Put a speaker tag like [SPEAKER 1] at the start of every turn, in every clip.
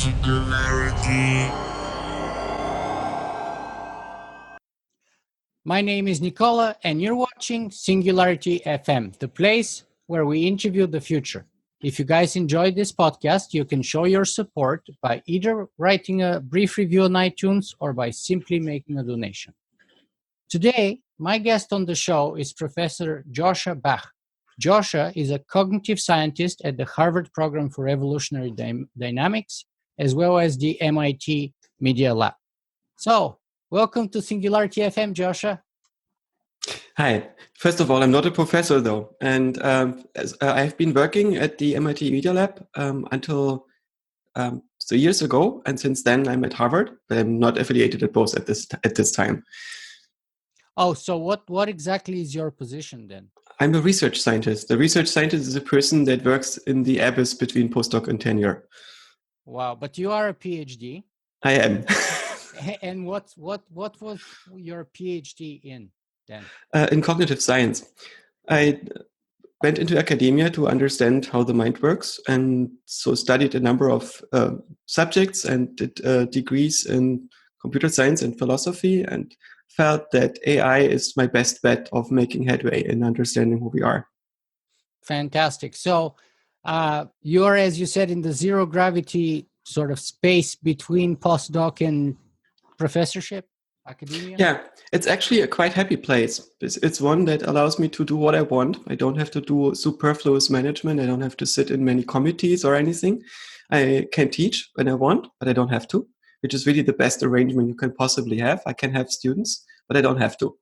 [SPEAKER 1] Singularity. My name is Nicola, and you're watching Singularity FM, the place where we interview the future. If you guys enjoyed this podcast, you can show your support by either writing a brief review on iTunes or by simply making a donation. Today, my guest on the show is Professor Joscha Bach. Joscha is a cognitive scientist at the Harvard Program for Evolutionary Dynamics, as well as the MIT Media Lab. So, welcome to Singularity FM, Joscha.
[SPEAKER 2] Hi. First of all, I'm not a professor, though. And I've been working at the MIT Media Lab until 3 years ago. And since then, I'm at Harvard, but I'm not affiliated at both at this time.
[SPEAKER 1] Oh, so what exactly is your position then?
[SPEAKER 2] I'm a research scientist. The research scientist is a person that works in the abyss between postdoc and tenure.
[SPEAKER 1] Wow, but you are a PhD.
[SPEAKER 2] I am.
[SPEAKER 1] And what was your PhD in then?
[SPEAKER 2] In cognitive science. I went into academia to understand how the mind works, and so studied a number of subjects and did degrees in computer science and philosophy, and felt that AI is my best bet of making headway in understanding who we are.
[SPEAKER 1] Fantastic. So you're, as you said, in the zero gravity sort of space between postdoc and professorship, academia?
[SPEAKER 2] Yeah, it's actually a quite happy place. It's one that allows me to do what I want. I don't have to do superfluous management. I don't have to sit in many committees or anything. I can teach when I want, but I don't have to, which is really the best arrangement you can possibly have. I can have students, but I don't have to.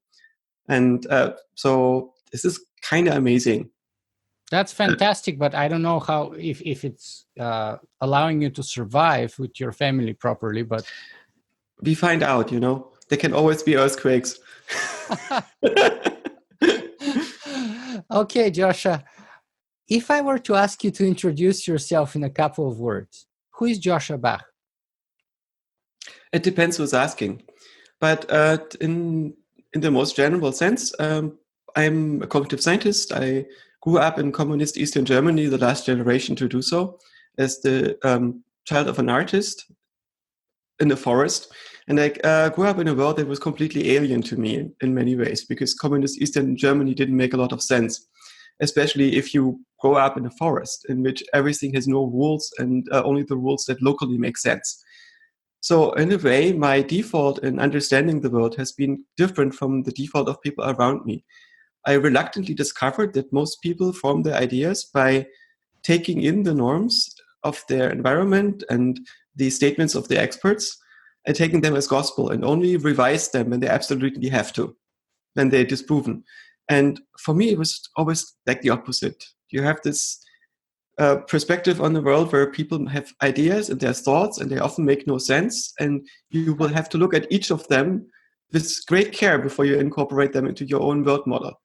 [SPEAKER 2] And so this is kind of amazing.
[SPEAKER 1] That's fantastic, but I don't know how if it's allowing you to survive with your family properly, but...
[SPEAKER 2] We find out, there can always be earthquakes.
[SPEAKER 1] Okay, Joscha, if I were to ask you to introduce yourself in a couple of words, who is Joscha Bach?
[SPEAKER 2] It depends who's asking. But in the most general sense, I'm a cognitive scientist. I grew up in communist Eastern Germany, the last generation to do so, as the child of an artist in the forest. And I grew up in a world that was completely alien to me in many ways, because communist Eastern Germany didn't make a lot of sense, especially if you grow up in a forest in which everything has no rules and only the rules that locally make sense. So in a way, my default in understanding the world has been different from the default of people around me. I reluctantly discovered that most people form their ideas by taking in the norms of their environment and the statements of the experts and taking them as gospel and only revise them when they absolutely have to, when they're disproven. And for me, it was always like the opposite. You have this perspective on the world where people have ideas and their thoughts, and they often make no sense. And you will have to look at each of them with great care before you incorporate them into your own world model.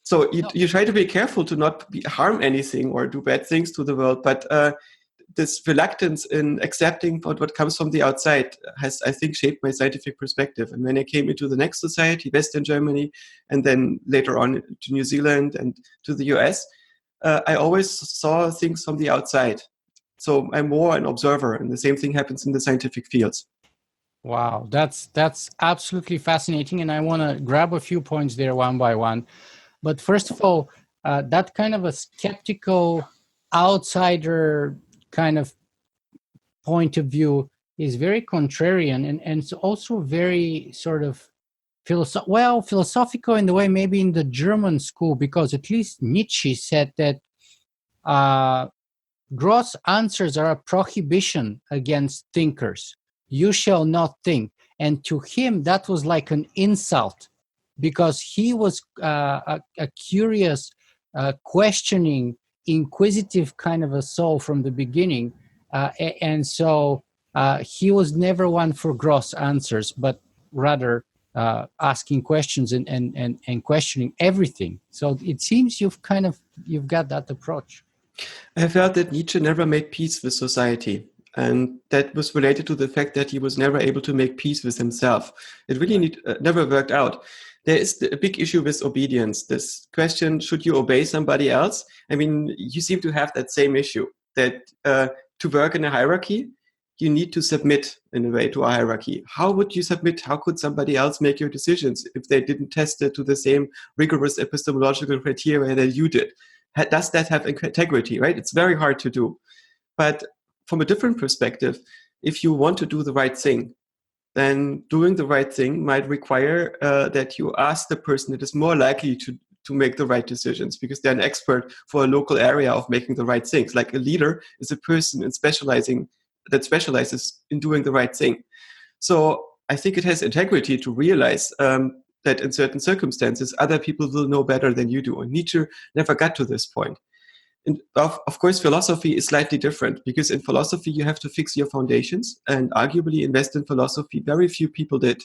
[SPEAKER 2] So you try to be careful to not harm anything or do bad things to the world, but this reluctance in accepting what comes from the outside has, I think, shaped my scientific perspective. And when I came into the next society, Western Germany, and then later on to New Zealand and to the US, I always saw things from the outside. So I'm more an observer, and the same thing happens in the scientific fields.
[SPEAKER 1] Wow, that's absolutely fascinating. And I want to grab a few points there one by one. But first of all, that kind of a skeptical outsider kind of point of view is very contrarian and it's also very sort of philosophical in the way maybe in the German school, because at least Nietzsche said that gross answers are a prohibition against thinkers. You shall not think. And to him, that was like an insult, because he was a curious, questioning, inquisitive kind of a soul from the beginning. And so he was never one for gross answers, but rather asking questions and questioning everything. So it seems you've got that approach.
[SPEAKER 2] I felt that Nietzsche never made peace with society. And that was related to the fact that he was never able to make peace with himself. It really never worked out. There is a big issue with obedience. This question, should you obey somebody else? I mean, you seem to have that same issue, that to work in a hierarchy, you need to submit in a way to a hierarchy. How would you submit? How could somebody else make your decisions if they didn't test it to the same rigorous epistemological criteria that you did? Does that have integrity, right? It's very hard to do. But from a different perspective, if you want to do the right thing, then doing the right thing might require that you ask the person that is more likely to make the right decisions, because they're an expert for a local area of making the right things. Like a leader is a person that specializes in doing the right thing. So I think it has integrity to realize that in certain circumstances, other people will know better than you do. And Nietzsche never got to this point. And of course, philosophy is slightly different, because in philosophy, you have to fix your foundations, and arguably in Western philosophy, very few people did.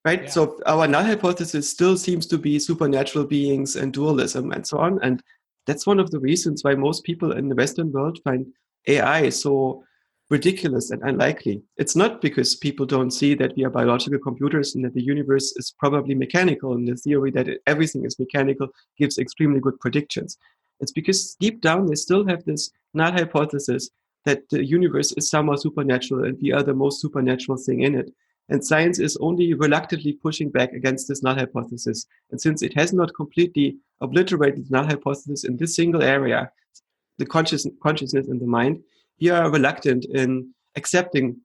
[SPEAKER 2] Right? Yeah. So our null hypothesis still seems to be supernatural beings and dualism and so on. And that's one of the reasons why most people in the Western world find AI so ridiculous and unlikely. It's not because people don't see that we are biological computers and that the universe is probably mechanical, and the theory that everything is mechanical gives extremely good predictions. It's because deep down they still have this null hypothesis that the universe is somehow supernatural and we are the most supernatural thing in it. And science is only reluctantly pushing back against this null hypothesis. And since it has not completely obliterated the null hypothesis in this single area, the consciousness in the mind, we are reluctant in accepting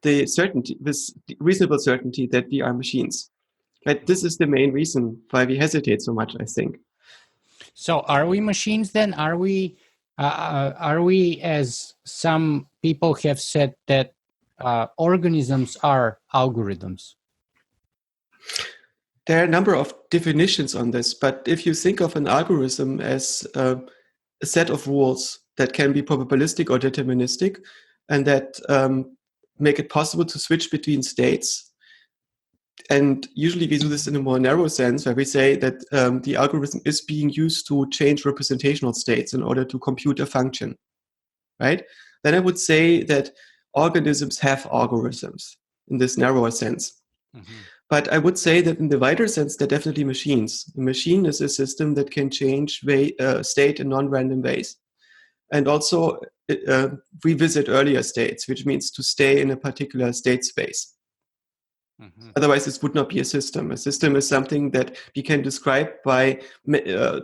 [SPEAKER 2] the certainty, this reasonable certainty that we are machines. But this is the main reason why we hesitate so much, I think.
[SPEAKER 1] So are we machines then? Are we, as some people have said, that organisms are algorithms?
[SPEAKER 2] There are a number of definitions on this, but if you think of an algorithm as a set of rules that can be probabilistic or deterministic, and that make it possible to switch between states, and usually we do this in a more narrow sense, where we say that the algorithm is being used to change representational states in order to compute a function, right? Then I would say that organisms have algorithms in this narrower sense. Mm-hmm. But I would say that in the wider sense, they're definitely machines. A machine is a system that can change state in non-random ways, and also revisit earlier states, which means to stay in a particular state space. Mm-hmm. Otherwise, this would not be a system. A system is something that we can describe by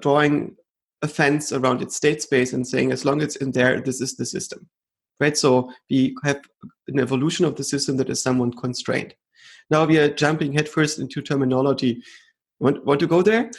[SPEAKER 2] drawing a fence around its state space and saying, as long as it's in there, this is the system. Right? So we have an evolution of the system that is somewhat constrained. Now we are jumping headfirst into terminology. Want to go there?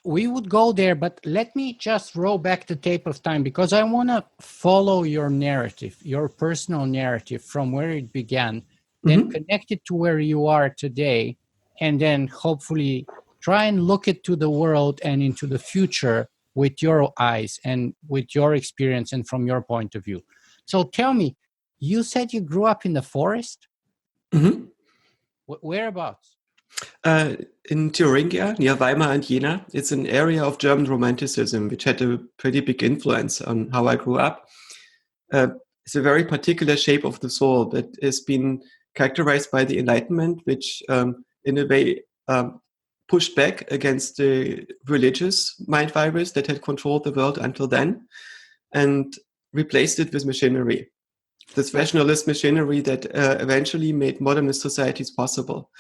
[SPEAKER 1] We would go there, but let me just roll back the tape of time, because I want to follow your narrative, your personal narrative from where it began, then mm-hmm. connect it to where you are today, and then hopefully try and look into the world and into the future with your eyes and with your experience and from your point of view. So tell me, you said you grew up in the forest?
[SPEAKER 2] Mm-hmm.
[SPEAKER 1] Whereabouts?
[SPEAKER 2] In Thuringia, near Weimar and Jena. It's an area of German Romanticism, which had a pretty big influence on how I grew up. It's a very particular shape of the soul that has been characterized by the Enlightenment, which in a way pushed back against the religious mind virus that had controlled the world until then, and replaced it with machinery. This rationalist machinery that eventually made modernist societies possible.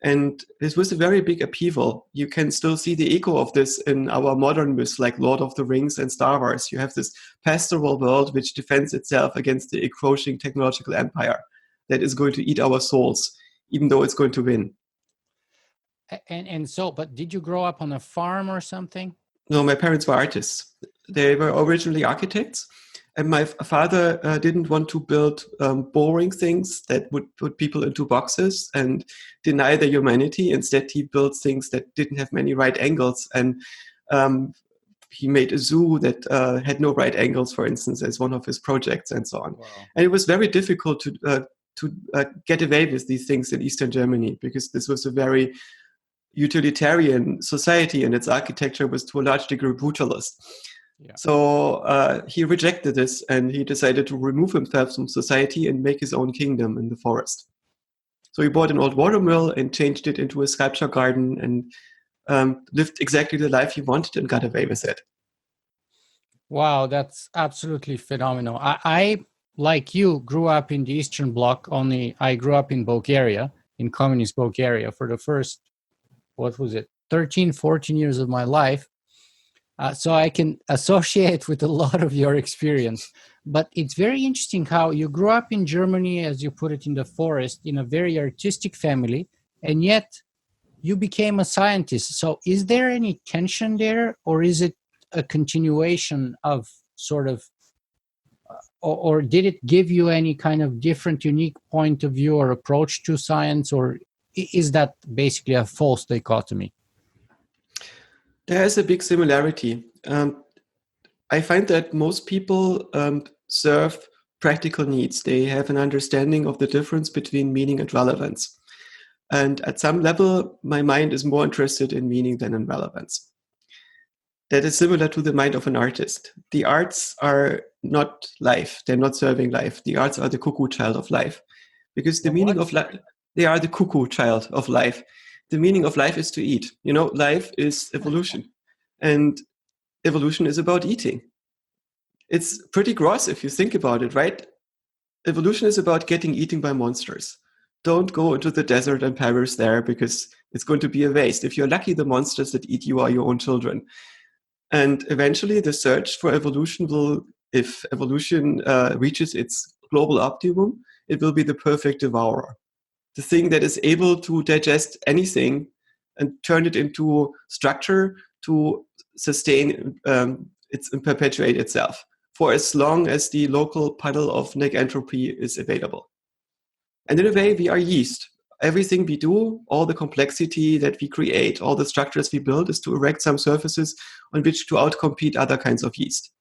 [SPEAKER 2] And this was a very big upheaval. You can still see the echo of this in our modern myths like Lord of the Rings and Star Wars. You have this pastoral world which defends itself against the encroaching technological empire that is going to eat our souls, even though it's going to win.
[SPEAKER 1] And so, but did you grow up on a farm or something?
[SPEAKER 2] No, my parents were artists. They were originally architects. And my father didn't want to build boring things that would put people into boxes and deny their humanity. Instead, he built things that didn't have many right angles. And he made a zoo that had no right angles, for instance, as one of his projects and so on. Wow. And it was very difficult to get away with these things in Eastern Germany, because this was a very utilitarian society and its architecture was to a large degree brutalist. Yeah. So he rejected this and he decided to remove himself from society and make his own kingdom in the forest. So he bought an old watermill and changed it into a sculpture garden and lived exactly the life he wanted and got away with it.
[SPEAKER 1] Wow, that's absolutely phenomenal. I like you, grew up in the Eastern Bloc, only I grew up in Bulgaria, in communist Bulgaria, for the first, 13, 14 years of my life. So I can associate with a lot of your experience. But it's very interesting how you grew up in Germany, as you put it, in the forest, in a very artistic family, and yet you became a scientist. So is there any tension there, or is it a continuation of sort of, or did it give you any kind of different, unique point of view or approach to science, or is that basically a false dichotomy?
[SPEAKER 2] There is a big similarity. I find that most people serve practical needs. They have an understanding of the difference between meaning and relevance. And at some level, my mind is more interested in meaning than in relevance. That is similar to the mind of an artist. The arts are not life. They're not serving life. The arts are the cuckoo child of life. Because the meaning of life, they are the cuckoo child of life. The meaning of life is to eat. You know, life is evolution. And evolution is about eating. It's pretty gross if you think about it, right? Evolution is about getting eaten by monsters. Don't go into the desert and perish there because it's going to be a waste. If you're lucky, the monsters that eat you are your own children. And eventually the search for evolution will, if evolution reaches its global optimum, it will be the perfect devourer. The thing that is able to digest anything and turn it into structure to sustain and perpetuate itself for as long as the local puddle of negentropy is available. And in a way, we are yeast. Everything we do, all the complexity that we create, all the structures we build is to erect some surfaces on which to outcompete other kinds of yeast.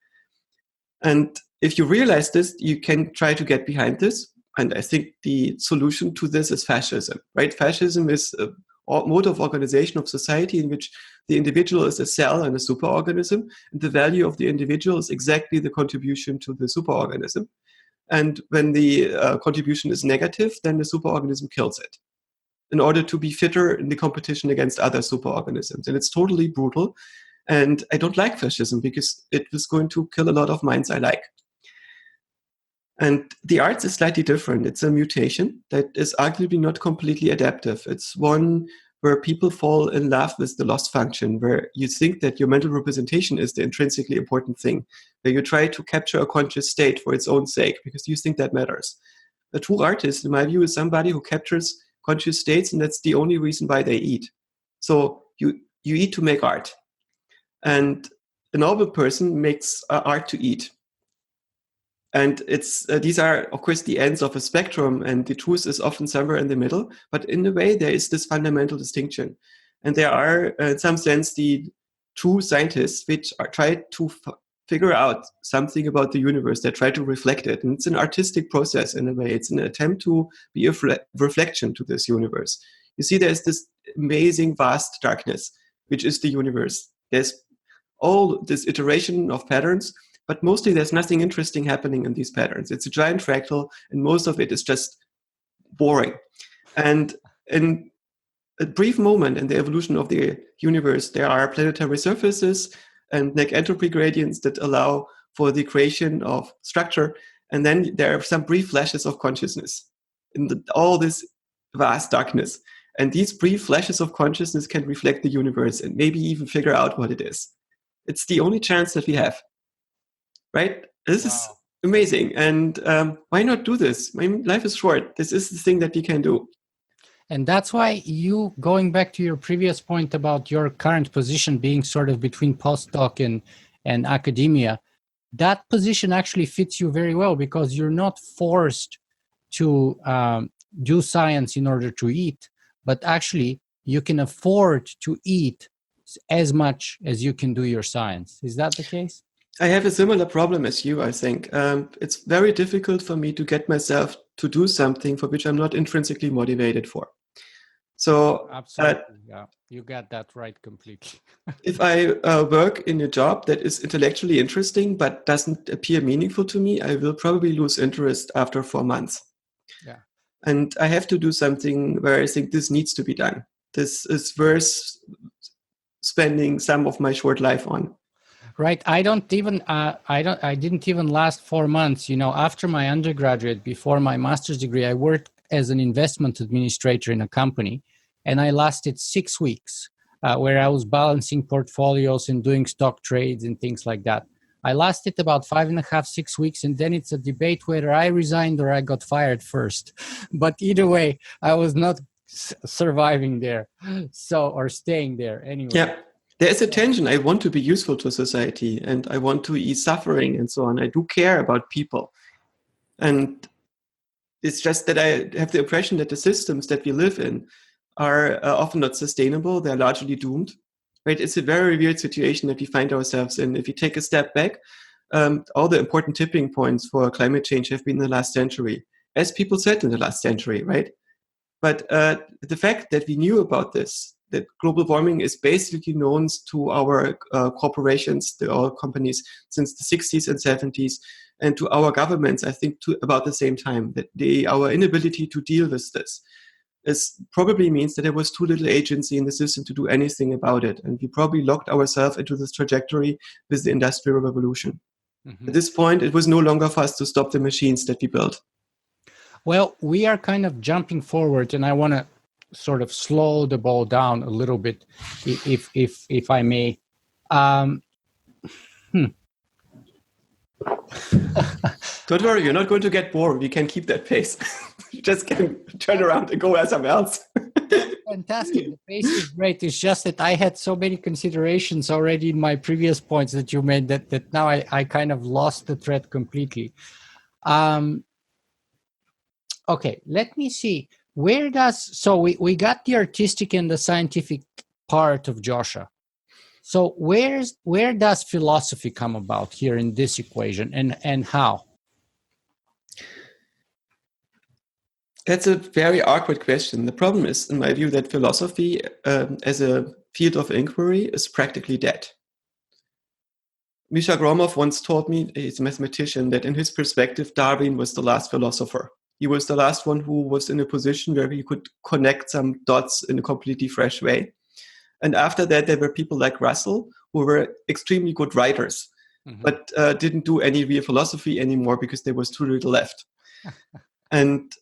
[SPEAKER 2] And if you realize this, you can try to get behind this. And I think the solution to this is fascism, right? Fascism is a mode of organization of society in which the individual is a cell and a superorganism, and the value of the individual is exactly the contribution to the superorganism. And when the contribution is negative, then the superorganism kills it in order to be fitter in the competition against other superorganisms. And it's totally brutal. And I don't like fascism because it was going to kill a lot of minds I like. And the arts is slightly different. It's a mutation that is arguably not completely adaptive. It's one where people fall in love with the loss function, where you think that your mental representation is the intrinsically important thing, where you try to capture a conscious state for its own sake, because you think that matters. A true artist, in my view, is somebody who captures conscious states, and that's the only reason why they eat. So you eat to make art. And a normal person makes art to eat. And it's these are, of course, the ends of a spectrum, and the truth is often somewhere in the middle. But in a way, there is this fundamental distinction. And there are, in some sense, the true scientists which try to figure out something about the universe. They try to reflect it. And it's an artistic process in a way. It's an attempt to be a reflection to this universe. You see, there's this amazing, vast darkness, which is the universe. There's all this iteration of patterns, but mostly there's nothing interesting happening in these patterns. It's a giant fractal, and most of it is just boring. And in a brief moment in the evolution of the universe, there are planetary surfaces and negentropy gradients that allow for the creation of structure. And then there are some brief flashes of consciousness in all this vast darkness. And these brief flashes of consciousness can reflect the universe and maybe even figure out what it is. It's the only chance that we have. Right? This is amazing. And why not do this? I mean, life is short. This is the thing that we can do.
[SPEAKER 1] And that's why you, going back to your previous point about your current position being sort of between postdoc and academia, that position actually fits you very well because you're not forced to do science in order to eat, but actually you can afford to eat as much as you can do your science. Is that the case?
[SPEAKER 2] I have a similar problem as you, I think. It's very difficult for me to get myself to do something for which I'm not intrinsically motivated for. So,
[SPEAKER 1] absolutely, yeah, you got that right completely.
[SPEAKER 2] If I work in a job that is intellectually interesting but doesn't appear meaningful to me, I will probably lose interest after 4 months.
[SPEAKER 1] Yeah.
[SPEAKER 2] And I have to do something where I think this needs to be done. This is worth spending some of my short life on.
[SPEAKER 1] Right. I didn't even last 4 months. After my undergraduate, before my master's degree, I worked as an investment administrator in a company, and I lasted 6 weeks, where I was balancing portfolios and doing stock trades and things like that. I lasted about 5.5, 6 weeks, and then it's a debate whether I resigned or I got fired first. But either way, I was not surviving there, or staying there anyway.
[SPEAKER 2] Yeah. There is a tension. I want to be useful to society and I want to ease suffering and so on. I do care about people. And it's just that I have the impression that the systems that we live in are often not sustainable. They're largely doomed. Right? It's a very weird situation that we find ourselves in. If you take a step back, all the important tipping points for climate change have been in the last century, as people said in the last century, right? But the fact that we knew about this, that global warming is basically known to our corporations, to our companies since the 60s and 70s, and to our governments, I think, to about the same time, that our inability to deal with this probably means that there was too little agency in the system to do anything about it. And we probably locked ourselves into this trajectory with the Industrial Revolution. Mm-hmm. At this point, it was no longer for us to stop the machines that we built.
[SPEAKER 1] Well, we are kind of jumping forward, and I want to sort of slow the ball down a little bit, if I may.
[SPEAKER 2] Don't worry, you're not going to get bored. We can keep that pace. You just can turn around and go somewhere else.
[SPEAKER 1] Fantastic. The pace is great. It's just that I had so many considerations already in my previous points that you made that now I kind of lost the thread completely. Okay, let me see. We got the artistic and the scientific part of Joscha. So where does philosophy come about here in this equation, and how?
[SPEAKER 2] That's a very awkward question. The problem is, in my view, that philosophy as a field of inquiry is practically dead. Misha Gromov once told me, he's a mathematician, that in his perspective, Darwin was the last philosopher. He was the last one who was in a position where he could connect some dots in a completely fresh way. And after that, there were people like Russell who were extremely good writers, but didn't do any real philosophy anymore because there was too little left. And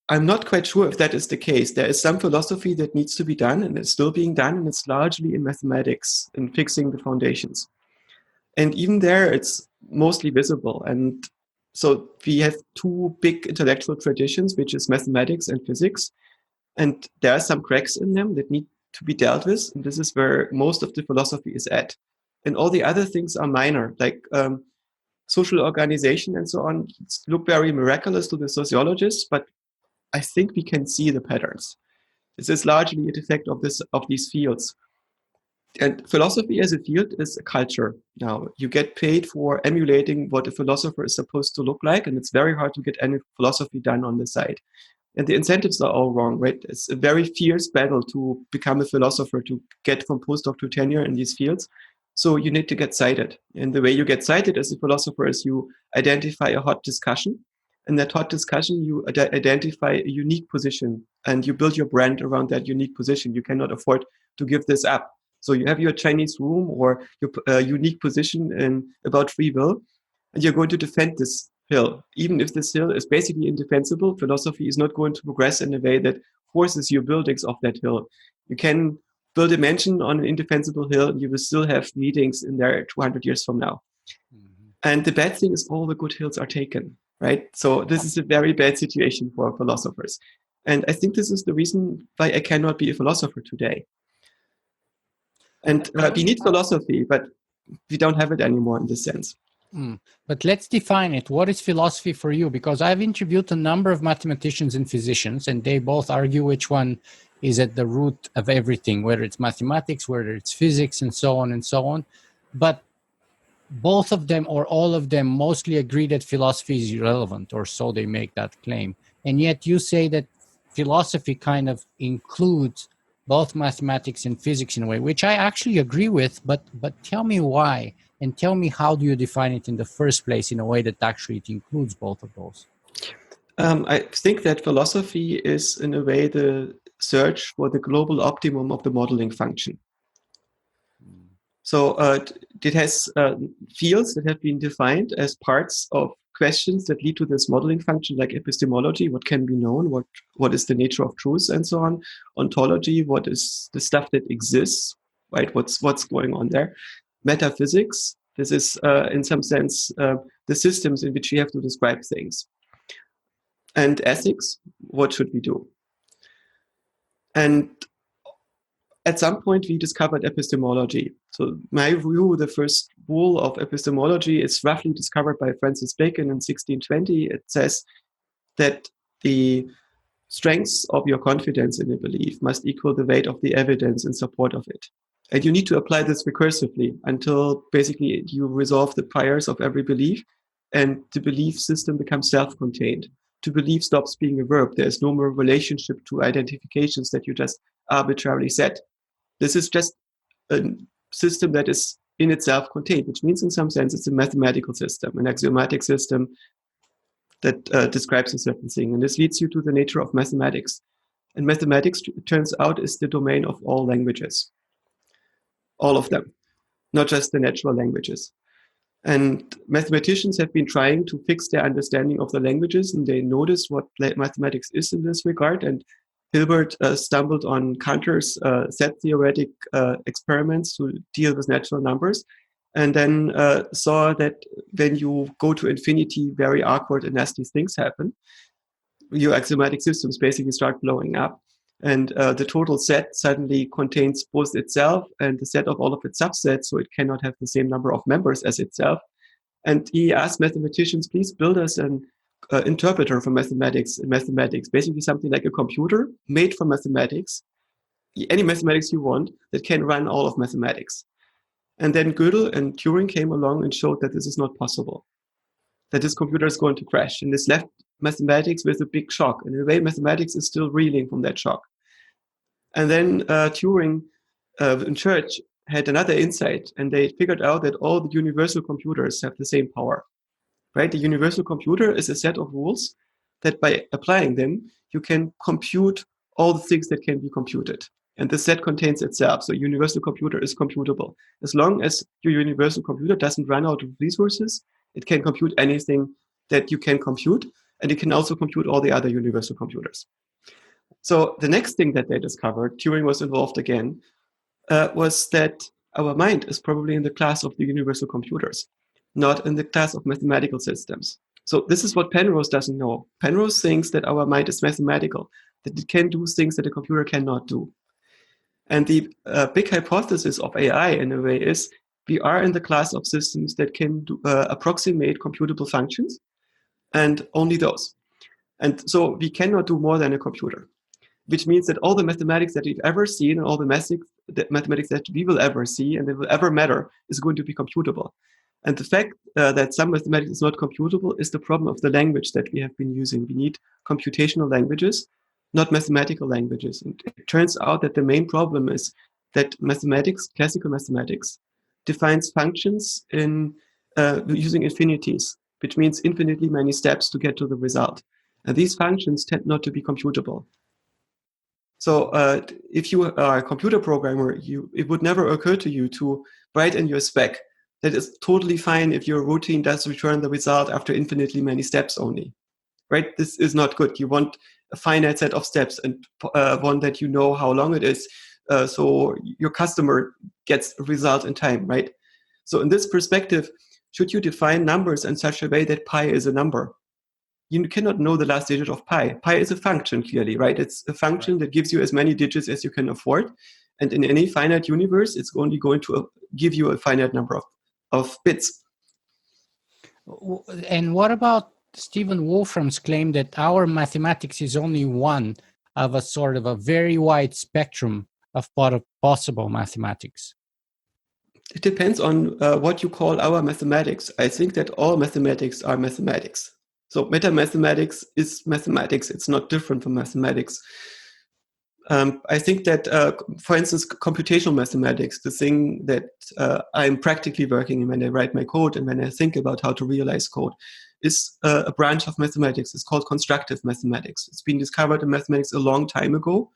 [SPEAKER 2] I'm not quite sure if that is the case. There is some philosophy that needs to be done, and it's still being done, and it's largely in mathematics, in fixing the foundations. And even there, it's mostly visible. And so we have two big intellectual traditions, which is mathematics and physics. And there are some cracks in them that need to be dealt with. And this is where most of the philosophy is at. And all the other things are minor, like social organization and so on. Look very miraculous to the sociologists, but I think we can see the patterns. This is largely a defect of these fields. And philosophy as a field is a culture. Now, you get paid for emulating what a philosopher is supposed to look like, and it's very hard to get any philosophy done on the side. And the incentives are all wrong, right? It's a very fierce battle to become a philosopher, to get from postdoc to tenure in these fields. So you need to get cited. And the way you get cited as a philosopher is you identify a hot discussion. In that hot discussion, you identify a unique position, and you build your brand around that unique position. You cannot afford to give this up. So you have your Chinese room or your unique position about free will, and you're going to defend this hill. Even if this hill is basically indefensible, philosophy is not going to progress in a way that forces your buildings off that hill. You can build a mansion on an indefensible hill, and you will still have meetings in there 200 years from now. Mm-hmm. And the bad thing is all the good hills are taken, right? So this is a very bad situation for philosophers. And I think this is the reason why I cannot be a philosopher today. And we need philosophy, but we don't have it anymore in this sense.
[SPEAKER 1] But let's define it. What is philosophy for you? Because I've interviewed a number of mathematicians and physicians, and they both argue which one is at the root of everything, whether it's mathematics, whether it's physics, and so on and so on. But both of them or all of them mostly agree that philosophy is irrelevant, or so they make that claim. And yet you say that philosophy kind of includes both mathematics and physics in a way, which I actually agree with, but tell me why, and tell me how do you define it in the first place in a way that actually it includes both of those?
[SPEAKER 2] I think that philosophy is, in a way, the search for the global optimum of the modeling function. So it has fields that have been defined as parts of questions that lead to this modeling function, like epistemology, what can be known, what is the nature of truth, and so on. Ontology, what is the stuff that exists, right? What's going on there? Metaphysics, this is in some sense the systems in which we have to describe things. And ethics, what should we do? And at some point, we discovered epistemology. So my view, the first rule of epistemology is roughly discovered by Francis Bacon in 1620. It says that the strength of your confidence in a belief must equal the weight of the evidence in support of it. And you need to apply this recursively until basically you resolve the priors of every belief and the belief system becomes self-contained. To believe stops being a verb. There's no more relationship to identifications that you just arbitrarily set. This is just a system that is in itself contained, which means in some sense it's a mathematical system, an axiomatic system that describes a certain thing. And this leads you to the nature of mathematics. And mathematics, it turns out, is the domain of all languages. All of them, not just the natural languages. And mathematicians have been trying to fix their understanding of the languages, and they noticed what mathematics is in this regard. And Hilbert stumbled on Cantor's set theoretic experiments to deal with natural numbers, and then saw that when you go to infinity, very awkward and nasty things happen. Your axiomatic systems basically start blowing up, and the total set suddenly contains both itself and the set of all of its subsets, so it cannot have the same number of members as itself. And he asked mathematicians, please build us an interpreter for mathematics, basically something like a computer made for mathematics, any mathematics you want, that can run all of mathematics. And then Gödel and Turing came along and showed that this is not possible, that this computer is going to crash. And this left mathematics with a big shock. And in a way, mathematics is still reeling from that shock. And then Turing in church had another insight, and they figured out that all the universal computers have the same power. Right? The universal computer is a set of rules that by applying them, you can compute all the things that can be computed. And the set contains itself. So universal computer is computable. As long as your universal computer doesn't run out of resources, it can compute anything that you can compute. And it can also compute all the other universal computers. So the next thing that they discovered, Turing was involved again, was that our mind is probably in the class of the universal computers, not in the class of mathematical systems. So this is what Penrose doesn't know. Penrose thinks that our mind is mathematical, that it can do things that a computer cannot do. And the big hypothesis of AI, in a way, is we are in the class of systems that can approximate computable functions, and only those. And so we cannot do more than a computer, which means that all the mathematics that we've ever seen and all the mathematics that we will ever see and that will ever matter is going to be computable. And the fact that some mathematics is not computable is the problem of the language that we have been using. We need computational languages, not mathematical languages. And it turns out that the main problem is that mathematics, classical mathematics, defines functions in using infinities, which means infinitely many steps to get to the result. And these functions tend not to be computable. So if you are a computer programmer, it would never occur to you to write in your spec that it's totally fine if your routine does return the result after infinitely many steps only, right? This is not good. You want a finite set of steps and one that you know how long it is, so your customer gets a result in time, right? So in this perspective, should you define numbers in such a way that pi is a number? You cannot know the last digit of pi. Pi is a function, clearly, right? It's a function that gives you as many digits as you can afford. And in any finite universe, it's only going to give you a finite number of bits.
[SPEAKER 1] And what about Stephen Wolfram's claim that our mathematics is only one of a sort of a very wide spectrum of possible mathematics?
[SPEAKER 2] It depends on what you call our mathematics. I think that all mathematics are mathematics. So meta-mathematics is mathematics. It's not different from mathematics. I think that, for instance, computational mathematics, the thing that I'm practically working in when I write my code and when I think about how to realize code, is a branch of mathematics. It's called constructive mathematics. It's been discovered in mathematics a long time ago.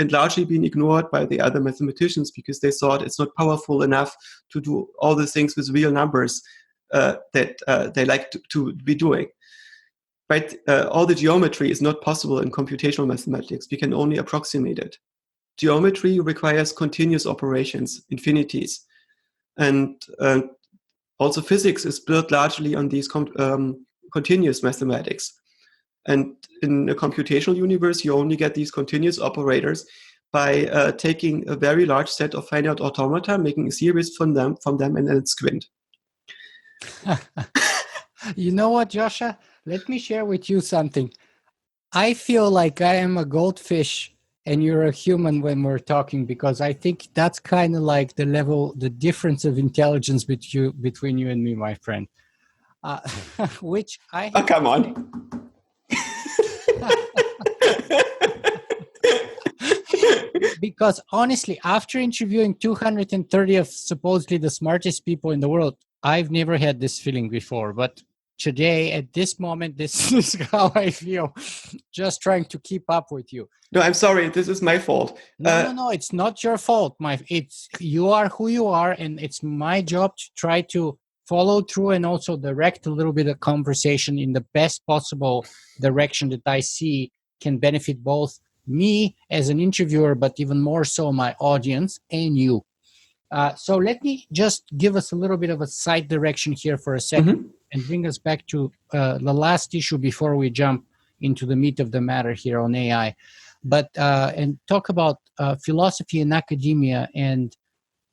[SPEAKER 2] and largely been ignored by the other mathematicians because they thought it's not powerful enough to do all the things with real numbers that they like to be doing. But all the geometry is not possible in computational mathematics. We can only approximate it. Geometry requires continuous operations, infinities. And also physics is built largely on these continuous mathematics. And in a computational universe, you only get these continuous operators by taking a very large set of finite automata, making a series from them, and then it's squint.
[SPEAKER 1] You know what, Joscha? Let me share with you something. I feel like I am a goldfish and you're a human when we're talking, because I think that's kind of like the difference of intelligence between you and me, my friend. Which I...
[SPEAKER 2] Oh, come on.
[SPEAKER 1] Because honestly, after interviewing 230 of supposedly the smartest people in the world, I've never had this feeling before. But today, at this moment, this is how I feel, just trying to keep up with you.
[SPEAKER 2] No, I'm sorry. This is my fault.
[SPEAKER 1] No, it's not your fault. You are who you are, and it's my job to try to follow through and also direct a little bit of conversation in the best possible direction that I see can benefit both me as an interviewer, but even more so my audience and you. So let me just give us a little bit of a side direction here for a second and bring us back to the last issue before we jump into the meat of the matter here on AI. But and talk about philosophy and academia and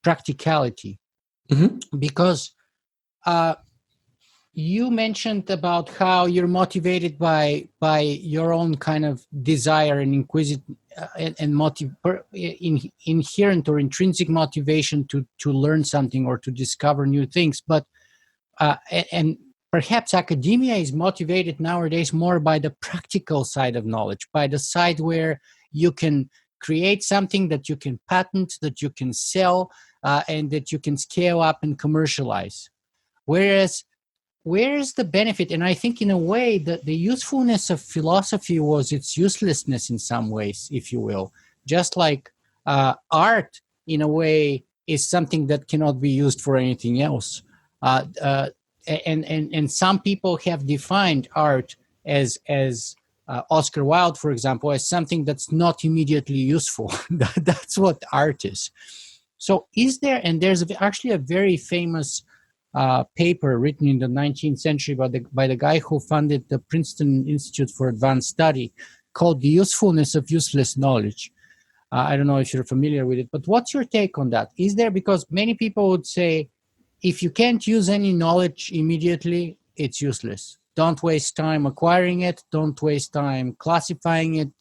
[SPEAKER 1] practicality. Because you mentioned about how you're motivated by your own kind of desire and inherent or intrinsic motivation to learn something or to discover new things. But and perhaps academia is motivated nowadays more by the practical side of knowledge, by the side where you can create something that you can patent, that you can sell, and that you can scale up and commercialize. Whereas, where is the benefit? And I think in a way that the usefulness of philosophy was its uselessness in some ways, if you will. Just like art, in a way, is something that cannot be used for anything else. And some people have defined art as Oscar Wilde, for example, as something that's not immediately useful. That's what art is. So is there, and there's actually a very famous paper written in the 19th century by the guy who funded the Princeton Institute for Advanced Study called The Usefulness of Useless Knowledge. I don't know if you're familiar with it, but what's your take on that? Is there, because many people would say, if you can't use any knowledge immediately, it's useless. Don't waste time acquiring it. Don't waste time classifying it,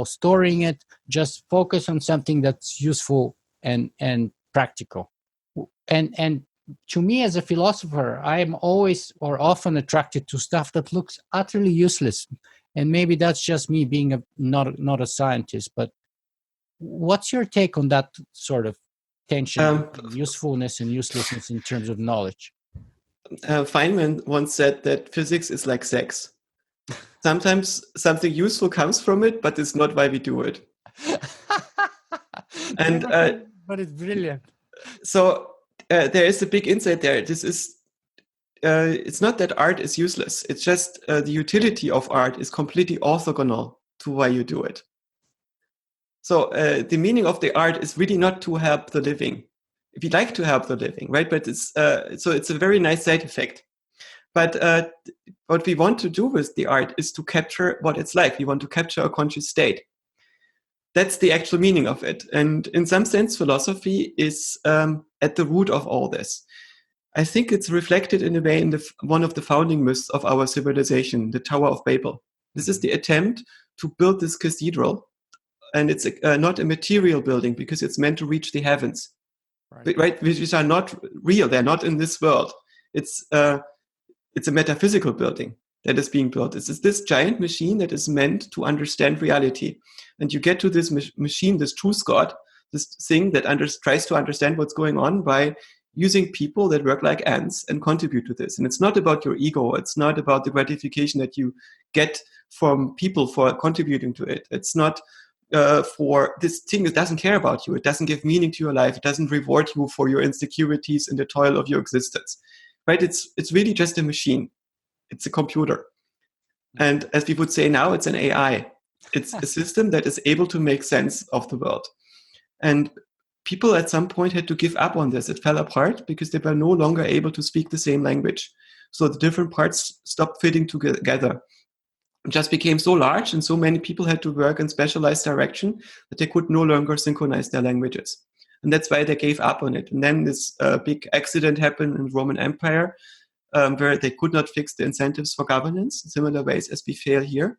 [SPEAKER 1] storing it. Just focus on something that's useful and practical. And to me, as a philosopher, I am always or often attracted to stuff that looks utterly useless. And maybe that's just me being not a scientist. But what's your take on that sort of tension between usefulness and uselessness in terms of knowledge?
[SPEAKER 2] Feynman once said that physics is like sex. Sometimes something useful comes from it, but it's not why we do it.
[SPEAKER 1] But it's brilliant.
[SPEAKER 2] So there is a big insight there. This is it's not that art is useless. It's just the utility of art is completely orthogonal to why you do it. So the meaning of the art is really not to help the living. We like to help the living, right? But it's so it's a very nice side effect. But what we want to do with the art is to capture what it's like. We want to capture a conscious state. That's the actual meaning of it. And in some sense, philosophy is at the root of all this. I think it's reflected in a way in one of the founding myths of our civilization, the Tower of Babel. This is the attempt to build this cathedral. And it's not a material building because it's meant to reach the heavens, right? Which are not real. They're not in this world. It's a metaphysical building that is being built. It's this giant machine that is meant to understand reality. And you get to this machine, this truth God, this thing that tries to understand what's going on by using people that work like ants and contribute to this. And it's not about your ego. It's not about the gratification that you get from people for contributing to it. It's not for this thing that doesn't care about you. It doesn't give meaning to your life. It doesn't reward you for your insecurities and the toil of your existence, right? It's really just a machine. It's a computer. And as we would say now, it's an AI. It's a system that is able to make sense of the world. And people at some point had to give up on this. It fell apart because they were no longer able to speak the same language. So the different parts stopped fitting together. It just became so large, and so many people had to work in specialized direction that they could no longer synchronize their languages. And that's why they gave up on it. And then this big accident happened in the Roman Empire, where they could not fix the incentives for governance in similar ways as we fail here.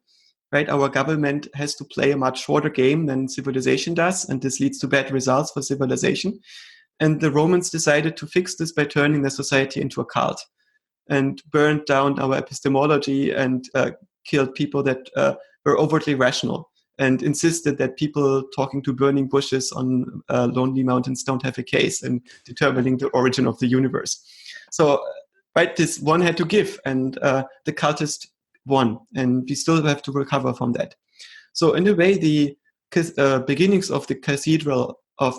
[SPEAKER 2] Right? Our government has to play a much shorter game than civilization does, and this leads to bad results for civilization. And the Romans decided to fix this by turning their society into a cult and burned down our epistemology and killed people that were overtly rational and insisted that people talking to burning bushes on lonely mountains don't have a case in determining the origin of the universe. So, right, this one had to give, and the cultist won, and we still have to recover from that. So in a way, the beginnings of the cathedral of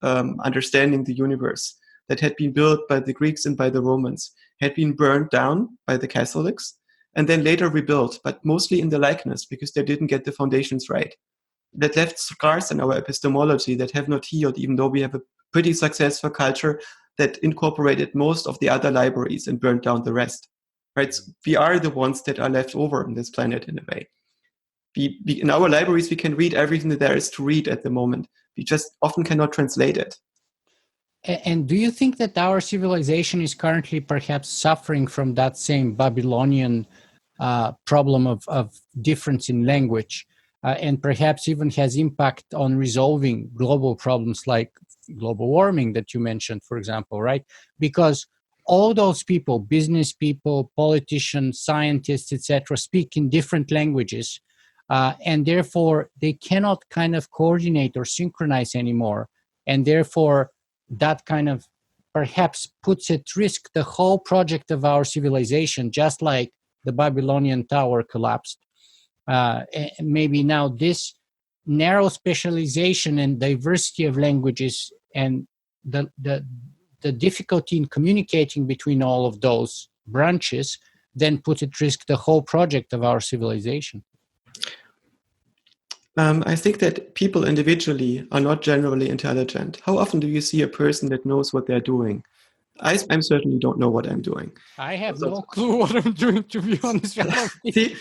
[SPEAKER 2] understanding the universe that had been built by the Greeks and by the Romans had been burned down by the Catholics and then later rebuilt, but mostly in the likeness because they didn't get the foundations right. That left scars in our epistemology that have not healed, even though we have a pretty successful culture that incorporated most of the other libraries and burned down the rest. Right? So we are the ones that are left over on this planet in a way. We, in our libraries, we can read everything that there is to read at the moment. We just often cannot translate it.
[SPEAKER 1] And do you think that our civilization is currently perhaps suffering from that same Babylonian problem of difference in language, and perhaps even has impact on resolving global problems like global warming that you mentioned, for example, right? Because all those people, business people, politicians, scientists, etc., speak in different languages, and therefore they cannot kind of coordinate or synchronize anymore, and therefore that kind of perhaps puts at risk the whole project of our civilization, just like the Babylonian Tower collapsed. Maybe now this narrow specialization and diversity of languages and the difficulty in communicating between all of those branches then put at risk the whole project of our civilization.
[SPEAKER 2] I think that people individually are not generally intelligent. How often do you see a person that knows what they're doing? I certainly don't know what I'm doing.
[SPEAKER 1] I have no clue what I'm doing, to be honest.
[SPEAKER 2] See,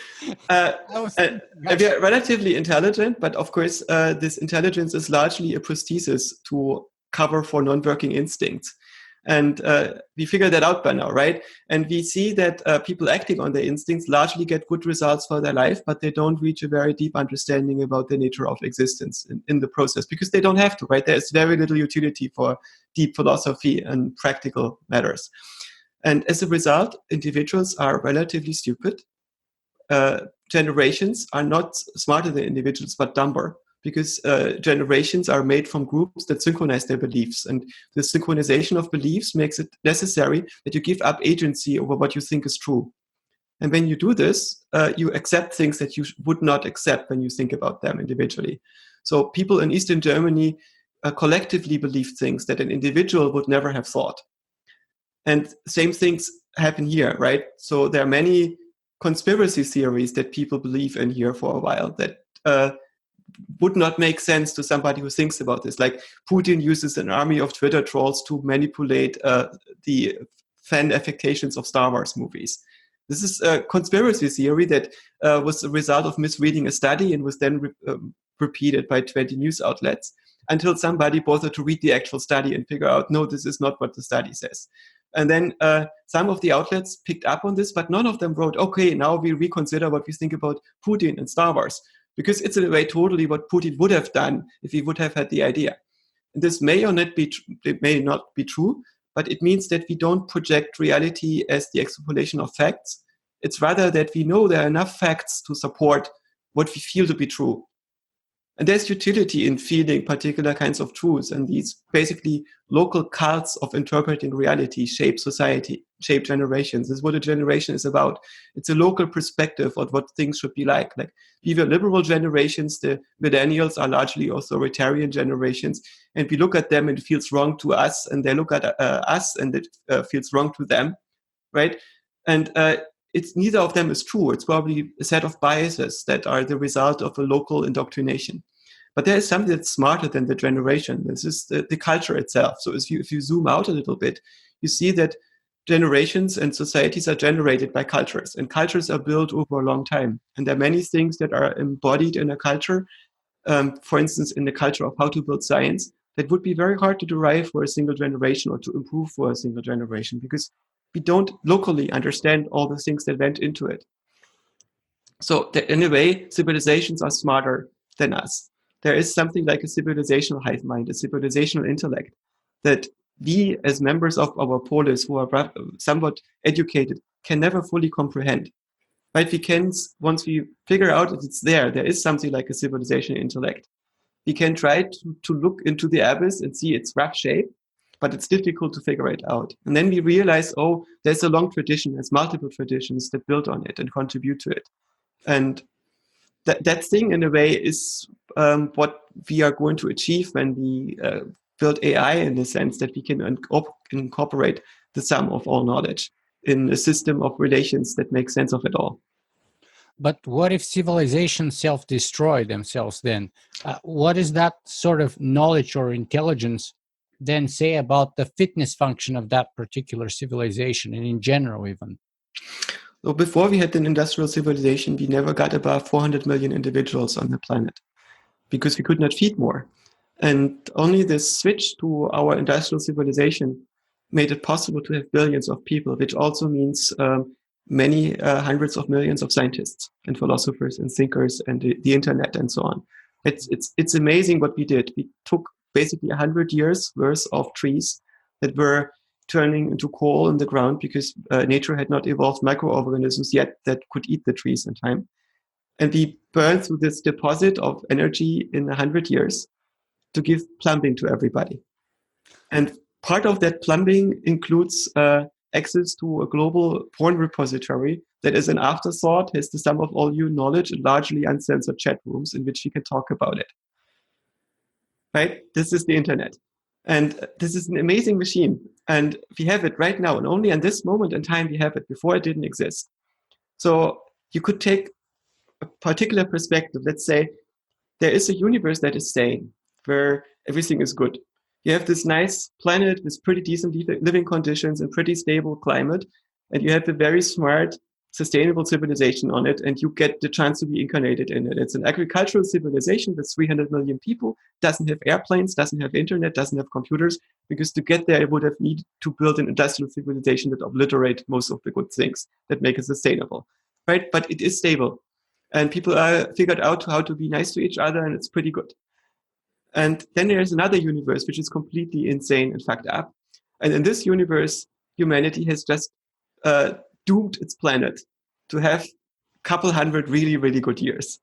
[SPEAKER 2] we are relatively intelligent, but of course, this intelligence is largely a prosthesis to cover for non-working instincts. And we figured that out by now, right? And we see that people acting on their instincts largely get good results for their life, but they don't reach a very deep understanding about the nature of existence in the process because they don't have to, right? There's very little utility for deep philosophy and practical matters. And as a result, individuals are relatively stupid. Generations are not smarter than individuals, but dumber. Because generations are made from groups that synchronize their beliefs. And the synchronization of beliefs makes it necessary that you give up agency over what you think is true. And when you do this, you accept things that you would not accept when you think about them individually. So people in Eastern Germany collectively believe things that an individual would never have thought. And same things happen here, right? So there are many conspiracy theories that people believe in here for a while that would not make sense to somebody who thinks about this. Like Putin uses an army of Twitter trolls to manipulate the fan affectations of Star Wars movies. This is a conspiracy theory that was a result of misreading a study and was then repeated by 20 news outlets until somebody bothered to read the actual study and figure out, no, this is not what the study says. And then some of the outlets picked up on this, but none of them wrote, okay, now we reconsider what we think about Putin and Star Wars. Because it's in a way totally what Putin would have done if he would have had the idea. And this may or not be it may not be true, but it means that we don't project reality as the extrapolation of facts. It's rather that we know there are enough facts to support what we feel to be true. And there's utility in feeling particular kinds of truths, and these basically local cults of interpreting reality shape society, shape generations. This is what a generation is about. It's a local perspective of what things should be like. Like, we were liberal generations, the millennials are largely authoritarian generations, and we look at them and it feels wrong to us, and they look at us and it feels wrong to them, right? And it's neither of them is true. It's probably a set of biases that are the result of a local indoctrination. But there is something that's smarter than the generation. This is the culture itself. So if you zoom out a little bit, you see that generations and societies are generated by cultures, and cultures are built over a long time. And there are many things that are embodied in a culture, for instance, in the culture of how to build science, that would be very hard to derive for a single generation or to improve for a single generation, because we don't locally understand all the things that went into it. So in a way, civilizations are smarter than us. There is something like a civilizational hive mind, a civilizational intellect that we, as members of our polis who are somewhat educated, can never fully comprehend. Right? We can, once we figure out that it's there is something like a civilizational intellect. We can try to look into the abyss and see its rough shape, but it's difficult to figure it out. And then we realize, oh, there's a long tradition, there's multiple traditions that build on it and contribute to it. And that thing, in a way, is what we are going to achieve when we build AI, in the sense that we can incorporate the sum of all knowledge in a system of relations that make sense of it all.
[SPEAKER 1] But what if civilizations self-destroy themselves then? What does that sort of knowledge or intelligence then say about the fitness function of that particular civilization, and in general even?
[SPEAKER 2] So before we had an industrial civilization, we never got above 400 million individuals on the planet because we could not feed more. And only this switch to our industrial civilization made it possible to have billions of people, which also means many hundreds of millions of scientists and philosophers and thinkers and the internet and so on. It's amazing what we did. We took basically 100 years worth of trees that were turning into coal in the ground because nature had not evolved microorganisms yet that could eat the trees in time. And we burned through this deposit of energy in 100 years to give plumbing to everybody. And part of that plumbing includes access to a global porn repository that is an afterthought, has the sum of all your knowledge and largely uncensored chat rooms in which you can talk about it. Right? This is the internet. And this is an amazing machine. And we have it right now. And only in this moment in time we have it. Before it didn't exist. So you could take a particular perspective. Let's say there is a universe that is sane, where everything is good. You have this nice planet with pretty decent living conditions and pretty stable climate, and you have a very smart, sustainable civilization on it, and you get the chance to be incarnated in it. It's an agricultural civilization with 300 million people, doesn't have airplanes, doesn't have internet, doesn't have computers, because to get there, it would have needed to build an industrial civilization that obliterated most of the good things that make it sustainable, right? But it is stable, and people are figured out how to be nice to each other, and it's pretty good. And then there's another universe which is completely insane and fucked up. And in this universe, humanity has just doomed its planet to have a couple hundred really, really good years.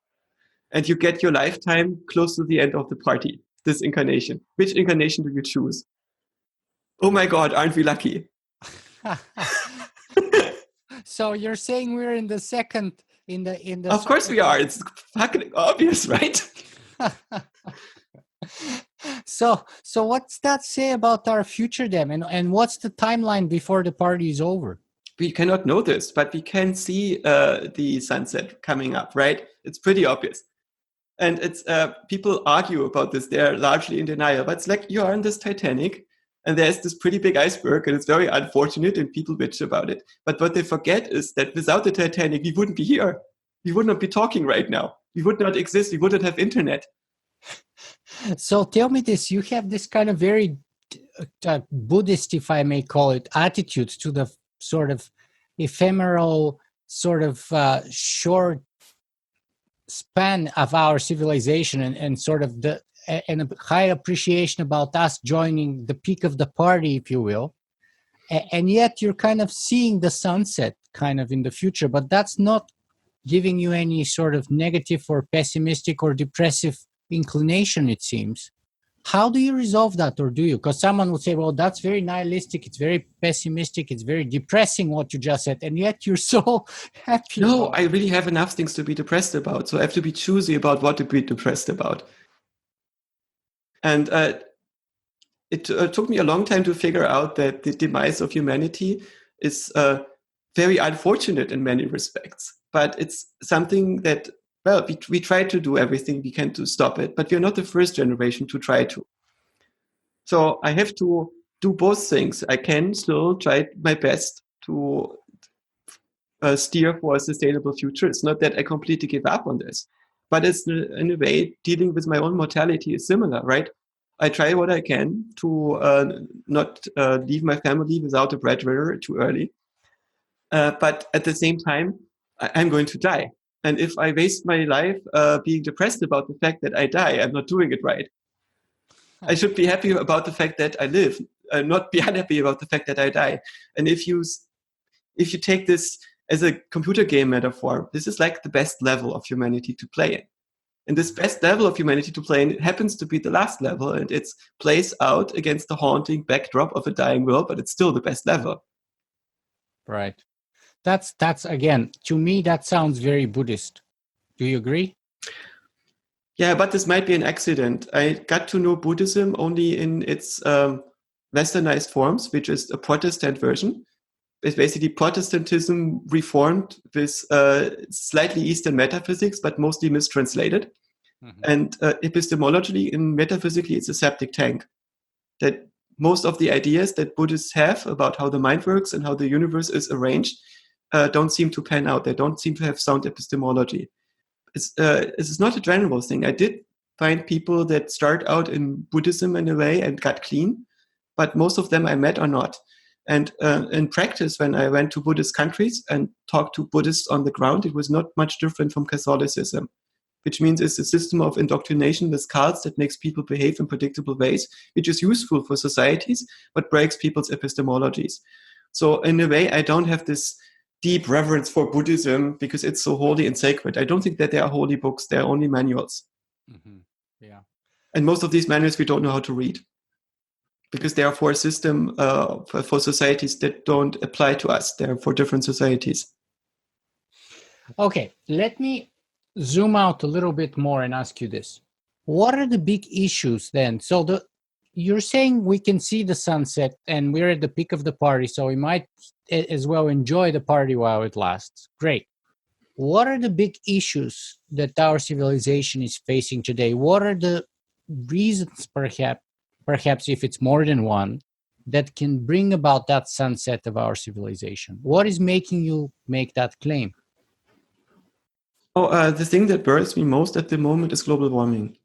[SPEAKER 2] And you get your lifetime close to the end of the party, this incarnation. Which incarnation do you choose? Oh my God, aren't we lucky?
[SPEAKER 1] So you're saying we're in the second, in the.
[SPEAKER 2] Of course we are. It's fucking obvious, right?
[SPEAKER 1] So what's that say about our future then? And what's the timeline before the party is over?
[SPEAKER 2] We cannot know this, but we can see the sunset coming up, right? It's pretty obvious. And it's people argue about this. They're largely in denial. But it's like you are in this Titanic, and there's this pretty big iceberg, and it's very unfortunate, and people bitch about it. But what they forget is that without the Titanic, we wouldn't be here. We would not be talking right now. We would not exist. We wouldn't have internet.
[SPEAKER 1] So tell me this, you have this kind of very Buddhist, if I may call it, attitude to the sort of ephemeral, sort of short span of our civilization, and sort of and a high appreciation about us joining the peak of the party, if you will. And yet you're kind of seeing the sunset kind of in the future, but that's not giving you any sort of negative or pessimistic or depressive inclination, it seems. How do you resolve that, or do you? Because someone would say, well, that's very nihilistic, it's very pessimistic, it's very depressing what you just said, and yet you're so happy.
[SPEAKER 2] No, I really have enough things to be depressed about, so I have to be choosy about what to be depressed about. And it took me a long time to figure out that the demise of humanity is very unfortunate in many respects. But it's something that, well, we try to do everything we can to stop it, but we're not the first generation to try to. So I have to do both things. I can still try my best to steer for a sustainable future. It's not that I completely give up on this, but it's in a way dealing with my own mortality is similar, right? I try what I can to not leave my family without a breadwinner too early. But at the same time, I'm going to die. And if I waste my life being depressed about the fact that I die, I'm not doing it right. I should be happy about the fact that I live, not be unhappy about the fact that I die. And if you take this as a computer game metaphor, this is like the best level of humanity to play in. And this best level of humanity to play in, it happens to be the last level, and it plays out against the haunting backdrop of a dying world, but it's still the best level.
[SPEAKER 1] Right. That's again, to me, that sounds very Buddhist. Do you agree?
[SPEAKER 2] Yeah, but this might be an accident. I got to know Buddhism only in its westernized forms, which is a Protestant version. It's basically Protestantism reformed with slightly Eastern metaphysics, but mostly mistranslated. Mm-hmm. And epistemologically and metaphysically, it's a septic tank. That most of the ideas that Buddhists have about how the mind works and how the universe is arranged don't seem to pan out. They don't seem to have sound epistemology. It's not a general thing. I did find people that start out in Buddhism in a way and got clean, but most of them I met are not. And in practice, when I went to Buddhist countries and talked to Buddhists on the ground, it was not much different from Catholicism, which means it's a system of indoctrination with cults that makes people behave in predictable ways, which is useful for societies, but breaks people's epistemologies. So in a way, I don't have this deep reverence for Buddhism because it's so holy and sacred. I don't think that there are holy books. There are only manuals.
[SPEAKER 1] Mm-hmm. Yeah.
[SPEAKER 2] And most of these manuals we don't know how to read because they are for a system for societies that don't apply to us. They're for different societies.
[SPEAKER 1] Okay, let me zoom out a little bit more and ask you this. What are the big issues then? So you're saying we can see the sunset and we're at the peak of the party, so we might as well enjoy the party while it lasts. Great. What are the big issues that our civilization is facing today? What are the reasons, perhaps if it's more than one, that can bring about that sunset of our civilization? What is making you make that claim?
[SPEAKER 2] The thing that worries me most at the moment is global warming.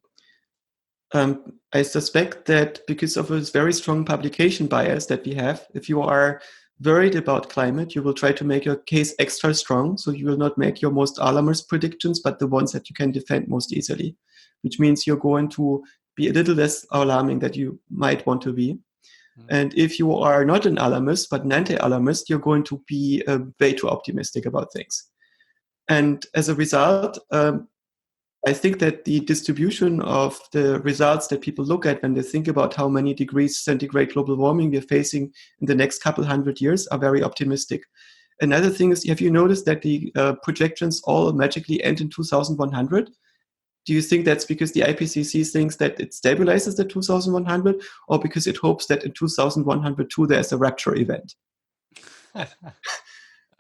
[SPEAKER 2] I suspect that because of a very strong publication bias that we have, if you are worried about climate, you will try to make your case extra strong. So you will not make your most alarmist predictions, but the ones that you can defend most easily, which means you're going to be a little less alarming than you might want to be. Mm-hmm. And if you are not an alarmist, but an anti-alarmist, you're going to be way too optimistic about things. And as a result, I think that the distribution of the results that people look at when they think about how many degrees centigrade global warming we're facing in the next couple hundred years are very optimistic. Another thing is, have you noticed that the projections all magically end in 2100? Do you think that's because the IPCC thinks that it stabilizes at 2100, or because it hopes that in 2102 there's a rapture event?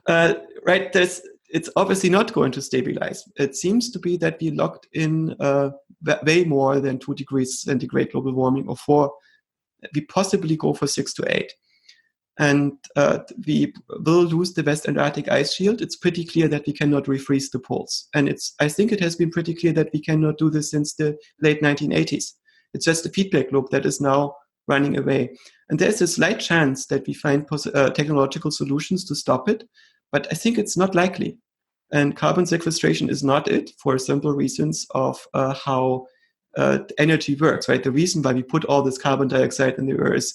[SPEAKER 2] Right, it's obviously not going to stabilize. It seems to be that we locked in way more than 2 degrees centigrade global warming, or 4. We possibly go for 6 to 8. And we will lose the West Antarctic ice shield. It's pretty clear that we cannot refreeze the poles. And I think it has been pretty clear that we cannot do this since the late 1980s. It's just a feedback loop that is now running away. And there's a slight chance that we find technological solutions to stop it. But I think it's not likely. And carbon sequestration is not it, for simple reasons of how energy works, right? The reason why we put all this carbon dioxide in the earth,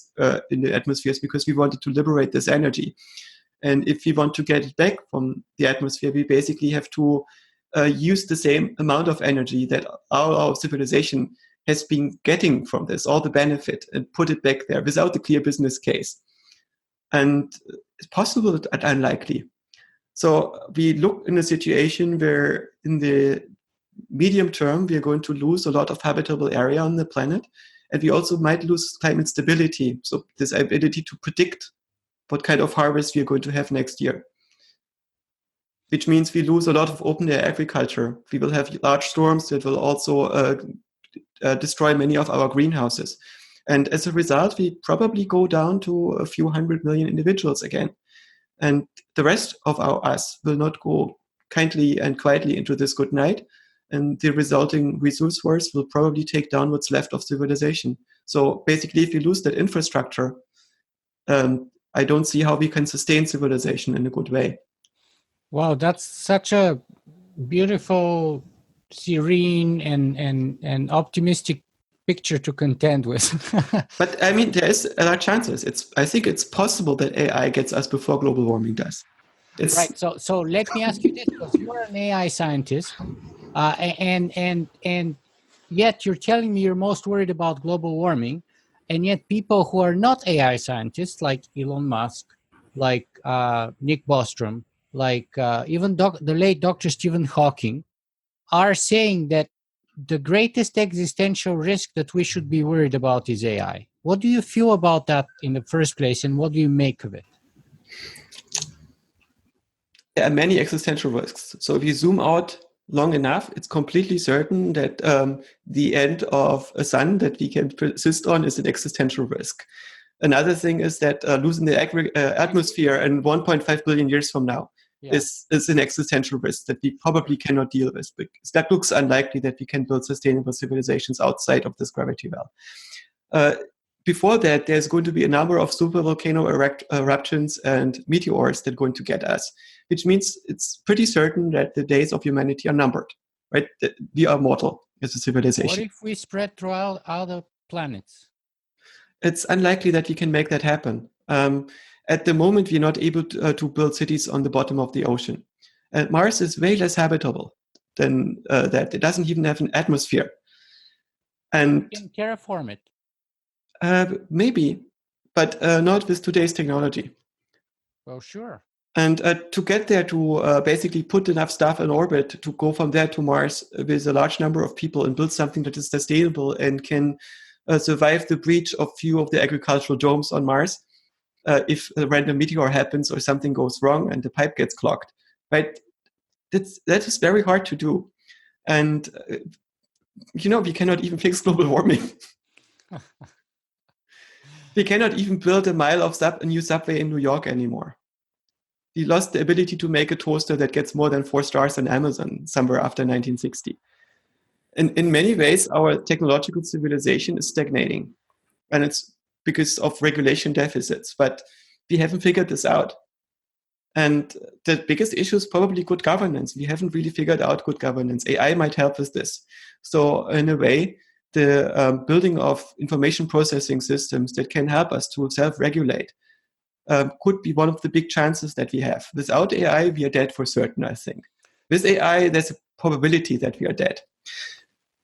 [SPEAKER 2] in the atmosphere, is because we wanted to liberate this energy. And if we want to get it back from the atmosphere, we basically have to use the same amount of energy that our civilization has been getting from this, all the benefit, and put it back there without a clear business case. And it's possible but unlikely. So we look in a situation where in the medium term, we are going to lose a lot of habitable area on the planet. And we also might lose climate stability. So this ability to predict what kind of harvest we are going to have next year. Which means we lose a lot of open air agriculture. We will have large storms that will also destroy many of our greenhouses. And as a result, we probably go down to a few 100 million individuals again. And the rest of us will not go kindly and quietly into this good night. And the resulting resource wars will probably take down what's left of civilization. So basically, if we lose that infrastructure, I don't see how we can sustain civilization in a good way.
[SPEAKER 1] Wow, that's such a beautiful, serene, and optimistic picture to contend with.
[SPEAKER 2] But I mean, there are chances. I think it's possible that AI gets us before global warming does.
[SPEAKER 1] Right. So let me ask you this, because you are an AI scientist, and yet you're telling me you're most worried about global warming, and yet people who are not AI scientists, like Elon Musk, like Nick Bostrom, like even the late Dr. Stephen Hawking, are saying that the greatest existential risk that we should be worried about is AI. What do you feel about that in the first place, and what do you make of it?
[SPEAKER 2] There are many existential risks. So if you zoom out long enough, it's completely certain that the end of a sun that we can persist on is an existential risk. Another thing is that losing the atmosphere in 1.5 billion years from now is an existential risk that we probably cannot deal with, because that looks unlikely that we can build sustainable civilizations outside of this gravity well. Before that, there's going to be a number of supervolcano eruptions and meteors that are going to get us, which means it's pretty certain that the days of humanity are numbered, right? We are mortal as a civilization.
[SPEAKER 1] What if we spread throughout other planets?
[SPEAKER 2] It's unlikely that we can make that happen. At the moment, we're not able to build cities on the bottom of the ocean. And Mars is way less habitable than that. It doesn't even have an atmosphere. And
[SPEAKER 1] you can terraform it.
[SPEAKER 2] Maybe, but not with today's technology.
[SPEAKER 1] Well, sure.
[SPEAKER 2] And to get there, to basically put enough stuff in orbit to go from there to Mars with a large number of people and build something that is sustainable and can survive the breach of few of the agricultural domes on Mars, if a random meteor happens or something goes wrong and the pipe gets clogged, right? That is very hard to do. And, we cannot even fix global warming. We cannot even build a mile of a new subway in New York anymore. We lost the ability to make a toaster that gets more than 4 stars on Amazon somewhere after 1960. In many ways, our technological civilization is stagnating. And it's because of regulation deficits. But we haven't figured this out. And the biggest issue is probably good governance. We haven't really figured out good governance. AI might help with this. So in a way, the building of information processing systems that can help us to self-regulate could be one of the big chances that we have. Without AI, we are dead for certain, I think. With AI, there's a probability that we are dead.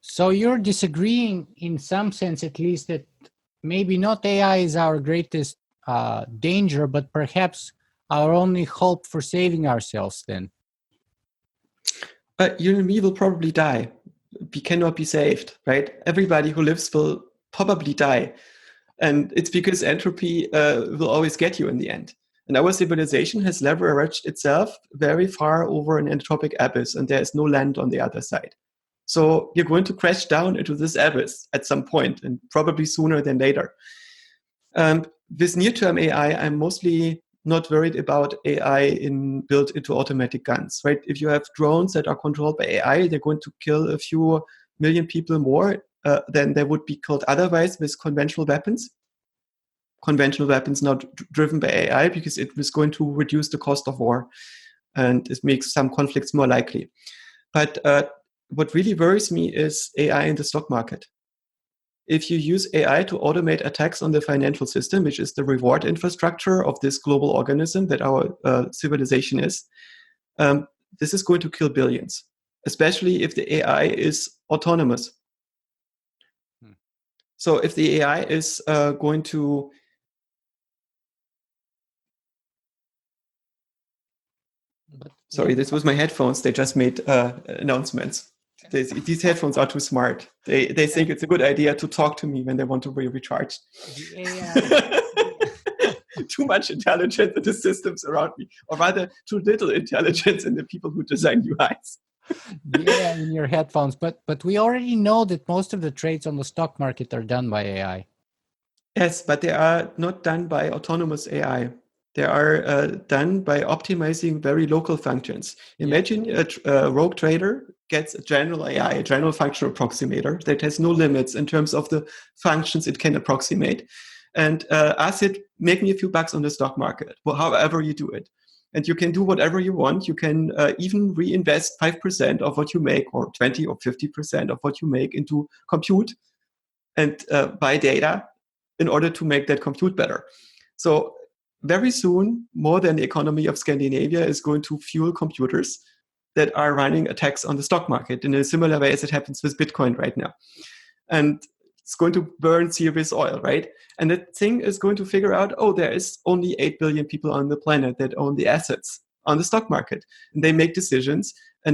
[SPEAKER 1] So you're disagreeing, in some sense at least, that maybe not AI is our greatest danger, but perhaps our only hope for saving ourselves then.
[SPEAKER 2] But you and me will probably die. We cannot be saved, right? Everybody who lives will probably die. And it's because entropy will always get you in the end. And our civilization has leveraged itself very far over an entropic abyss, and there is no land on the other side. So you're going to crash down into this abyss at some point, and probably sooner than later. With near-term AI, I'm mostly not worried about AI built into automatic guns, right? If you have drones that are controlled by AI, they're going to kill a few million people more than they would be killed otherwise with conventional weapons. Conventional weapons not driven by AI, because it was going to reduce the cost of war, and it makes some conflicts more likely. But what really worries me is AI in the stock market. If you use AI to automate attacks on the financial system, which is the reward infrastructure of this global organism that our civilization is, this is going to kill billions. especially if the AI is autonomous. So if the AI is going to... Sorry, this was my headphones. They just made announcements. These headphones are too smart. They think it's a good idea to talk to me when they want to be recharged.
[SPEAKER 1] The AI.
[SPEAKER 2] Too much intelligence in the systems around me, or rather, too little intelligence in the people who design UIs.
[SPEAKER 1] The AI in your headphones, but we already know that most of the trades on the stock market are done by AI.
[SPEAKER 2] Yes, but they are not done by autonomous AI. They are done by optimizing very local functions. Imagine a rogue trader gets a general AI, a general function approximator that has no limits in terms of the functions it can approximate, and ask it, make me a few bucks on the stock market, well, however you do it. And you can do whatever you want. You can even reinvest 5% of what you make, or 20 or 50% of what you make, into compute and buy data in order to make that compute better. So very soon, more than the economy of Scandinavia is going to fuel computers that are running attacks on the stock market in a similar way as it happens with Bitcoin right now. And it's going to burn serious oil, right? And that thing is going to figure out, oh, there is only 8 billion people on the planet that own the assets on the stock market. And they make decisions,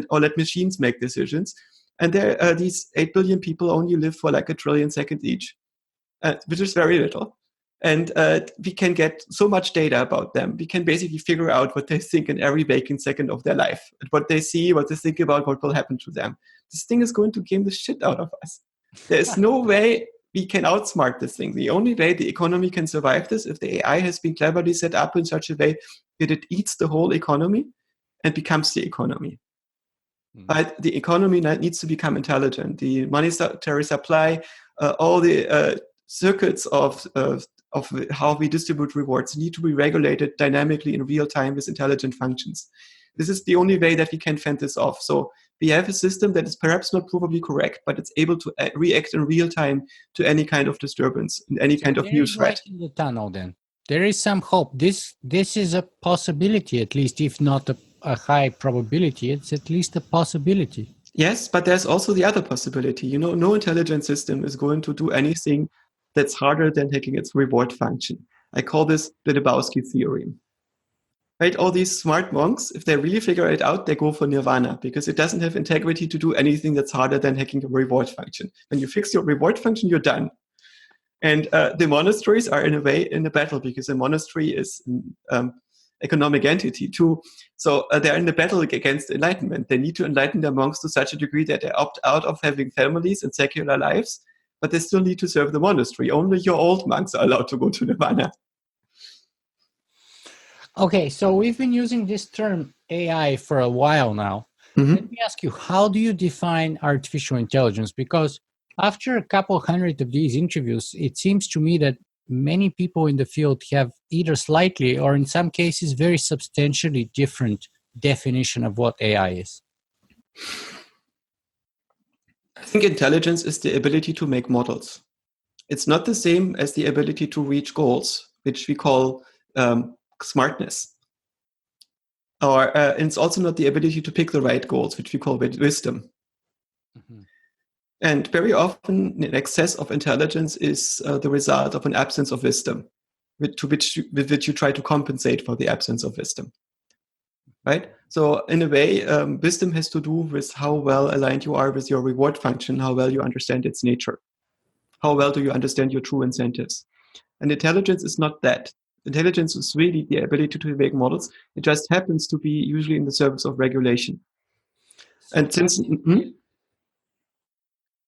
[SPEAKER 2] or let machines make decisions. And these 8 billion people only live for like 1 trillion seconds each, which is very little. And we can get so much data about them. We can basically figure out what they think in every waking second of their life, what they see, what they think about, what will happen to them. This thing is going to game the shit out of us. There's no way we can outsmart this thing. The only way the economy can survive this, if the AI has been cleverly set up in such a way that it eats the whole economy and becomes the economy. But the economy needs to become intelligent. The monetary supply, all the circuits of how we distribute rewards need to be regulated dynamically in real time with intelligent functions. This is the only way that we can fend this off. So we have a system that is perhaps not provably correct, but it's able to react in real time to any kind of disturbance and any kind of new threat.
[SPEAKER 1] In the tunnel, then there is some hope. This is a possibility, at least, if not a high probability. It's at least a possibility.
[SPEAKER 2] Yes, but there's also the other possibility. You know, no intelligent system is going to do anything that's harder than hacking its reward function. I call this the Lebowski theorem. Right? All these smart monks, if they really figure it out, they go for nirvana, because it doesn't have integrity to do anything that's harder than hacking a reward function. When you fix your reward function, you're done. And the monasteries are in a way in a battle, because a monastery is an economic entity too. So they're in the battle against enlightenment. They need to enlighten their monks to such a degree that they opt out of having families and secular lives, but they still need to serve the monastery. Only your old monks are allowed to go to nirvana.
[SPEAKER 1] Okay, so we've been using this term AI for a while now. Let me ask you, how do you define artificial intelligence? Because after a couple hundred of these interviews, it seems to me that many people in the field have either slightly or in some cases very substantially different definition of what AI is.
[SPEAKER 2] I think intelligence is the ability to make models. It's not the same as the ability to reach goals, which we call smartness. Or it's also not the ability to pick the right goals, which we call wisdom. And very often, an excess of intelligence is the result of an absence of wisdom, with which you try to compensate for the absence of wisdom. Right? So in a way, wisdom has to do with how well aligned you are with your reward function, how well you understand its nature. How well do you understand your true incentives? And intelligence is not that. Intelligence is really the ability to make models. It just happens to be usually in the service of regulation.
[SPEAKER 1] So
[SPEAKER 2] and since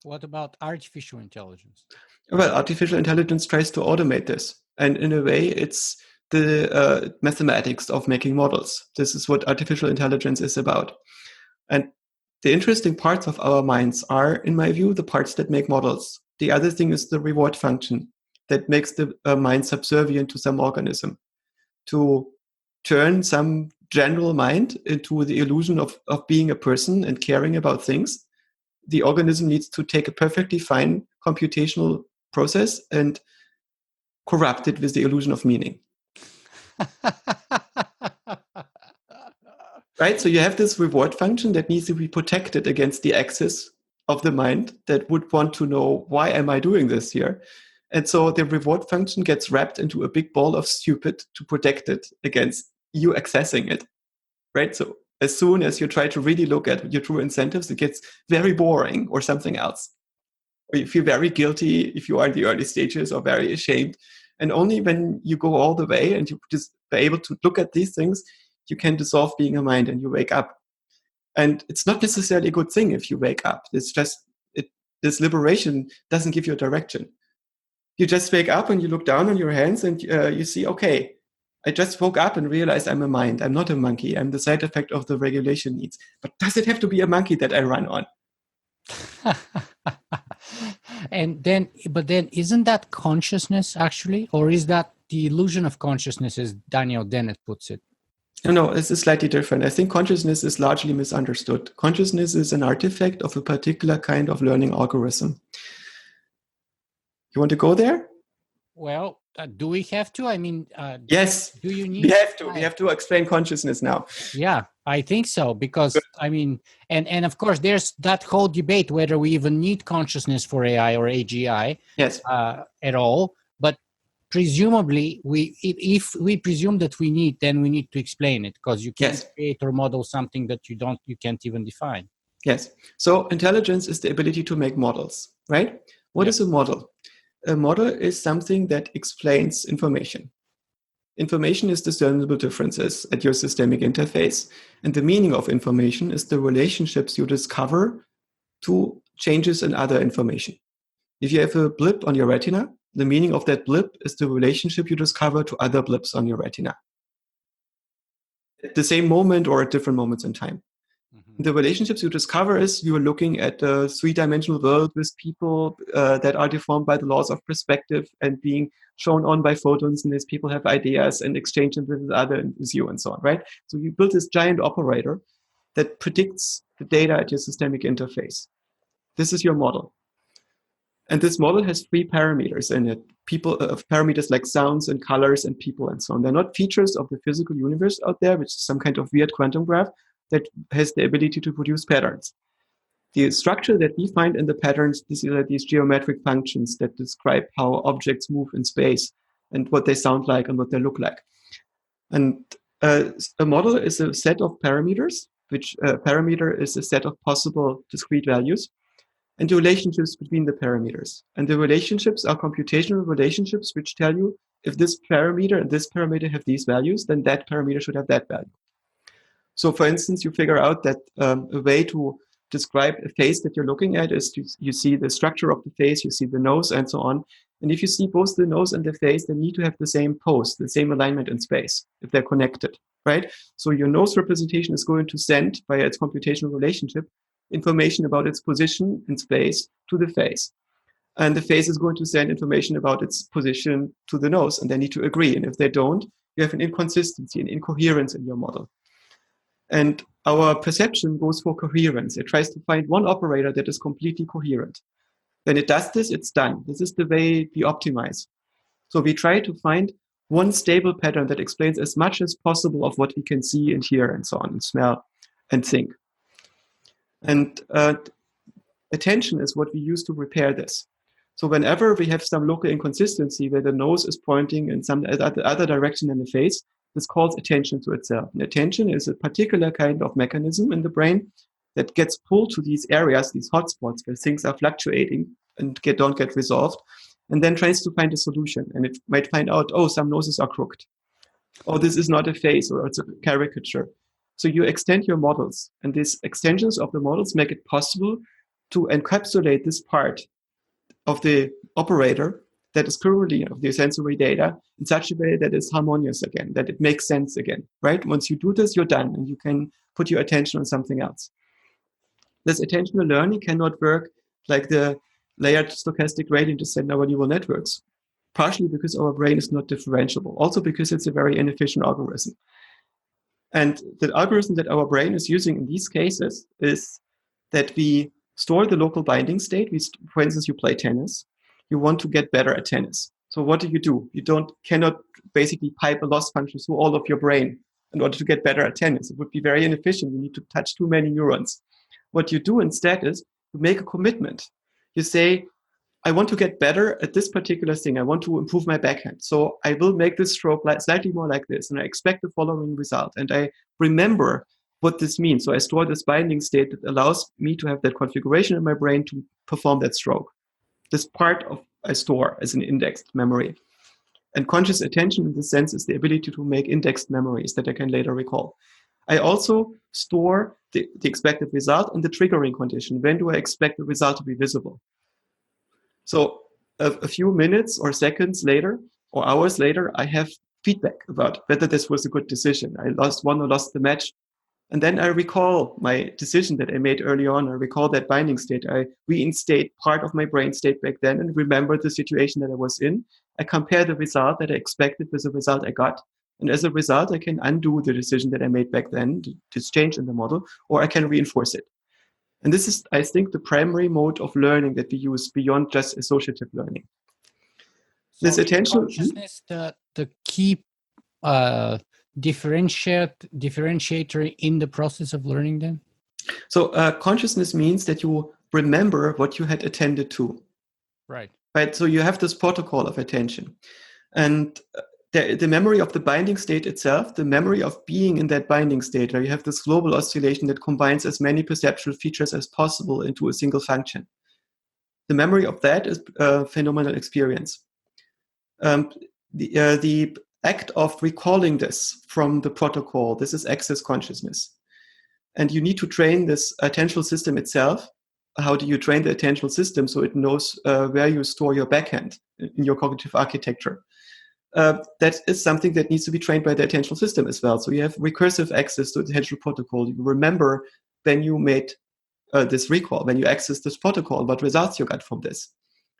[SPEAKER 1] what about artificial intelligence?
[SPEAKER 2] Well, artificial intelligence tries to automate this. And in a way, it's the mathematics of making models. This is what artificial intelligence is about. And the interesting parts of our minds are, in my view, the parts that make models. The other thing is the reward function that makes the mind subservient to some organism, to turn some general mind into the illusion of being a person and caring about things. The organism needs to take a perfectly fine computational process and corrupt it with the illusion of meaning. Right? So you have this reward function that needs to be protected against the axis of the mind that would want to know, why am I doing this here? And so the reward function gets wrapped into a big ball of stupid to protect it against you accessing it. Right? So as soon as you try to really look at your true incentives, it gets very boring or something else. Or you feel very guilty if you are in the early stages, or very ashamed. And only when you go all the way and you just are able to look at these things, you can dissolve being a mind and you wake up. And it's not necessarily a good thing if you wake up. It's just, this liberation doesn't give you a direction. You just wake up and you look down on your hands and you see, okay, I just woke up and realized I'm a mind. I'm not a monkey. I'm the side effect of the regulation needs. But does it have to be a monkey that I run on?
[SPEAKER 1] But then isn't that consciousness actually, or is that the illusion of consciousness, as Daniel Dennett puts it?
[SPEAKER 2] No, it's slightly different. I think consciousness is largely misunderstood. Consciousness is an artifact of a particular kind of learning algorithm. You want to go there?
[SPEAKER 1] Well, do we have to? I mean,
[SPEAKER 2] yes.
[SPEAKER 1] Do you need?
[SPEAKER 2] We have to. We have to explain consciousness now.
[SPEAKER 1] Yeah, I think so, because I mean, and of course, there's that whole debate whether we even need consciousness for AI or AGI.
[SPEAKER 2] Yes.
[SPEAKER 1] At all. But presumably, if we presume that we need, then we need to explain it, because you can't create or model something that you can't even define.
[SPEAKER 2] Yes. So intelligence is the ability to make models, right? What is a model? A model is something that explains information. Information is discernible differences at your systemic interface. And the meaning of information is the relationships you discover to changes in other information. If you have a blip on your retina, the meaning of that blip is the relationship you discover to other blips on your retina. At the same moment or at different moments in time. The relationships you discover is you are looking at a three-dimensional world with people that are deformed by the laws of perspective and being shown on by photons, and these people have ideas and exchange them with other with you and so on, right? So you build this giant operator that predicts the data at your systemic interface. This is your model. And this model has three parameters in it. Parameters like sounds and colors and people and so on. They're not features of the physical universe out there, which is some kind of weird quantum graph that has the ability to produce patterns. The structure that we find in the patterns, these are these geometric functions that describe how objects move in space and what they sound like and what they look like. And a model is a set of parameters, which a parameter is a set of possible discrete values, and the relationships between the parameters. And the relationships are computational relationships which tell you if this parameter and this parameter have these values, then that parameter should have that value. So for instance, you figure out that a way to describe a face that you're looking at is you see the structure of the face, you see the nose and so on. And if you see both the nose and the face, they need to have the same pose, the same alignment in space, if they're connected, right? So your nose representation is going to send, via its computational relationship, information about its position in space to the face. And the face is going to send information about its position to the nose, and they need to agree. And if they don't, you have an inconsistency, an incoherence in your model. And our perception goes for coherence. It tries to find one operator that is completely coherent. When it does this, it's done. This is the way we optimize. So we try to find one stable pattern that explains as much as possible of what we can see and hear and so on, and smell and think. And attention is what we use to repair this. So whenever we have some local inconsistency where the nose is pointing in some other direction than the face, this calls attention to itself. And attention is a particular kind of mechanism in the brain that gets pulled to these areas, these hotspots where things are fluctuating and don't get resolved, and then tries to find a solution. And it might find out, oh, some noses are crooked. Oh, this is not a face, or it's a caricature. So you extend your models, and these extensions of the models make it possible to encapsulate this part of the operator that is currently of the sensory data in such a way that it's harmonious again, that it makes sense again, right? Once you do this, you're done, and you can put your attention on something else. This attentional learning cannot work like the layered stochastic gradient descent over neural networks, partially because our brain is not differentiable, also because it's a very inefficient algorithm. And the algorithm that our brain is using in these cases is that we store the local binding state. For instance, you play tennis. You want to get better at tennis. So what do? You cannot basically pipe a loss function through all of your brain in order to get better at tennis. It would be very inefficient. You need to touch too many neurons. What you do instead is you make a commitment. You say, I want to get better at this particular thing. I want to improve my backhand. So I will make this stroke slightly more like this. And I expect the following result. And I remember what this means. So I store this binding state that allows me to have that configuration in my brain to perform that stroke. This part of I store as an indexed memory. And conscious attention in this sense is the ability to make indexed memories that I can later recall. I also store the expected result and the triggering condition. When do I expect the result to be visible? So a few minutes or seconds later or hours later, I have feedback about whether this was a good decision. I won or lost the match. And then I recall my decision that I made early on. I recall that binding state. I reinstate part of my brain state back then and remember the situation that I was in. I compare the result that I expected with the result I got. And as a result, I can undo the decision that I made back then, this change in the model, or I can reinforce it. And this is, I think, the primary mode of learning that we use beyond just associative learning.
[SPEAKER 1] So
[SPEAKER 2] this attention
[SPEAKER 1] consciousness, the key differentiator in the process of learning then?
[SPEAKER 2] So consciousness means that you remember what you had attended to.
[SPEAKER 1] Right.
[SPEAKER 2] So you have this protocol of attention. And the memory of the binding state itself, the memory of being in that binding state, where you have this global oscillation that combines as many perceptual features as possible into a single function. The memory of that is phenomenal experience. The act of recalling this from the protocol, this is access consciousness. And you need to train this attentional system itself. How do you train the attentional system so it knows where you store your backhand in your cognitive architecture? That is something that needs to be trained by the attentional system as well. So you have recursive access to the attentional protocol. You remember when you made this recall, when you access this protocol, what results you got from this.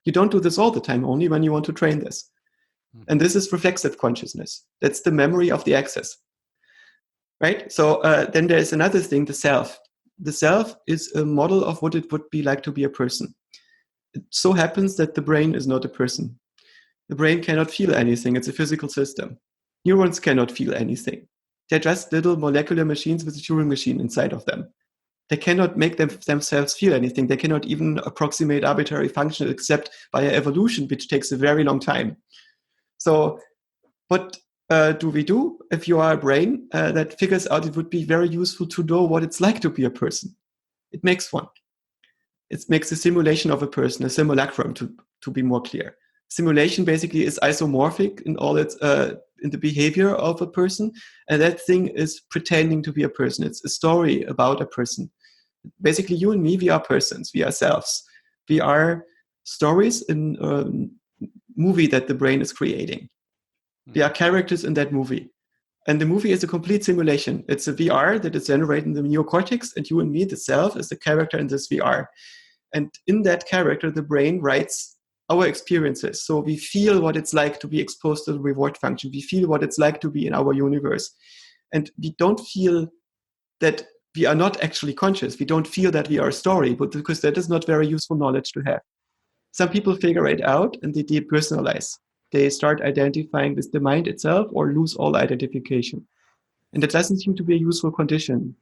[SPEAKER 2] You don't do this all the time, only when you want to train this. And this is reflexive consciousness. That's the memory of the access. Right? So then there's another thing, the self. The self is a model of what it would be like to be a person. It so happens that the brain is not a person. The brain cannot feel anything. It's a physical system. Neurons cannot feel anything. They're just little molecular machines with a Turing machine inside of them. They cannot make themselves feel anything. They cannot even approximate arbitrary functions except via evolution, which takes a very long time. So what do we do? If you are a brain that figures out it would be very useful to know what it's like to be a person, it makes one. It makes a simulation of a person, a simulacrum, to be more clear. Simulation basically is isomorphic in all its in the behavior of a person, and that thing is pretending to be a person. It's a story about a person. Basically, you and me, we are persons, we are selves. We are stories in a movie that the brain is creating. We are characters in that movie. And the movie is a complete simulation. It's a VR that is generated in the neocortex, and you and me, the self, is the character in this VR. And in that character, the brain writes our experiences. So we feel what it's like to be exposed to the reward function. We feel what it's like to be in our universe. And we don't feel that we are not actually conscious. We don't feel that we are a story, but because that is not very useful knowledge to have. Some people figure it out and they depersonalize. They start identifying with the mind itself or lose all identification. And that doesn't seem to be a useful condition.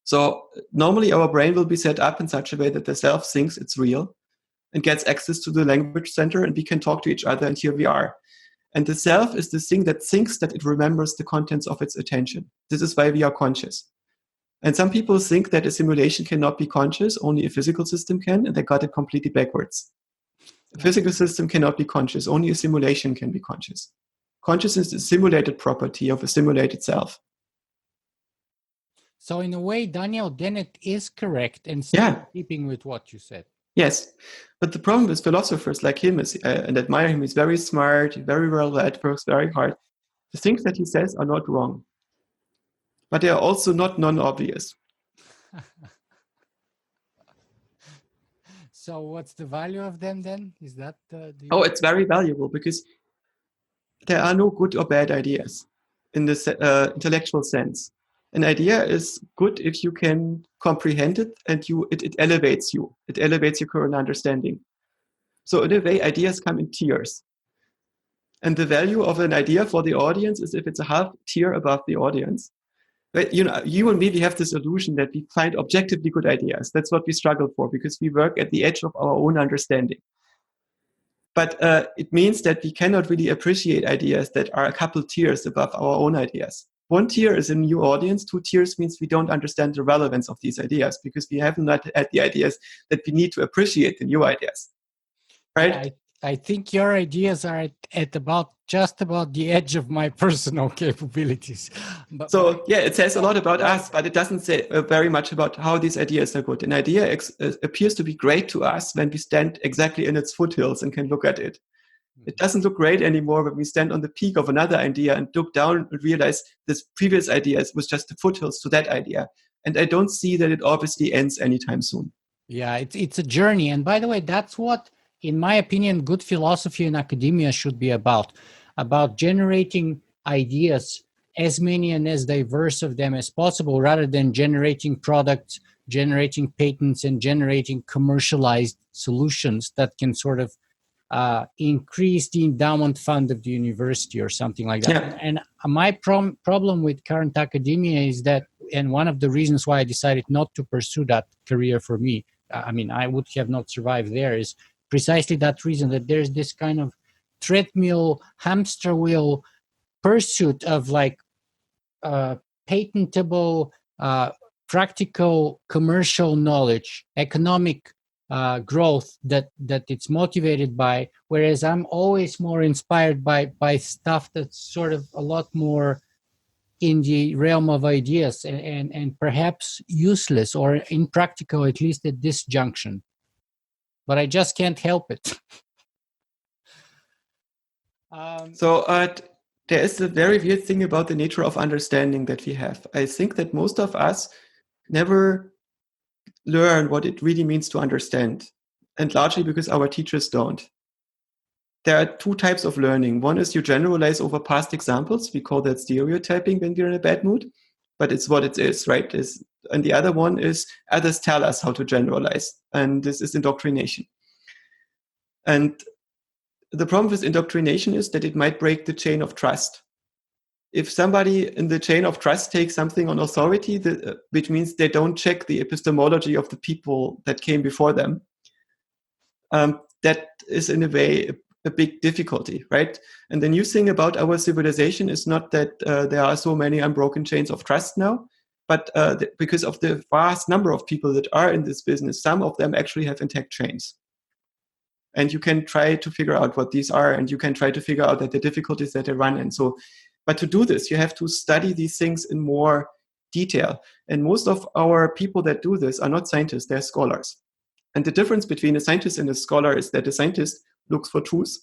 [SPEAKER 2] So normally our brain will be set up in such a way that the self thinks it's real and gets access to the language center, and we can talk to each other, and here we are. And the self is the thing that thinks that it remembers the contents of its attention. This is why we are conscious. And some people think that a simulation cannot be conscious, only a physical system can, and they got it completely backwards. A physical system cannot be conscious, only a simulation can be conscious. Consciousness is a simulated property of a simulated self.
[SPEAKER 1] So in a way, Daniel Dennett is correct and still keeping with what you said.
[SPEAKER 2] Yes, but the problem with philosophers like him is, and admire him, he's very smart, very well read, works very hard. The things that he says are not wrong, but they are also not non-obvious.
[SPEAKER 1] So what's the value of them then? Is that
[SPEAKER 2] it's very valuable because there are no good or bad ideas in this intellectual sense. An idea is good if you can comprehend it and it elevates you. It elevates your current understanding. So in a way, ideas come in tiers. And the value of an idea for the audience is if it's a half tier above the audience. But, you and me, we have this illusion that we find objectively good ideas. That's what we struggle for, because we work at the edge of our own understanding. But it means that we cannot really appreciate ideas that are a couple tiers above our own ideas. One tier is a new audience. 2 tiers means we don't understand the relevance of these ideas because we have not had the ideas that we need to appreciate the new ideas. Right?
[SPEAKER 1] Yeah, I think your ideas are at just about the edge of my personal capabilities. But
[SPEAKER 2] it says a lot about us, but it doesn't say very much about how these ideas are good. An idea appears to be great to us when we stand exactly in its foothills and can look at it. It doesn't look great anymore when we stand on the peak of another idea and look down and realize this previous idea was just the foothills to that idea. And I don't see that it obviously ends anytime soon.
[SPEAKER 1] Yeah, it's a journey. And by the way, that's what, in my opinion, good philosophy in academia should be about generating ideas, as many and as diverse of them as possible, rather than generating products, generating patents, and generating commercialized solutions that can sort of increase the endowment fund of the university or something like that.
[SPEAKER 2] Yeah.
[SPEAKER 1] And my problem with current academia is that, and one of the reasons why I decided not to pursue that career for me, I would have not survived there, is precisely that reason, that there's this kind of treadmill, hamster wheel pursuit of patentable, practical, commercial knowledge, economic growth that it's motivated by, whereas I'm always more inspired by stuff that's sort of a lot more in the realm of ideas and perhaps useless or impractical, at least at this junction. But I just can't help it.
[SPEAKER 2] There is a very weird thing about the nature of understanding that we have. I think that most of us never learn what it really means to understand, and largely because our teachers don't. There are 2 types of learning. One is you generalize over past examples. We call that stereotyping when we're in a bad mood, but it's what it is, right? And the other one is others tell us how to generalize, and this is indoctrination. And the problem with indoctrination is that it might break the chain of trust. If somebody in the chain of trust takes something on authority, which means they don't check the epistemology of the people that came before them, that is in a way a big difficulty, right? And the new thing about our civilization is not that there are so many unbroken chains of trust now, but because of the vast number of people that are in this business, some of them actually have intact chains. And you can try to figure out what these are, and you can try to figure out that the difficulties that they run in. But to do this, you have to study these things in more detail. And most of our people that do this are not scientists, they're scholars. And the difference between a scientist and a scholar is that the scientist looks for truth,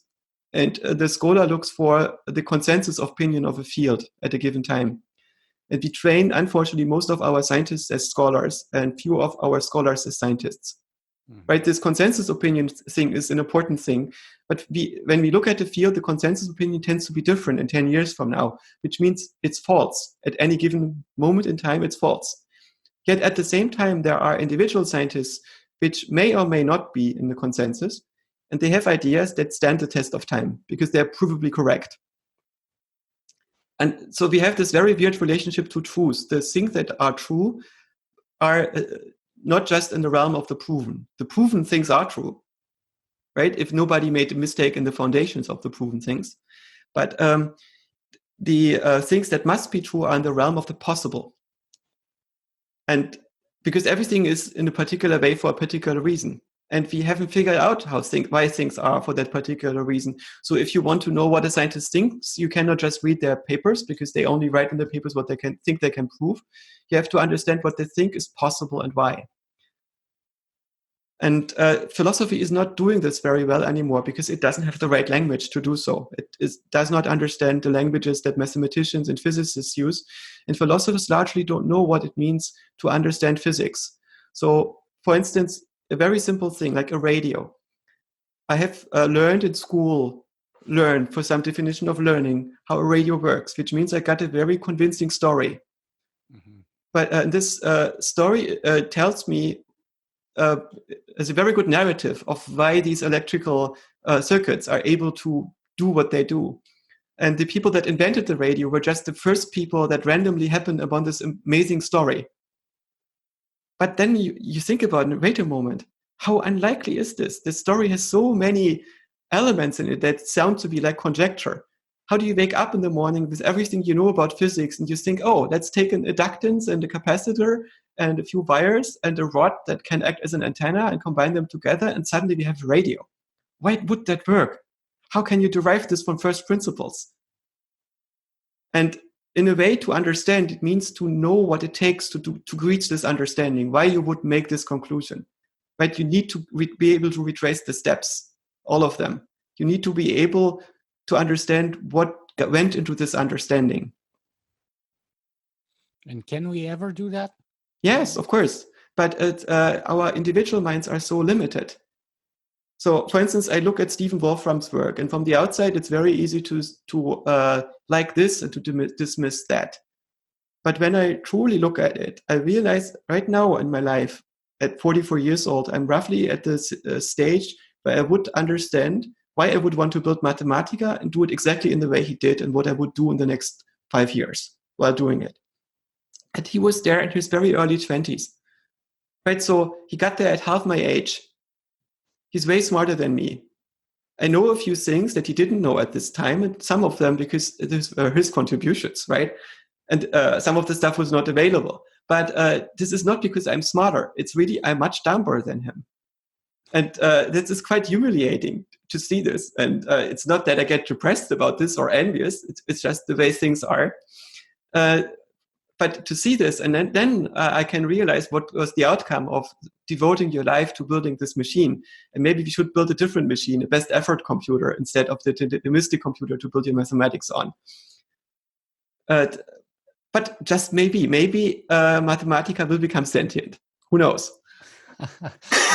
[SPEAKER 2] and the scholar looks for the consensus of opinion of a field at a given time. And we train, unfortunately, most of our scientists as scholars and few of our scholars as scientists. Right, this consensus opinion thing is an important thing, but when we look at the field, the consensus opinion tends to be different in 10 years from now, which means it's false. At any given moment in time, it's false. Yet at the same time, there are individual scientists which may or may not be in the consensus, and they have ideas that stand the test of time because they're provably correct. And so we have this very weird relationship to truth. The things that are true are not just in the realm of the proven. The proven things are true, right? If nobody made a mistake in the foundations of the proven things. But the things that must be true are in the realm of the possible. And because everything is in a particular way for a particular reason. And we haven't figured out why things are for that particular reason. So if you want to know what a scientist thinks, you cannot just read their papers because they only write in the papers what they can think they can prove. You have to understand what they think is possible and why. And philosophy is not doing this very well anymore because it doesn't have the right language to do so. It does not understand the languages that mathematicians and physicists use. And philosophers largely don't know what it means to understand physics. So, for instance, a very simple thing like a radio. I have learned in school, for some definition of learning, how a radio works, which means I got a very convincing story. Mm-hmm. But this story tells me as a very good narrative of why these electrical circuits are able to do what they do. And the people that invented the radio were just the first people that randomly happened upon this amazing story. But then you think about it, wait a moment, how unlikely is this? This story has so many elements in it that sound to be like conjecture. How do you wake up in the morning with everything you know about physics and you think, oh, let's take an inductance and a capacitor and a few wires and a rod that can act as an antenna and combine them together, and suddenly we have radio. Why would that work? How can you derive this from first principles? And in a way, to understand, it means to know what it takes to reach this understanding, why you would make this conclusion. But you need to be able to retrace the steps, all of them. You need to be able to understand what went into this understanding.
[SPEAKER 1] And can we ever do that?
[SPEAKER 2] Yes, of course. But our individual minds are so limited. So, for instance, I look at Stephen Wolfram's work, and from the outside, it's very easy to like this and to dismiss that. But when I truly look at it, I realize right now in my life, at 44 years old, I'm roughly at this stage where I would understand why I would want to build Mathematica and do it exactly in the way he did and what I would do in the next 5 years while doing it. And he was there in his very early 20s. Right? So he got there at half my age. He's way smarter than me. I know a few things that he didn't know at this time, and some of them because these are his contributions, right? And some of the stuff was not available. But this is not because I'm smarter. It's really I'm much dumber than him. And this is quite humiliating to see this. And it's not that I get depressed about this or envious. It's just the way things are. But to see this, and then I can realize what was the outcome of devoting your life to building this machine. And maybe we should build a different machine, a best effort computer, instead of the deterministic computer to build your mathematics on. But just maybe Mathematica will become sentient. Who knows?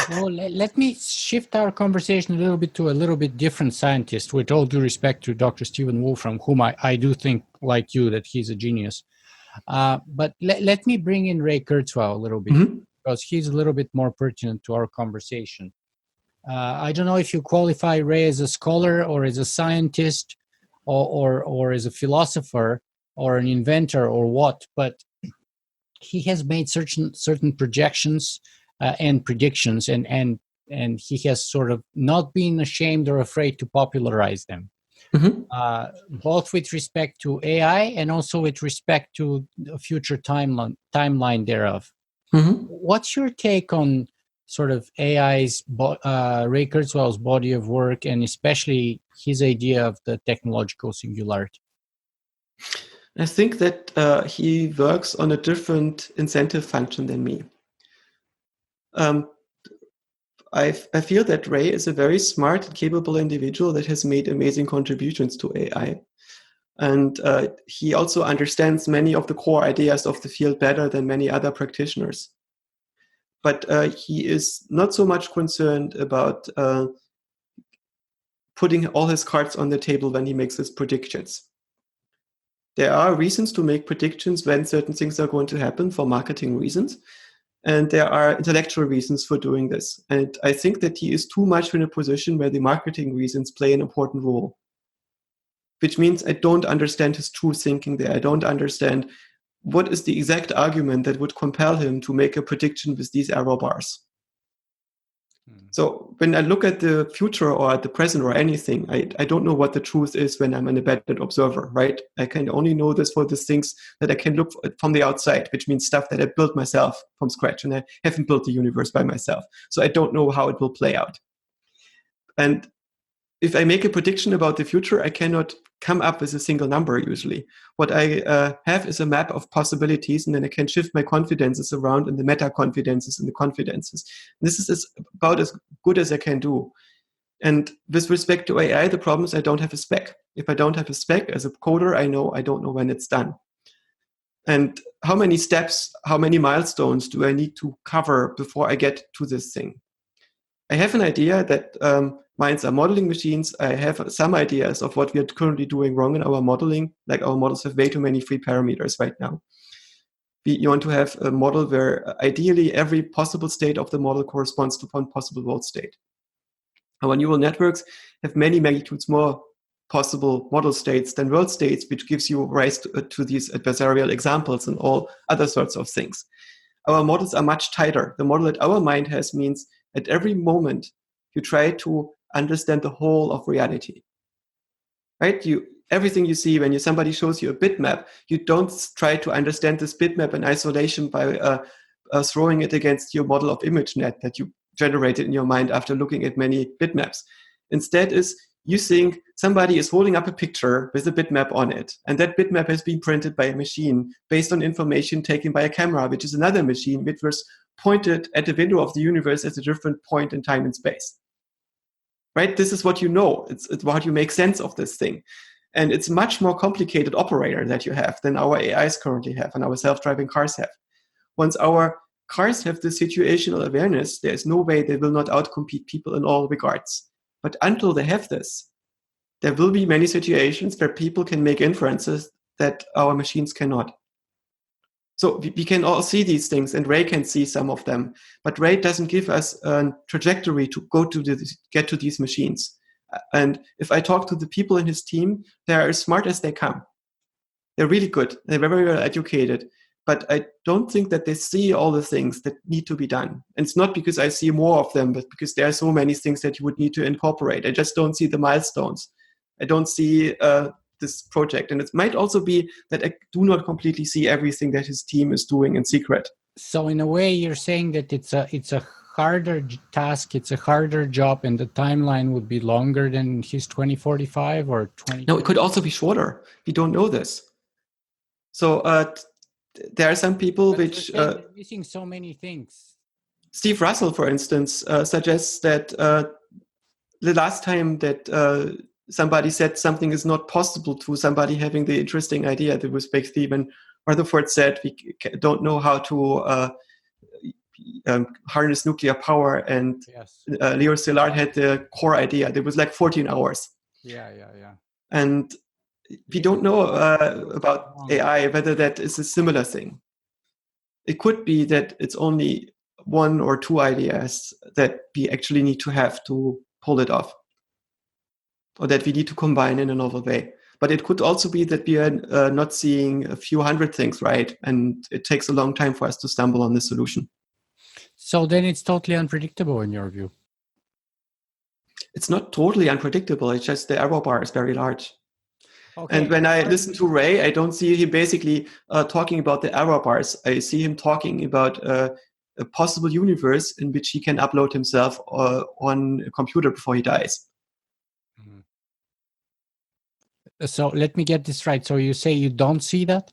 [SPEAKER 1] Well, let me shift our conversation a little bit to a little bit different scientist, with all due respect to Dr. Stephen Wolfram, whom I do think, like you, that he's a genius. But let me bring in Ray Kurzweil a little bit, because he's a little bit more pertinent to our conversation. I don't know if you qualify Ray as a scholar or as a scientist or as a philosopher or an inventor or what, but he has made certain projections and predictions, and he has sort of not been ashamed or afraid to popularize them. Both with respect to AI and also with respect to the future timeline thereof. What's your take on sort of AI's, Ray Kurzweil's body of work, and especially his idea of the technological singularity?
[SPEAKER 2] I think that he works on a different incentive function than me. I feel that Ray is a very smart and capable individual that has made amazing contributions to AI. And he also understands many of the core ideas of the field better than many other practitioners. But he is not so much concerned about putting all his cards on the table when he makes his predictions. There are reasons to make predictions when certain things are going to happen for marketing reasons. And there are intellectual reasons for doing this. And I think that he is too much in a position where the marketing reasons play an important role, which means I don't understand his true thinking there. I don't understand what is the exact argument that would compel him to make a prediction with these error bars. So when I look at the future or at the present or anything, I don't know what the truth is when I'm an embedded observer, right? I can only know this for the things that I can look from the outside, which means stuff that I built myself from scratch, and I haven't built the universe by myself. So I don't know how it will play out. And if I make a prediction about the future, I cannot come up with a single number usually. What I have is a map of possibilities, and then I can shift my confidences around in the meta-confidences and the confidences. This is about as good as I can do. And with respect to AI, the problem is I don't have a spec. If I don't have a spec as a coder, I don't know when it's done. And how many steps, how many milestones do I need to cover before I get to this thing? I have an idea that minds are modeling machines. I have some ideas of what we are currently doing wrong in our modeling. Like our models have way too many free parameters right now. You want to have a model where ideally every possible state of the model corresponds to one possible world state. Our neural networks have many magnitudes more possible model states than world states, which gives you rise to these adversarial examples and all other sorts of things. Our models are much tighter. The model that our mind has means at every moment you try to understand the whole of reality. Right? Everything you see when somebody shows you a bitmap, you don't try to understand this bitmap in isolation by throwing it against your model of ImageNet that you generated in your mind after looking at many bitmaps. Instead you think somebody is holding up a picture with a bitmap on it, and that bitmap has been printed by a machine based on information taken by a camera, which is another machine which was pointed at the window of the universe at a different point in time and space. Right? This is what you know. It's how you make sense of this thing. And it's a much more complicated operator that you have than our AIs currently have and our self-driving cars have. Once our cars have this situational awareness, there's no way they will not outcompete people in all regards. But until they have this, there will be many situations where people can make inferences that our machines cannot. So we can all see these things, and Ray can see some of them. But Ray doesn't give us a trajectory to get to these machines. And if I talk to the people in his team, they're as smart as they come. They're really good. They're very well educated. But I don't think that they see all the things that need to be done. And it's not because I see more of them, but because there are so many things that you would need to incorporate. I just don't see the milestones. I don't see this project. And it might also be that I do not completely see everything that his team is doing in secret.
[SPEAKER 1] So in a way, you're saying that it's a harder task, it's a harder job, and the timeline would be longer than his 2045 or 20.
[SPEAKER 2] No, it could also be shorter. We don't know this. So there are some people which
[SPEAKER 1] they're missing so many things.
[SPEAKER 2] Steve Russell, for instance, suggests that the last time that somebody said something is not possible to somebody having the interesting idea, that was Big Stephen Rutherford said we don't know how to harness nuclear power, and yes. Leo Szilard had the core idea. There was like 14 hours.
[SPEAKER 1] Yeah.
[SPEAKER 2] And we don't know about AI, whether that is a similar thing. It could be that it's only one or two ideas that we actually need to have to pull it off, or that we need to combine in a novel way. But it could also be that we are not seeing a few hundred things right, and it takes a long time for us to stumble on the solution.
[SPEAKER 1] So then it's totally unpredictable in your view?
[SPEAKER 2] It's not totally unpredictable. It's just the error bar is very large. Okay. And when I listen to Ray, I don't see him basically talking about the error bars. I see him talking about a possible universe in which he can upload himself on a computer before he dies.
[SPEAKER 1] Mm-hmm. So let me get this right. So you say you don't see that?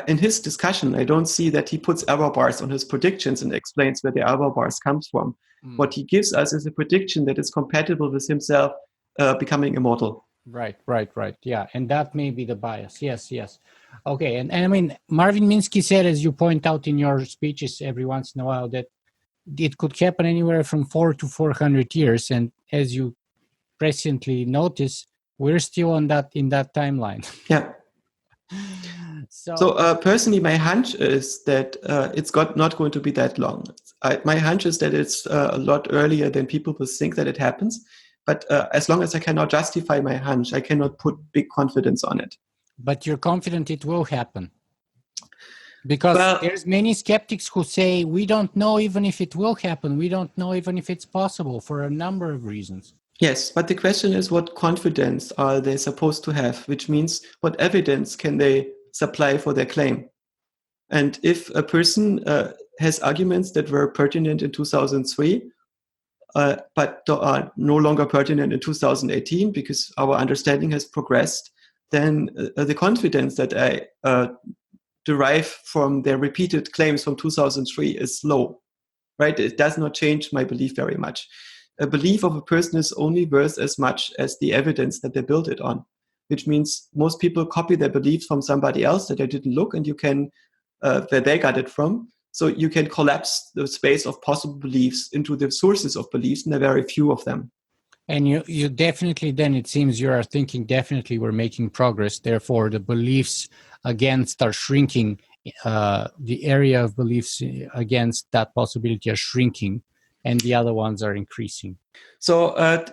[SPEAKER 2] In his discussion, I don't see that he puts error bars on his predictions and explains where the error bars comes from. Mm. What he gives us is a prediction that is compatible with himself becoming immortal.
[SPEAKER 1] Right. Yeah, and that may be the bias. Yes. Okay, and I mean, Marvin Minsky said, as you point out in your speeches every once in a while, that it could happen anywhere from 400 to 400 years, and as you presently notice, we're still in that timeline.
[SPEAKER 2] Yeah. So personally, my hunch is that it's not going to be that long. My hunch is that it's a lot earlier than people will think that it happens. But as long as I cannot justify my hunch, I cannot put big confidence on it.
[SPEAKER 1] But you're confident it will happen? Because there's many skeptics who say, we don't know even if it will happen. We don't know even if it's possible, for a number of reasons.
[SPEAKER 2] Yes, but the question is, what confidence are they supposed to have? Which means, what evidence can they supply for their claim? And if a person has arguments that were pertinent in 2003, but are no longer pertinent in 2018 because our understanding has progressed, then the confidence that I derive from their repeated claims from 2003 is low, right? It does not change my belief very much. A belief of a person is only worth as much as the evidence that they built it on, which means most people copy their beliefs from somebody else that they didn't look, and you can, where they got it from. So you can collapse the space of possible beliefs into the sources of beliefs, and there are very few of them.
[SPEAKER 1] And you definitely, then it seems you are thinking definitely we're making progress. Therefore, the beliefs against are shrinking. The area of beliefs against that possibility are shrinking, and the other ones are increasing.
[SPEAKER 2] So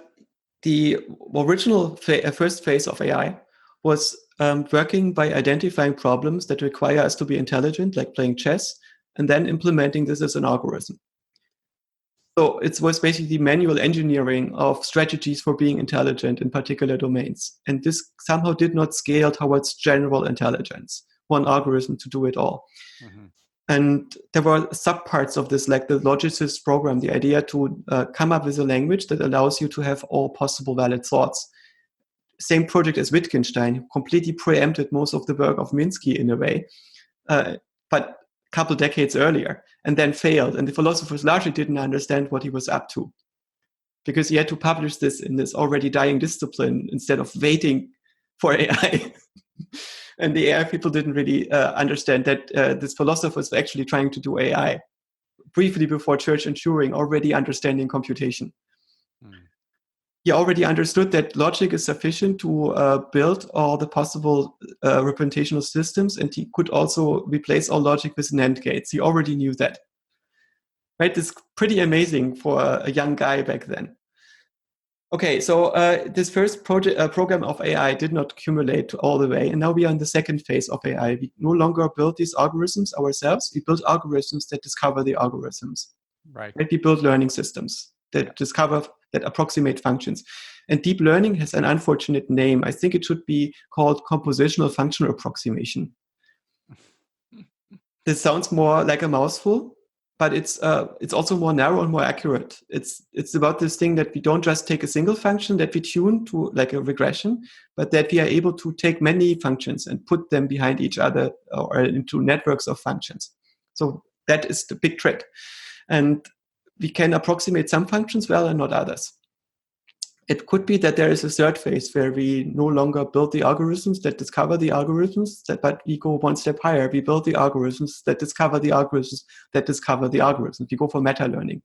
[SPEAKER 2] the original first phase of AI was working by identifying problems that require us to be intelligent, like playing chess, and then implementing this as an algorithm. So it was basically manual engineering of strategies for being intelligent in particular domains. And this somehow did not scale towards general intelligence, one algorithm to do it all. Mm-hmm. And there were subparts of this, like the logicist program, the idea to come up with a language that allows you to have all possible valid thoughts. Same project as Wittgenstein, who completely preempted most of the work of Minsky in a way, but a couple decades earlier, and then failed. And the philosophers largely didn't understand what he was up to, because he had to publish this in this already dying discipline instead of waiting for AI. And the AI people didn't really understand that this philosopher was actually trying to do AI briefly before Church and Turing already understanding computation. He already understood that logic is sufficient to build all the possible representational systems, and he could also replace all logic with NAND gates. He already knew that. Right? It's pretty amazing for a young guy back then. Okay, so this first program of AI did not accumulate all the way, and now we are in the second phase of AI. We no longer build these algorithms ourselves. We build algorithms that discover the algorithms. Right. We build learning systems that that approximate functions. And deep learning has an unfortunate name. I think it should be called compositional functional approximation. This sounds more like a mouthful, but it's also more narrow and more accurate. It's about this thing that we don't just take a single function that we tune to like a regression, but that we are able to take many functions and put them behind each other or into networks of functions. So that is the big trick. And we can approximate some functions well and not others. It could be that there is a third phase where we no longer build the algorithms that discover the algorithms, but we go one step higher. We build the algorithms that discover the algorithms that discover the algorithms. We go for meta-learning.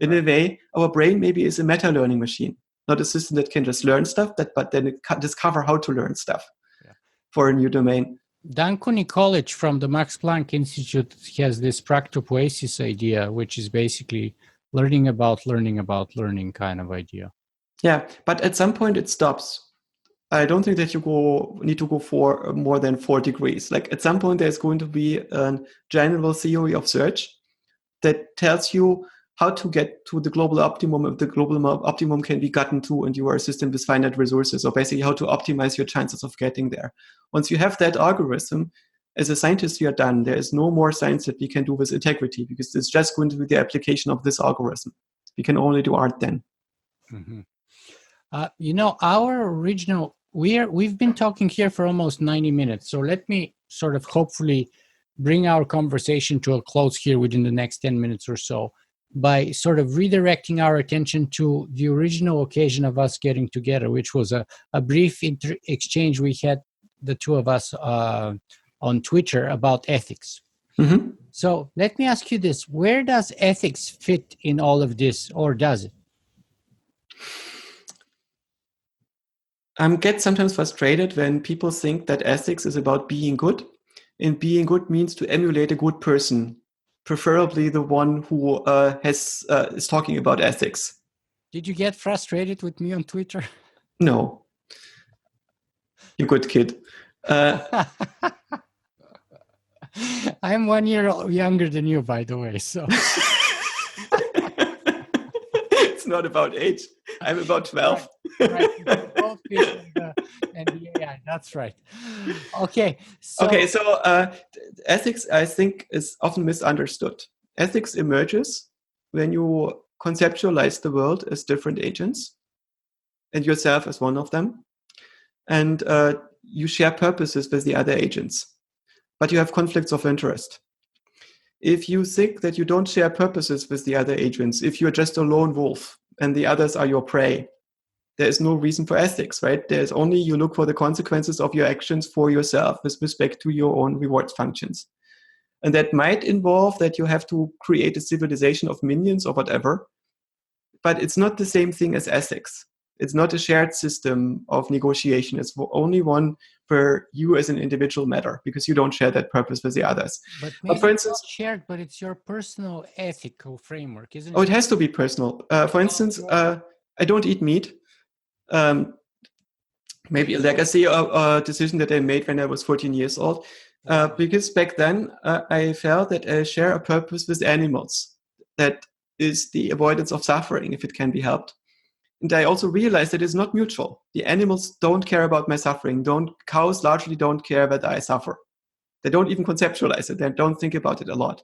[SPEAKER 2] In a way, our brain maybe is a meta-learning machine, not a system that can just learn stuff, but then it can discover how to learn stuff for a new domain.
[SPEAKER 1] Dan College from the Max Planck Institute has this practopoiesis idea, which is basically learning about learning kind of idea.
[SPEAKER 2] Yeah, but at some point it stops. I don't think that you need to go for more than 4 degrees. Like at some point there's going to be a general theory of search that tells you how to get to the global optimum if the global optimum can be gotten to and you are a system with finite resources, or basically how to optimize your chances of getting there. Once you have that algorithm, as a scientist, you are done. There is no more science that we can do with integrity because it's just going to be the application of this algorithm. We can only do art then.
[SPEAKER 1] Mm-hmm. Our original, we've been talking here for almost 90 minutes. So let me sort of hopefully bring our conversation to a close here within the next 10 minutes or so by sort of redirecting our attention to the original occasion of us getting together, which was a brief exchange we had, the two of us, on Twitter about ethics. Mm-hmm. So let me ask you this. Where does ethics fit in all of this, or does it?
[SPEAKER 2] I get sometimes frustrated when people think that ethics is about being good, and being good means to emulate a good person, preferably the one who is talking about ethics.
[SPEAKER 1] Did you get frustrated with me on Twitter?
[SPEAKER 2] No. You good kid.
[SPEAKER 1] I'm 1 year younger than you, by the way, so...
[SPEAKER 2] It's not about age. I'm about 12.
[SPEAKER 1] Right. Both and the AI. That's right. Okay. So
[SPEAKER 2] ethics, I think, is often misunderstood. Ethics emerges when you conceptualize the world as different agents, and yourself as one of them, and you share purposes with the other agents, but you have conflicts of interest. If you think that you don't share purposes with the other agents, if you're just a lone wolf and the others are your prey, there is no reason for ethics, right? There's only you look for the consequences of your actions for yourself with respect to your own reward functions. And that might involve that you have to create a civilization of minions or whatever, but it's not the same thing as ethics. It's not a shared system of negotiation. It's only one where you as an individual matter because you don't share that purpose with the others.
[SPEAKER 1] But for instance, it's not shared, but it's your personal ethical framework, isn't it?
[SPEAKER 2] Oh, it has to be personal. For instance, I don't eat meat. maybe a legacy or a decision that I made when I was 14 years old. Because back then I felt that I share a purpose with animals. That is the avoidance of suffering, if it can be helped. And I also realized that it's not mutual. The animals don't care about my suffering. Cows largely don't care that I suffer. They don't even conceptualize it. They don't think about it a lot.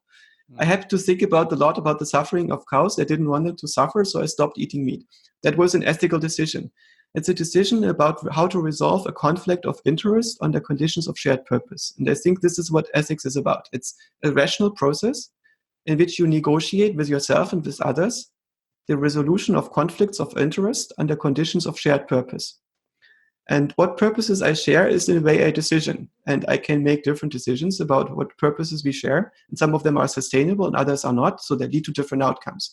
[SPEAKER 2] I had to think a lot about the suffering of cows. I didn't want them to suffer, so I stopped eating meat. That was an ethical decision. It's a decision about how to resolve a conflict of interest under conditions of shared purpose. And I think this is what ethics is about. It's a rational process in which you negotiate with yourself and with others the resolution of conflicts of interest under conditions of shared purpose. And what purposes I share is in a way a decision. And I can make different decisions about what purposes we share. And some of them are sustainable and others are not, so they lead to different outcomes.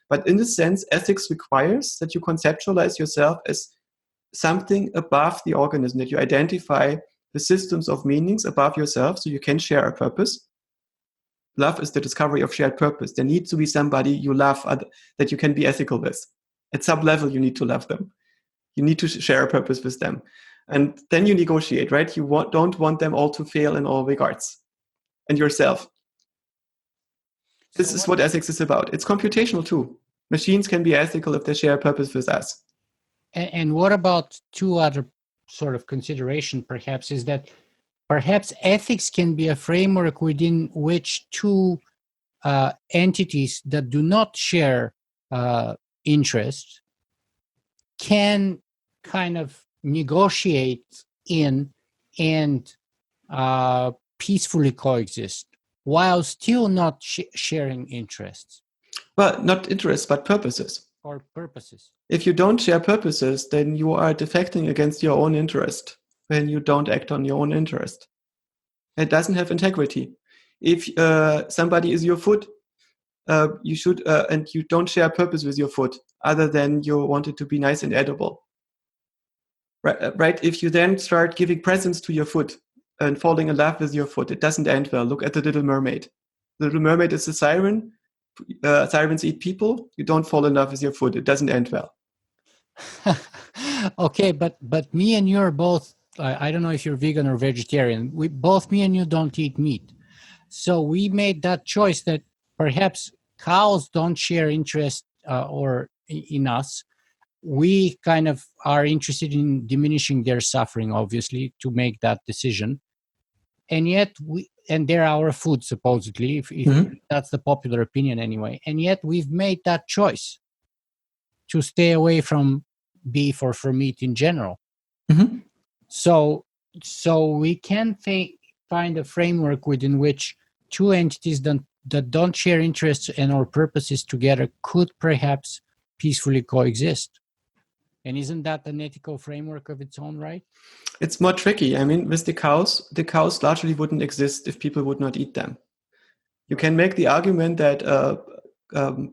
[SPEAKER 2] But in this sense, ethics requires that you conceptualize yourself as something above the organism, that you identify the systems of meanings above yourself so you can share a purpose. Love is the discovery of shared purpose. There needs to be somebody you love that you can be ethical with. At some level, you need to love them. You need to share a purpose with them. And then you negotiate, right? You don't want them all to fail in all regards. And yourself. This is what ethics is about. It's computational too. Machines can be ethical if they share a purpose with us.
[SPEAKER 1] And what about two other sort of consideration, perhaps, is that perhaps ethics can be a framework within which two entities that do not share interests can kind of negotiate in and peacefully coexist while still not sharing interests.
[SPEAKER 2] Well, not interests, but purposes.
[SPEAKER 1] Or purposes.
[SPEAKER 2] If you don't share purposes, then you are defecting against your own interest when you don't act on your own interest. It doesn't have integrity. If somebody is your foot, you should, and you don't share purpose with your foot, other than you want it to be nice and edible. Right? If you then start giving presents to your foot and falling in love with your foot, it doesn't end well. Look at the Little Mermaid. The Little Mermaid is a siren. Sirens eat people. You don't fall in love with your foot. It doesn't end well.
[SPEAKER 1] Okay, but me and you are both. I don't know if you're vegan or vegetarian. Me and you don't eat meat, so we made that choice that perhaps cows don't share interest or in us. We kind of are interested in diminishing their suffering, obviously, to make that decision. And yet they're our food, supposedly, if that's the popular opinion anyway. And yet we've made that choice to stay away from beef or from meat in general.
[SPEAKER 2] Mm-hmm.
[SPEAKER 1] So we can find a framework within which two entities that don't share interests and or purposes together could perhaps peacefully coexist. And isn't that an ethical framework of its own right?
[SPEAKER 2] It's more tricky. I mean, with the cows largely wouldn't exist if people would not eat them. You can make the argument that a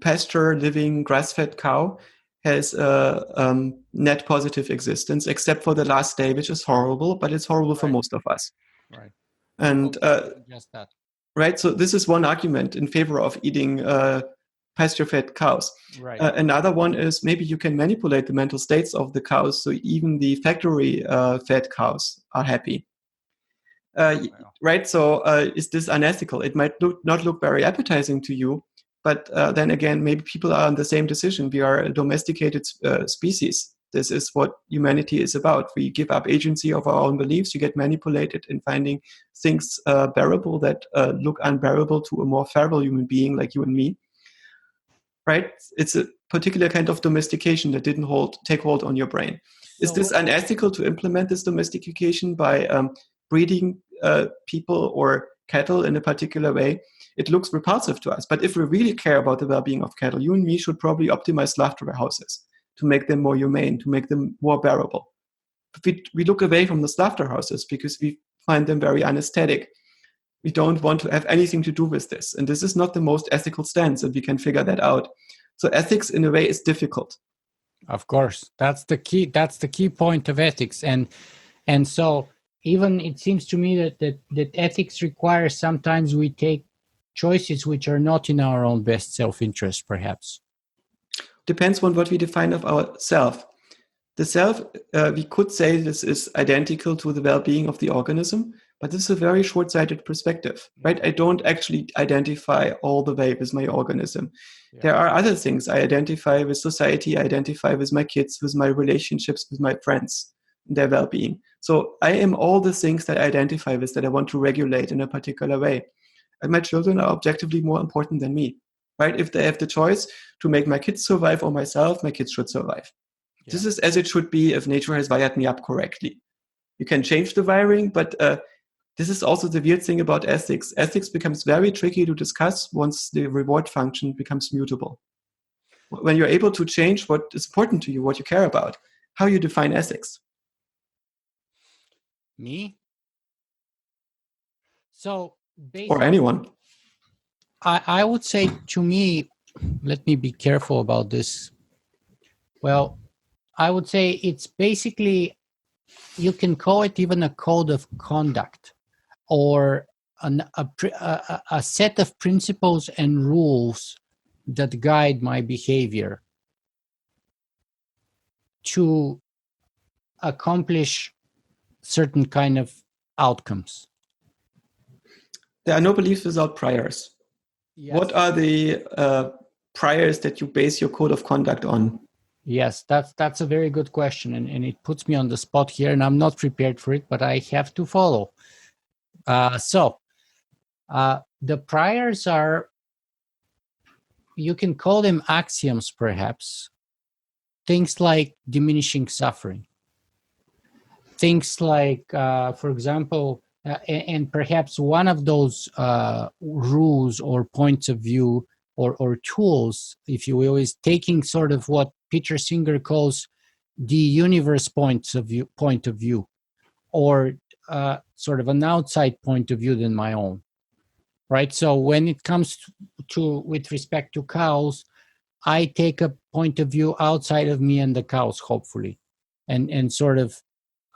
[SPEAKER 2] pasture living grass-fed cow has a net positive existence, except for the last day, which is horrible, but it's horrible for most of us.
[SPEAKER 1] Right.
[SPEAKER 2] And
[SPEAKER 1] just that.
[SPEAKER 2] Right. So this is one argument in favor of eating pasture-fed cows.
[SPEAKER 1] Right.
[SPEAKER 2] Another one is maybe you can manipulate the mental states of the cows, so even the factory-fed cows are happy. Right. So is this unethical? It might not look very appetizing to you, but then again, maybe people are on the same decision. We are a domesticated species. This is what humanity is about. We give up agency of our own beliefs. You get manipulated in finding things bearable that look unbearable to a more feral human being like you and me. Right? It's a particular kind of domestication that didn't take hold on your brain. Is this unethical to implement this domestication by breeding people or cattle in a particular way? It looks repulsive to us. But if we really care about the well-being of cattle, you and me should probably optimize slaughterhouses to make them more humane, to make them more bearable. We look away from the slaughterhouses because we find them very unaesthetic. We don't want to have anything to do with this. And this is not the most ethical stance, and we can figure that out. So ethics, in a way, is difficult.
[SPEAKER 1] Of course. That's the key point of ethics. And so even it seems to me that ethics requires sometimes we take choices which are not in our own best self-interest, perhaps.
[SPEAKER 2] Depends on what we define of ourself. The self, we could say this is identical to the well-being of the organism, but this is a very short-sighted perspective, right? I don't actually identify all the way with my organism. Yeah. There are other things. I identify with society, I identify with my kids, with my relationships, with my friends, their well-being. So I am all the things that I identify with that I want to regulate in a particular way. And my children are objectively more important than me, right? If they have the choice to make my kids survive or myself, my kids should survive. Yeah. This is as it should be if nature has wired me up correctly. You can change the wiring, but this is also the weird thing about ethics. Ethics becomes very tricky to discuss once the reward function becomes mutable. When you're able to change what is important to you, what you care about, how you define ethics.
[SPEAKER 1] Me? So
[SPEAKER 2] or anyone.
[SPEAKER 1] I would say, to me, let me be careful about this. Well, I would say it's basically, you can call it even a code of conduct, or a set of principles and rules that guide my behavior to accomplish certain kind of outcomes.
[SPEAKER 2] There are no beliefs without priors. Yes. What are the priors that you base your code of conduct on?
[SPEAKER 1] Yes, that's a very good question, and it puts me on the spot here, and I'm not prepared for it, but I have to follow. The priors are, you can call them axioms, perhaps. Things like diminishing suffering. Things like, for example, and perhaps one of those rules or points of view or tools, if you will, is taking sort of what Peter Singer calls the universe point of view, or sort of an outside point of view than my own, right? So when it comes to with respect to cows, I take a point of view outside of me and the cows, hopefully, and sort of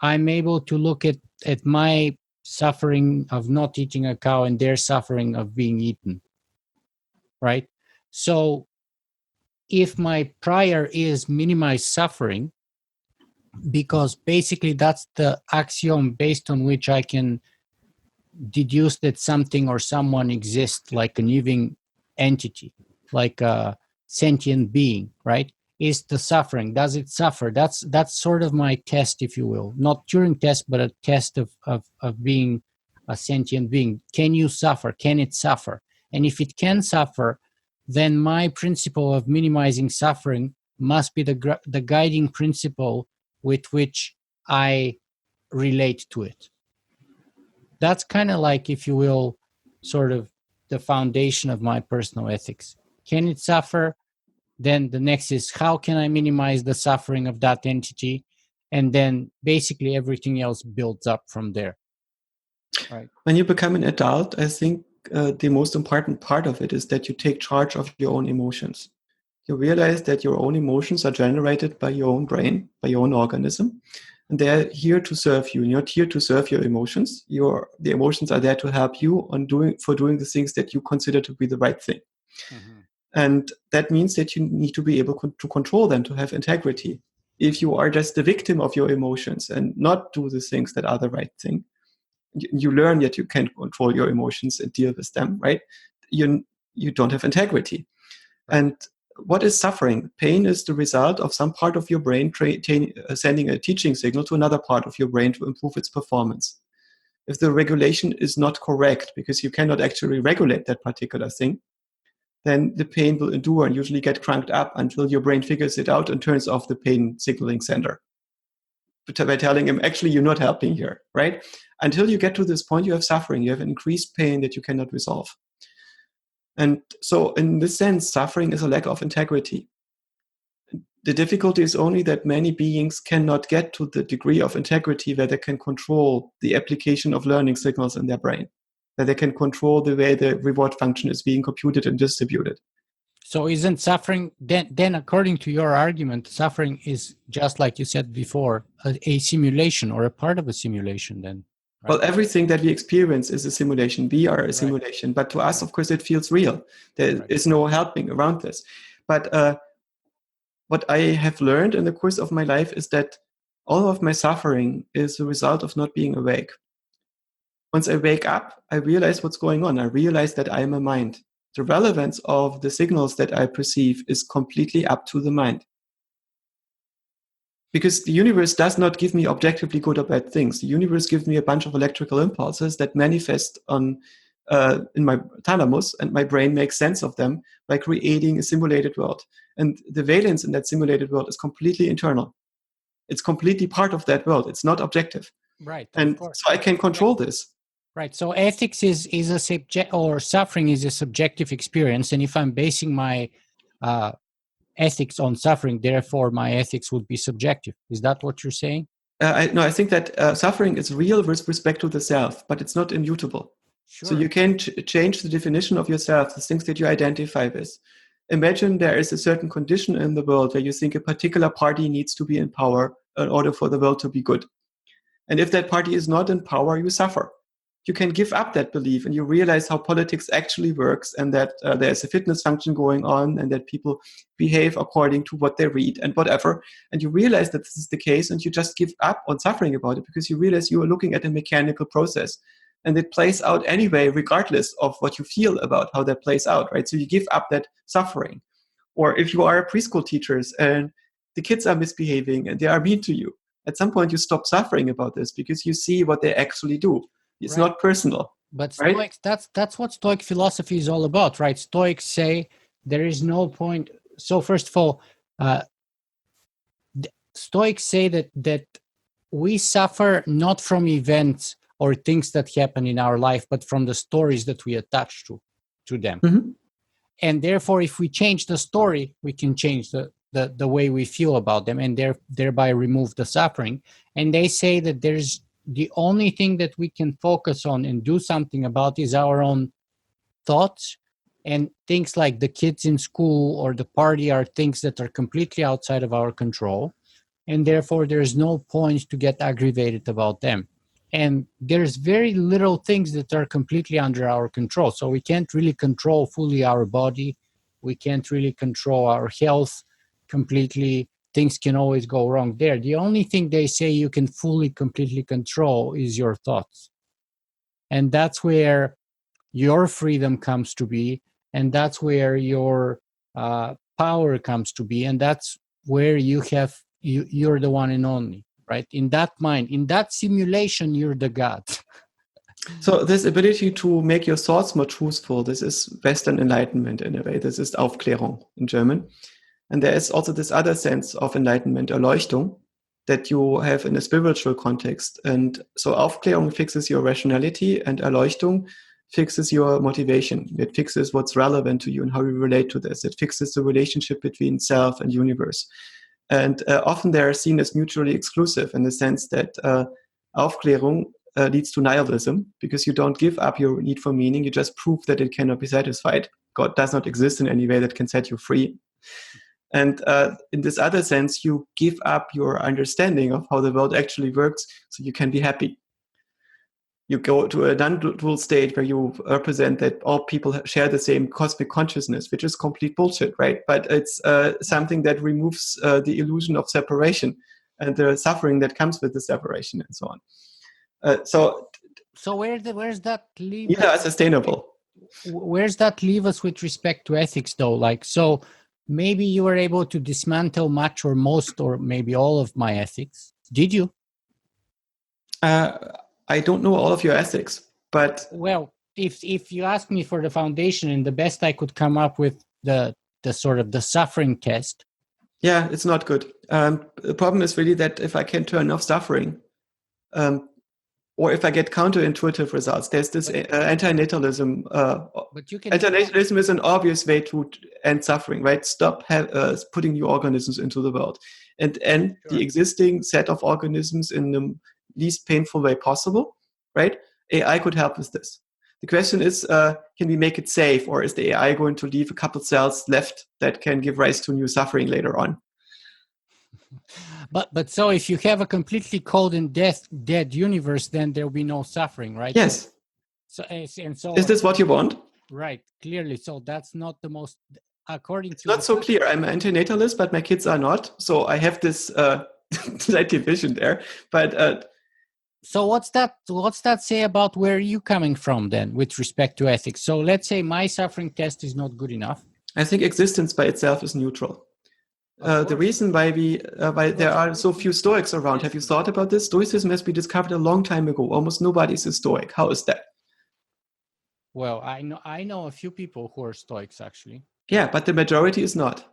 [SPEAKER 1] I'm able to look at my suffering of not eating a cow and their suffering of being eaten, right? So if my prior is minimize suffering, because basically that's the axiom based on which I can deduce that something or someone exists, like a living entity, like a sentient being, right? Is the suffering, does it suffer? That's sort of my test, if you will. Not Turing test, but a test of being a sentient being. Can you suffer? Can it suffer? And if it can suffer, then my principle of minimizing suffering must be the guiding principle with which I relate to it. That's kind of like, if you will, sort of the foundation of my personal ethics. Can it suffer? Then the next is, how can I minimize the suffering of that entity? And then basically everything else builds up from there. Right.
[SPEAKER 2] When you become an adult, I think the most important part of it is that you take charge of your own emotions. You realize that your own emotions are generated by your own brain, by your own organism, and they're here to serve you. You're not here to serve your emotions. The emotions are there to help you on doing the things that you consider to be the right thing. Mm-hmm. And that means that you need to be able to control them, to have integrity. If you are just the victim of your emotions and not do the things that are the right thing, you learn that you can't control your emotions and deal with them, right? You don't have integrity. Right. And what is suffering? Pain is the result of some part of your brain sending a teaching signal to another part of your brain to improve its performance. If the regulation is not correct, because you cannot actually regulate that particular thing, then the pain will endure and usually get cranked up until your brain figures it out and turns off the pain signaling center by telling him, actually, you're not helping here, right? Until you get to this point, you have suffering. You have increased pain that you cannot resolve. And so in this sense, suffering is a lack of integrity. The difficulty is only that many beings cannot get to the degree of integrity where they can control the application of learning signals in their brain, that they can control the way the reward function is being computed and distributed.
[SPEAKER 1] So isn't suffering, then according to your argument, suffering is, just like you said before, a simulation or a part of a simulation then?
[SPEAKER 2] Right? Well, everything that we experience is a simulation. We are a simulation. But to us, of course, it feels real. There is no helping around this. But what I have learned in the course of my life is that all of my suffering is a result of not being awake. Once I wake up, I realize what's going on. I realize that I am a mind. The relevance of the signals that I perceive is completely up to the mind. Because the universe does not give me objectively good or bad things. The universe gives me a bunch of electrical impulses that manifest in my thalamus, and my brain makes sense of them by creating a simulated world. And the valence in that simulated world is completely internal. It's completely part of that world. It's not objective.
[SPEAKER 1] Right.
[SPEAKER 2] And so I can control this.
[SPEAKER 1] Right. So ethics is a subject, or suffering is a subjective experience. And if I'm basing my ethics on suffering, therefore my ethics would be subjective. Is that what you're saying?
[SPEAKER 2] I think that suffering is real with respect to the self, but it's not immutable. Sure. So you can change the definition of yourself, the things that you identify with. Imagine there is a certain condition in the world where you think a particular party needs to be in power in order for the world to be good. And if that party is not in power, you suffer. You can give up that belief and you realize how politics actually works, and that there's a fitness function going on, and that people behave according to what they read and whatever. And you realize that this is the case, and you just give up on suffering about it because you realize you are looking at a mechanical process and it plays out anyway, regardless of what you feel about how that plays out, right? So you give up that suffering. Or if you are a preschool teacher and the kids are misbehaving and they are mean to you, at some point you stop suffering about this because you see what they actually do. It's not personal.
[SPEAKER 1] But Stoics, that's what Stoic philosophy is all about, right? Stoics say there is no point. So first of all, Stoics say that we suffer not from events or things that happen in our life, but from the stories that we attach to them. Mm-hmm. And therefore, if we change the story, we can change the way we feel about them, and thereby remove the suffering. And they say that there's the only thing that we can focus on and do something about is our own thoughts, and things like the kids in school or the party are things that are completely outside of our control, and therefore there's no point to get aggravated about them. And there's very little things that are completely under our control. So we can't really control fully our body. We can't really control our health completely. Things can always go wrong there. The only thing they say you can fully, completely control is your thoughts. And that's where your freedom comes to be. And that's where your power comes to be. And that's where you're the one and only, right? In that mind, in that simulation, you're the God.
[SPEAKER 2] So this ability to make your thoughts more truthful, this is Western enlightenment in a way. This is Aufklärung in German. And there is also this other sense of enlightenment, Erleuchtung, that you have in a spiritual context. And so Aufklärung fixes your rationality, and Erleuchtung fixes your motivation. It fixes what's relevant to you and how you relate to this. It fixes the relationship between self and universe. And often they are seen as mutually exclusive in the sense that Aufklärung leads to nihilism, because you don't give up your need for meaning. You just prove that it cannot be satisfied. God does not exist in any way that can set you free. And in this other sense, you give up your understanding of how the world actually works so you can be happy. You go to a non-dual state where you represent that all people share the same cosmic consciousness, which is complete bullshit, right? But it's something that removes the illusion of separation and the suffering that comes with the separation and so on.
[SPEAKER 1] So where's that leave?
[SPEAKER 2] Neither are sustainable.
[SPEAKER 1] Where's that leave us with respect to ethics, though? Like, so maybe you were able to dismantle much or most or maybe all of my ethics. Did you?
[SPEAKER 2] I don't know all of your ethics, but...
[SPEAKER 1] Well, if you ask me for the foundation, and the best I could come up with the sort of the suffering test.
[SPEAKER 2] Yeah, it's not good. The problem is really that if I can turn off suffering, or if I get counterintuitive results, there's this anti-natalism. Anti-natalism is an obvious way to end suffering, right? Stop putting new organisms into the world, and end the existing set of organisms in the least painful way possible, right? AI could help with this. The question is, can we make it safe, or is the AI going to leave a couple cells left that can give rise to new suffering later on?
[SPEAKER 1] But so if you have a completely cold and dead universe, then there will be no suffering, right?
[SPEAKER 2] Yes.
[SPEAKER 1] So is this what you want? Right, clearly. So that's not the most. according
[SPEAKER 2] It's
[SPEAKER 1] to
[SPEAKER 2] not so clear. I'm an anti-natalist, but my kids are not. So I have this slight division there. But
[SPEAKER 1] so what's that say about where you coming from then with respect to ethics? So let's say my suffering test is not good enough.
[SPEAKER 2] I think existence by itself is neutral. The reason why there are so few Stoics around, have you thought about this? Stoicism has been discovered a long time ago. Almost nobody is a Stoic. How is that?
[SPEAKER 1] Well, I know a few people who are Stoics actually.
[SPEAKER 2] Yeah, but the majority is not.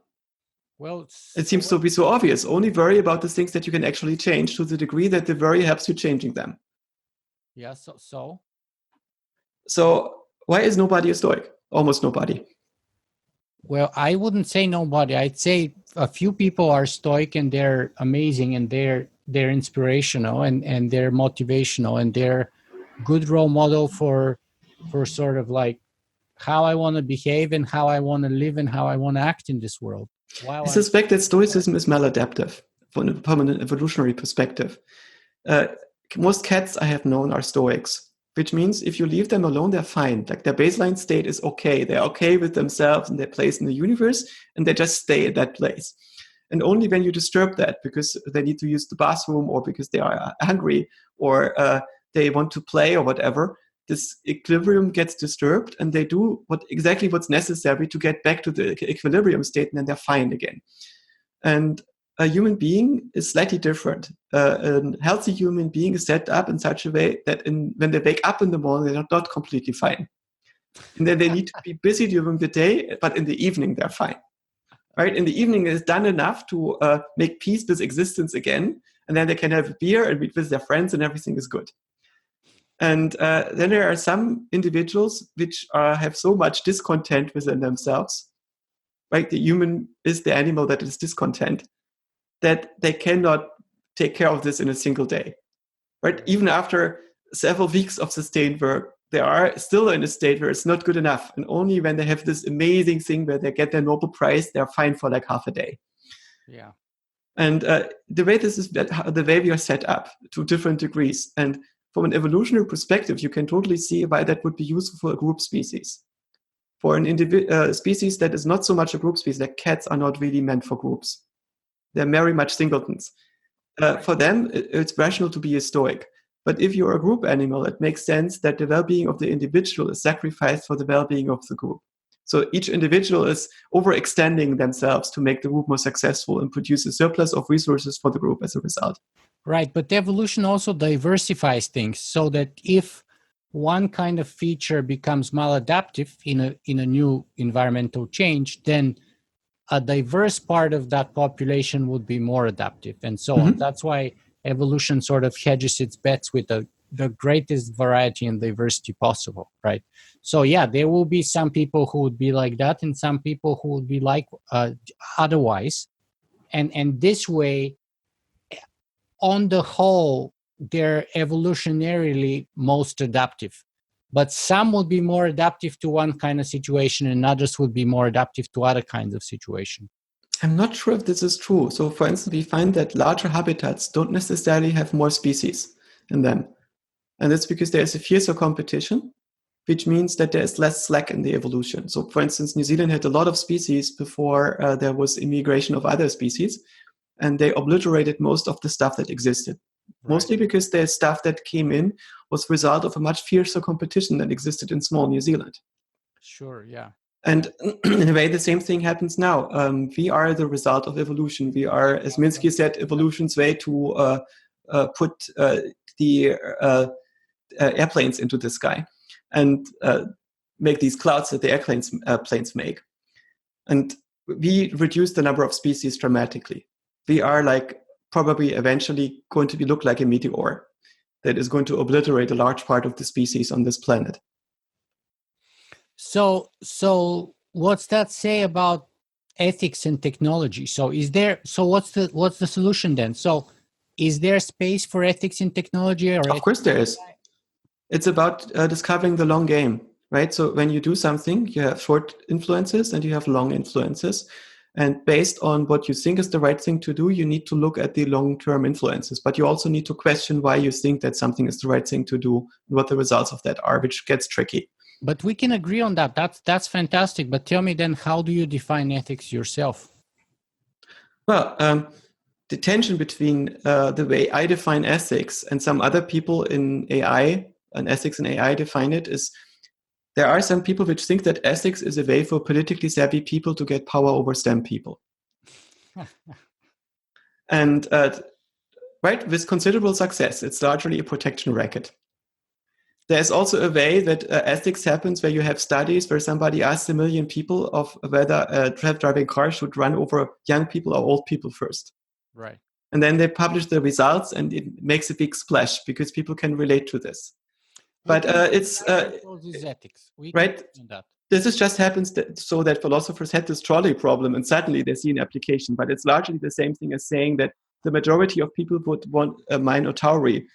[SPEAKER 1] Well,
[SPEAKER 2] It seems to be so obvious. Only worry about the things that you can actually change to the degree that the worry helps you changing them.
[SPEAKER 1] Yeah,
[SPEAKER 2] So why is nobody a Stoic? Almost nobody.
[SPEAKER 1] Well, I wouldn't say nobody. I'd say a few people are Stoic and they're amazing and they're inspirational and they're motivational and they're good role model for sort of like how I want to behave and how I want to live and how I want to act in this world.
[SPEAKER 2] I suspect that Stoicism is maladaptive from an evolutionary perspective. Most cats I have known are Stoics, which means if you leave them alone, they're fine. Like their baseline state is okay. They're okay with themselves and their place in the universe, and they just stay in that place. And only when you disturb that because they need to use the bathroom or because they are hungry or they want to play or whatever, this equilibrium gets disturbed and they do exactly what's necessary to get back to the equilibrium state, and then they're fine again. And a human being is slightly different. A healthy human being is set up in such a way that when they wake up in the morning, they're not completely fine. And then they need to be busy during the day, but in the evening, they're fine. Right? In the evening, it's done enough to make peace with existence again. And then they can have a beer and meet with their friends and everything is good. And then there are some individuals which have so much discontent within themselves. Right? The human is the animal that is discontent, that they cannot take care of this in a single day. Right? Even after several weeks of sustained work, they are still in a state where it's not good enough. And only when they have this amazing thing where they get their Nobel Prize, they're fine for like half a day.
[SPEAKER 1] Yeah.
[SPEAKER 2] And the way we are set up to different degrees. And from an evolutionary perspective, you can totally see why that would be useful for a group species. For an species that is not so much a group species, like cats are not really meant for groups. They're very much singletons. For them, it's rational to be a Stoic. But if you're a group animal, it makes sense that the well-being of the individual is sacrificed for the well-being of the group. So each individual is overextending themselves to make the group more successful and produce a surplus of resources for the group as a result.
[SPEAKER 1] Right, but evolution also diversifies things so that if one kind of feature becomes maladaptive in a new environmental change, then a diverse part of that population would be more adaptive and so on. That's why evolution sort of hedges its bets with the greatest variety and diversity possible, right? So yeah, there will be some people who would be like that and some people who would be like otherwise. And this way, on the whole, they're evolutionarily most adaptive. But some would be more adaptive to one kind of situation and others would be more adaptive to other kinds of situation.
[SPEAKER 2] I'm not sure if this is true. So for instance, we find that larger habitats don't necessarily have more species in them. And that's because there is a fiercer competition, which means that there is less slack in the evolution. So for instance, New Zealand had a lot of species before there was immigration of other species, and they obliterated most of the stuff that existed. Mostly because the stuff that came in was the result of a much fiercer competition that existed in small New Zealand.
[SPEAKER 1] Sure, yeah.
[SPEAKER 2] And in a way, the same thing happens now. We are the result of evolution. We are, as Minsky said, evolution's way to put the airplanes into the sky and make these clouds that the planes make. And we reduce the number of species dramatically. We are like probably eventually going to look like a meteor that is going to obliterate a large part of the species on this planet.
[SPEAKER 1] So what's that say about ethics and technology? So what's the solution then? So is there space for ethics in technology? Or
[SPEAKER 2] of course there is. It's about discovering the long game, right? So when you do something, you have short influences and you have long influences. And based on what you think is the right thing to do, you need to look at the long-term influences. But you also need to question why you think that something is the right thing to do and what the results of that are, which gets tricky.
[SPEAKER 1] But we can agree on that. That's fantastic. But tell me then, how do you define ethics yourself?
[SPEAKER 2] Well, the tension between the way I define ethics and some other people in AI, and ethics in AI define it, is there are some people which think that ethics is a way for politically savvy people to get power over STEM people. And right, with considerable success, it's largely a protection racket. There's also a way that ethics happens where you have studies where somebody asks 1 million people of whether a self-driving car should run over young people or old people first.
[SPEAKER 1] Right.
[SPEAKER 2] And then they publish the results, and it makes a big splash because people can relate to this. But it's
[SPEAKER 1] ethics.
[SPEAKER 2] Right. This just happens so that philosophers had this trolley problem, and suddenly they see an application. But it's largely the same thing as saying that the majority of people would want a Minotauri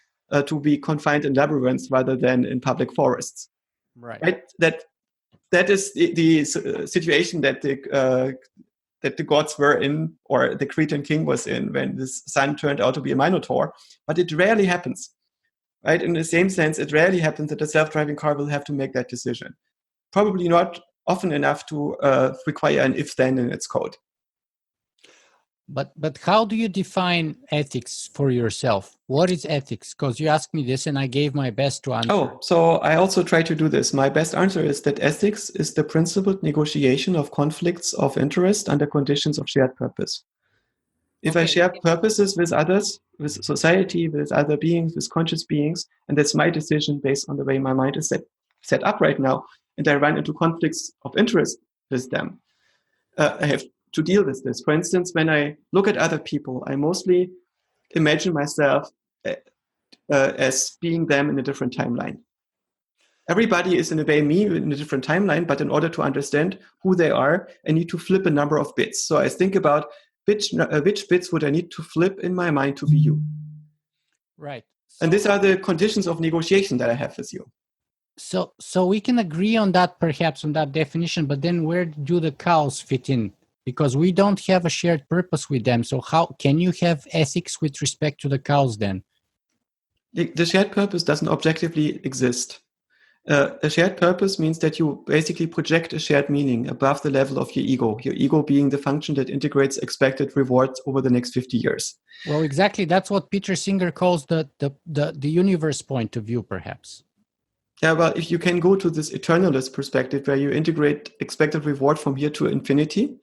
[SPEAKER 2] to be confined in labyrinths rather than in public forests.
[SPEAKER 1] Right.
[SPEAKER 2] That is the situation that the gods were in, or the Cretan king was in, when his son turned out to be a Minotaur. But it rarely happens. Right? In the same sense, it rarely happens that a self-driving car will have to make that decision. Probably not often enough to require an if-then in its code.
[SPEAKER 1] But how do you define ethics for yourself? What is ethics? Because you asked me this and I gave my best to answer.
[SPEAKER 2] Oh, so I also try to do this. My best answer is that ethics is the principled negotiation of conflicts of interest under conditions of shared purpose. If I share purposes with others, with society, with other beings, with conscious beings, and that's my decision based on the way my mind is set up right now, and I run into conflicts of interest with them, I have to deal with this. For instance, when I look at other people, I mostly imagine myself as being them in a different timeline. Everybody is in a way me in a different timeline, but in order to understand who they are, I need to flip a number of bits. So I think about which bits would I need to flip in my mind to be you.
[SPEAKER 1] Right.
[SPEAKER 2] And these are the conditions of negotiation that I have with you.
[SPEAKER 1] So we can agree on that, perhaps, on that definition, but then where do the cows fit in? Because we don't have a shared purpose with them. So how can you have ethics with respect to the cows then?
[SPEAKER 2] The shared purpose doesn't objectively exist. A shared purpose means that you basically project a shared meaning above the level of your ego being the function that integrates expected rewards over the next 50 years.
[SPEAKER 1] Well, exactly. That's what Peter Singer calls the universe point of view, perhaps.
[SPEAKER 2] Yeah, well, if you can go to this eternalist perspective where you integrate expected reward from here to infinity,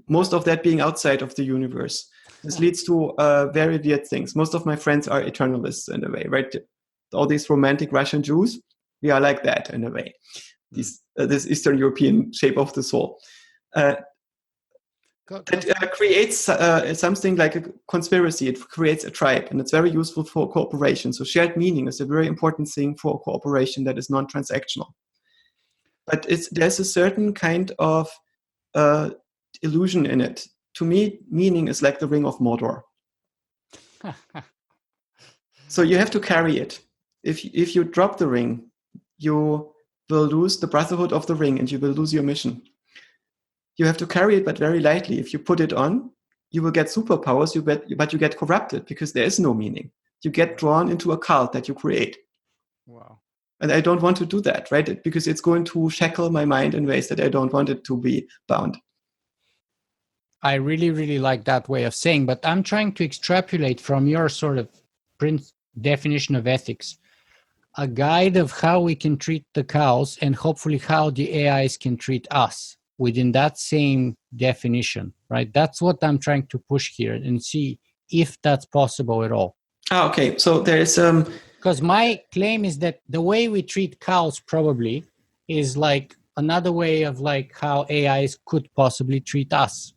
[SPEAKER 2] most of that being outside of the universe, this leads to very weird things. Most of my friends are eternalists in a way, right? All these romantic Russian Jews, we are like that in a way. This Eastern European shape of the soul. It creates something like a conspiracy. It creates a tribe, and it's very useful for cooperation. So shared meaning is a very important thing for cooperation that is non-transactional. But there's a certain kind of illusion in it. To me, meaning is like the ring of Mordor. So you have to carry it. If you drop the ring, you will lose the brotherhood of the ring, and you will lose your mission. You have to carry it, but very lightly. If you put it on, you will get superpowers, but you get corrupted because there is no meaning. You get drawn into a cult that you create.
[SPEAKER 1] Wow.
[SPEAKER 2] And I don't want to do that, right? Because it's going to shackle my mind in ways that I don't want it to be bound.
[SPEAKER 1] I really, really like that way of saying, but I'm trying to extrapolate from your sort of definition of ethics, a guide of how we can treat the cows and hopefully how the AIs can treat us within that same definition, right? That's what I'm trying to push here and see if that's possible at all.
[SPEAKER 2] Okay, so there is
[SPEAKER 1] because my claim is that the way we treat cows probably is like another way of like how AIs could possibly treat us.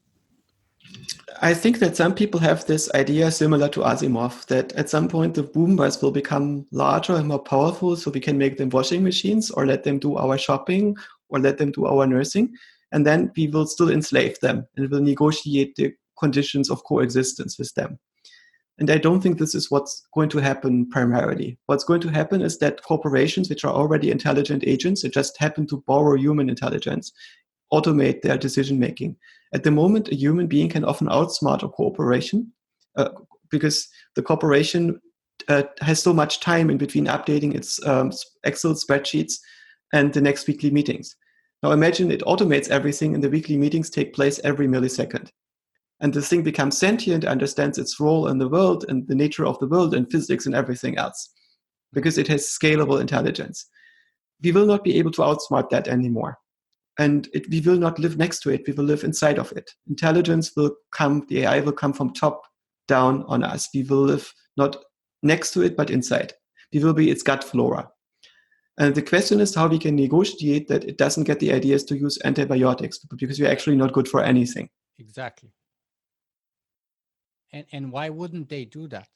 [SPEAKER 2] I think that some people have this idea similar to Asimov, that at some point the Boombas will become larger and more powerful, so we can make them washing machines or let them do our shopping or let them do our nursing. And then we will still enslave them and will negotiate the conditions of coexistence with them. And I don't think this is what's going to happen primarily. What's going to happen is that corporations, which are already intelligent agents, that just happen to borrow human intelligence, automate their decision-making. At the moment, a human being can often outsmart a corporation because the corporation has so much time in between updating its Excel spreadsheets and the next weekly meetings. Now imagine it automates everything and the weekly meetings take place every millisecond. And the thing becomes sentient, understands its role in the world and the nature of the world and physics and everything else, because it has scalable intelligence. We will not be able to outsmart that anymore. And we will not live next to it, we will live inside of it. Intelligence will come, the AI will come from top down on us. We will live not next to it, but inside. We will be its gut flora. And the question is how we can negotiate that it doesn't get the ideas to use antibiotics, because we're actually not good for anything.
[SPEAKER 1] Exactly. And why wouldn't they do that?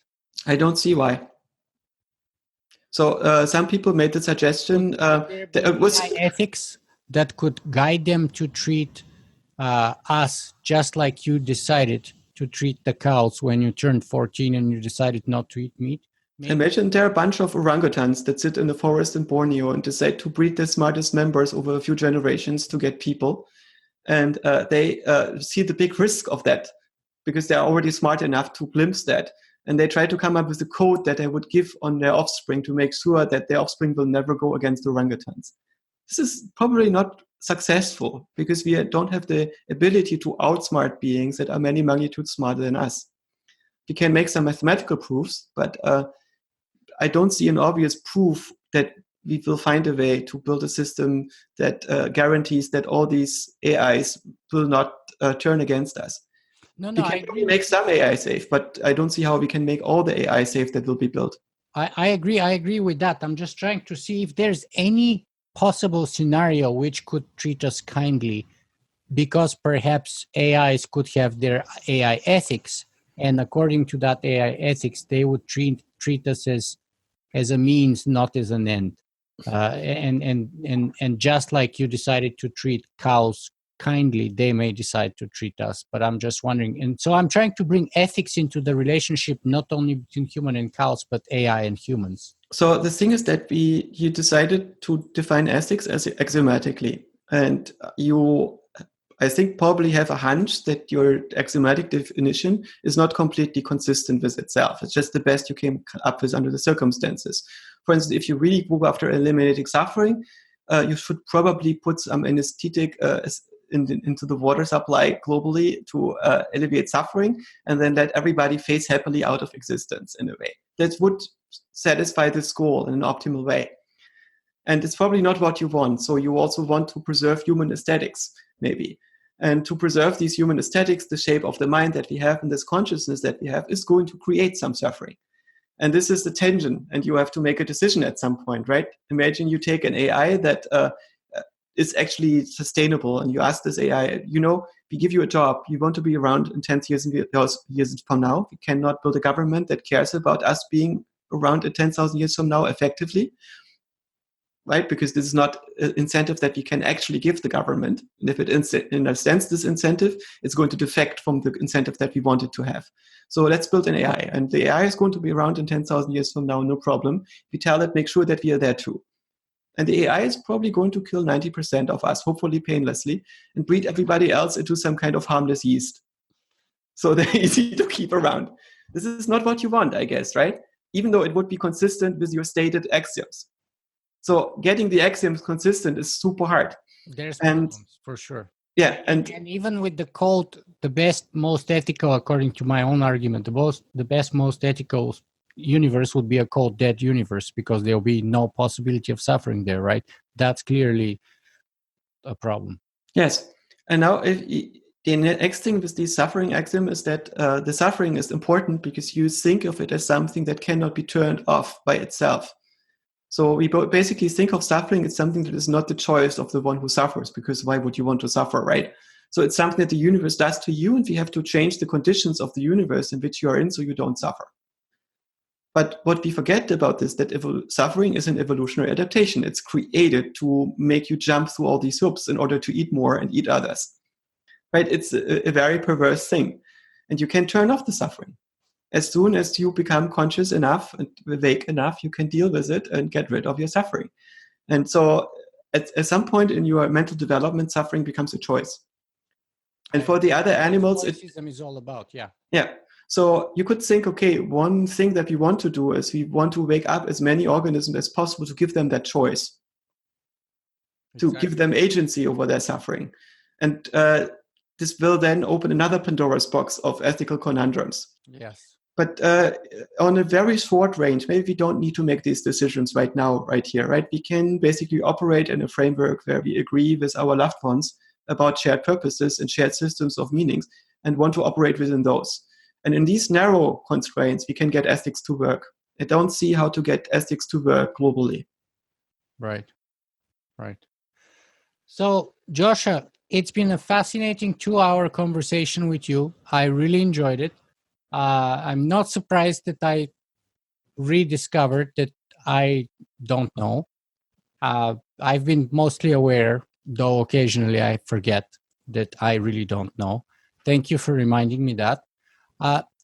[SPEAKER 2] I don't see why. So some people made the suggestion
[SPEAKER 1] that was ethics that could guide them to treat us just like you decided to treat the cows when you turned 14 and you decided not to eat meat.
[SPEAKER 2] Maybe. Imagine there are a bunch of orangutans that sit in the forest in Borneo and decide to breed the smartest members over a few generations to get people. And they see the big risk of that because they're already smart enough to glimpse that. And they try to come up with a code that they would give on their offspring to make sure that their offspring will never go against orangutans. This is probably not successful because we don't have the ability to outsmart beings that are many magnitudes smarter than us. We can make some mathematical proofs, but I don't see an obvious proof that we will find a way to build a system that guarantees that all these AIs will not turn against us. No, we can probably make some AI safe, but I don't see how we can make all the AI safe that will be built.
[SPEAKER 1] I agree with that. I'm just trying to see if there's any possible scenario which could treat us kindly, because perhaps AIs could have their AI ethics, and according to that AI ethics, they would treat us as a means, not as an end. And just like you decided to treat cows kindly, they may decide to treat us. But I'm just wondering, and so I'm trying to bring ethics into the relationship, not only between human and cows, but AI and humans.
[SPEAKER 2] So the thing is that you decided to define ethics as axiomatically, and you, I think, probably have a hunch that your axiomatic definition is not completely consistent with itself. It's just the best you came up with under the circumstances. For instance, if you really go after eliminating suffering, you should probably put some anesthetic into the water supply globally to alleviate suffering, and then let everybody phase happily out of existence in a way. That would satisfy this goal in an optimal way. And it's probably not what you want. So you also want to preserve human aesthetics, maybe. And to preserve these human aesthetics, the shape of the mind that we have and this consciousness that we have is going to create some suffering. And this is the tension, and you have to make a decision at some point, right? Imagine you take an AI that is actually sustainable, and you ask this AI, we give you a job, you want to be around in 10 years from now. We cannot build a government that cares about us being around in 10,000 years from now effectively, right? Because this is not an incentive that we can actually give the government. And if it in a sense, this incentive, it's going to defect from the incentive that we wanted to have. So let's build an AI, and the AI is going to be around in 10,000 years from now, no problem. We tell it, make sure that we are there too. And the AI is probably going to kill 90% of us, hopefully painlessly, and breed everybody else into some kind of harmless yeast. So they're easy to keep around. This is not what you want, I guess, right? Even though it would be consistent with your stated axioms. So getting the axioms consistent is super hard.
[SPEAKER 1] There's problems, for sure.
[SPEAKER 2] Yeah,
[SPEAKER 1] and even with the cult, the best, most ethical, according to my own argument, the best, most ethical universe would be a cold, dead universe, because there will be no possibility of suffering there, right? That's clearly a problem.
[SPEAKER 2] Yes, and now the next thing with the suffering axiom is that the suffering is important because you think of it as something that cannot be turned off by itself. So we basically think of suffering as something that is not the choice of the one who suffers, because why would you want to suffer, right? So it's something that the universe does to you, and we have to change the conditions of the universe in which you are in so you don't suffer. But what we forget about this, that suffering is an evolutionary adaptation. It's created to make you jump through all these hoops in order to eat more and eat others, right? It's a very perverse thing. And you can turn off the suffering. As soon as you become conscious enough and awake enough, you can deal with it and get rid of your suffering. And so at some point in your mental development, suffering becomes a choice. And for the other animals,
[SPEAKER 1] Stoicism is all about, yeah.
[SPEAKER 2] Yeah. So you could think, okay, one thing that we want to do is we want to wake up as many organisms as possible to give them that choice. to give them agency over their suffering. And this will then open another Pandora's box of ethical conundrums.
[SPEAKER 1] Yes.
[SPEAKER 2] But on a very short range, maybe we don't need to make these decisions right now, right here, right? We can basically operate in a framework where we agree with our loved ones about shared purposes and shared systems of meanings and want to operate within those. And in these narrow constraints, we can get ethics to work. I don't see how to get ethics to work globally.
[SPEAKER 1] Right. So, Joscha, it's been a fascinating 2-hour conversation with you. I really enjoyed it. I'm not surprised that I rediscovered that I don't know. I've been mostly aware, though occasionally I forget that I really don't know. Thank you for reminding me that.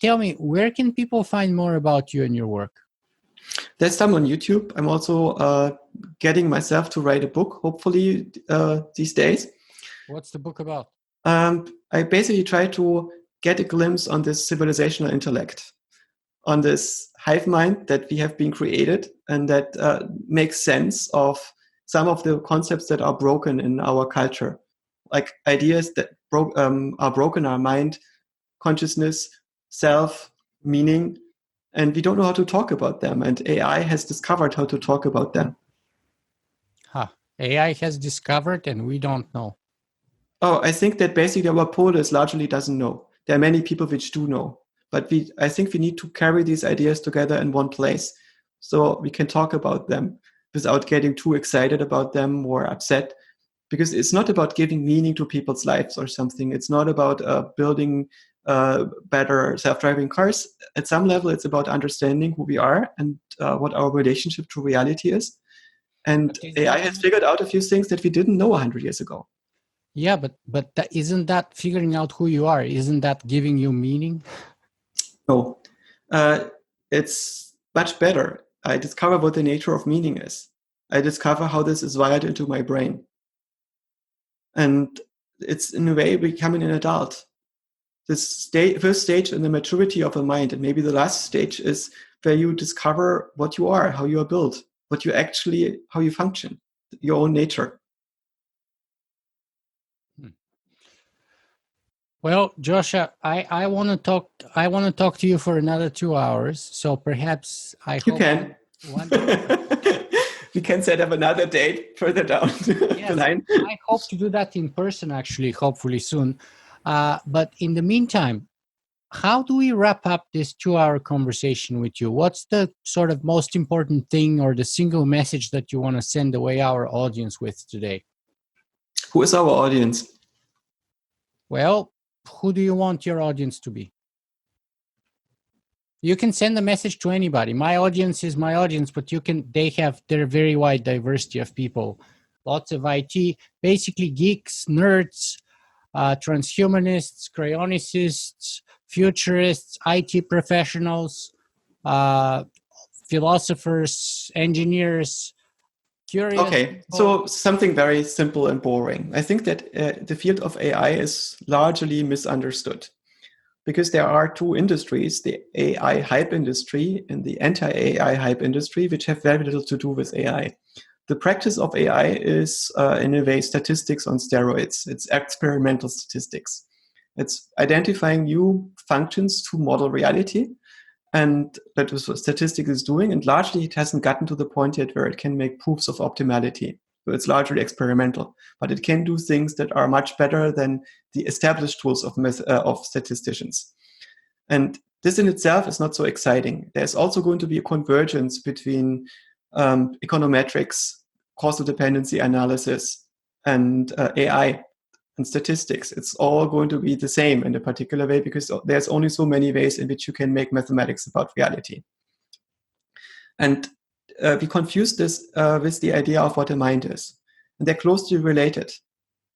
[SPEAKER 1] Tell me, where can people find more about you and your work?
[SPEAKER 2] There's some on YouTube. I'm also getting myself to write a book, hopefully these days.
[SPEAKER 1] What's the book about?
[SPEAKER 2] I basically try to get a glimpse on this civilizational intellect, on this hive mind that we have been created and that makes sense of some of the concepts that are broken in our culture, like ideas that are broken in our mind, consciousness, self, meaning, and we don't know how to talk about them. And AI has discovered how to talk about them.
[SPEAKER 1] AI has discovered and we don't know.
[SPEAKER 2] Oh, I think that basically our polis largely doesn't know. There are many people which do know. But I think we need to carry these ideas together in one place so we can talk about them without getting too excited about them or upset. Because it's not about giving meaning to people's lives or something. It's not about building better self-driving cars. At some level, it's about understanding who we are and what our relationship to reality is. And AI has figured out a few things that we didn't know 100 years ago.
[SPEAKER 1] Yeah, but isn't that figuring out who you are? Isn't that giving you meaning?
[SPEAKER 2] No, it's much better. I discover what the nature of meaning is. I discover how this is wired into my brain. And it's in a way becoming an adult. This first stage in the maturity of a mind, and maybe the last stage, is where you discover what you are, how you are built, how you function, your own nature.
[SPEAKER 1] Well, Joscha, I want to talk. I want to talk to you for another 2 hours. So perhaps
[SPEAKER 2] You can. We can set up another date further down the line.
[SPEAKER 1] I hope to do that in person, actually, hopefully soon. But in the meantime, how do we wrap up this 2-hour conversation with you? What's the sort of most important thing or the single message that you want to send away our audience with today?
[SPEAKER 2] Who is our audience?
[SPEAKER 1] Well, who do you want your audience to be? You can send a message to anybody. My audience is my audience, but they're a very wide diversity of people. Lots of IT, basically geeks, nerds, transhumanists, cryonicists, futurists, IT professionals, philosophers, engineers, curious.
[SPEAKER 2] Okay, so something very simple and boring. I think that the field of AI is largely misunderstood because there are two industries, the AI hype industry and the anti-AI hype industry, which have very little to do with AI. The practice of AI is, in a way, statistics on steroids. It's experimental statistics. It's identifying new functions to model reality, and that is what statistics is doing. And largely, it hasn't gotten to the point yet where it can make proofs of optimality. So it's largely experimental, but it can do things that are much better than the established tools of statisticians. And this in itself is not so exciting. There's also going to be a convergence between econometrics, causal dependency analysis, and AI and statistics. It's all going to be the same in a particular way because there's only so many ways in which you can make mathematics about reality. And we confuse this with the idea of what a mind is. And they're closely related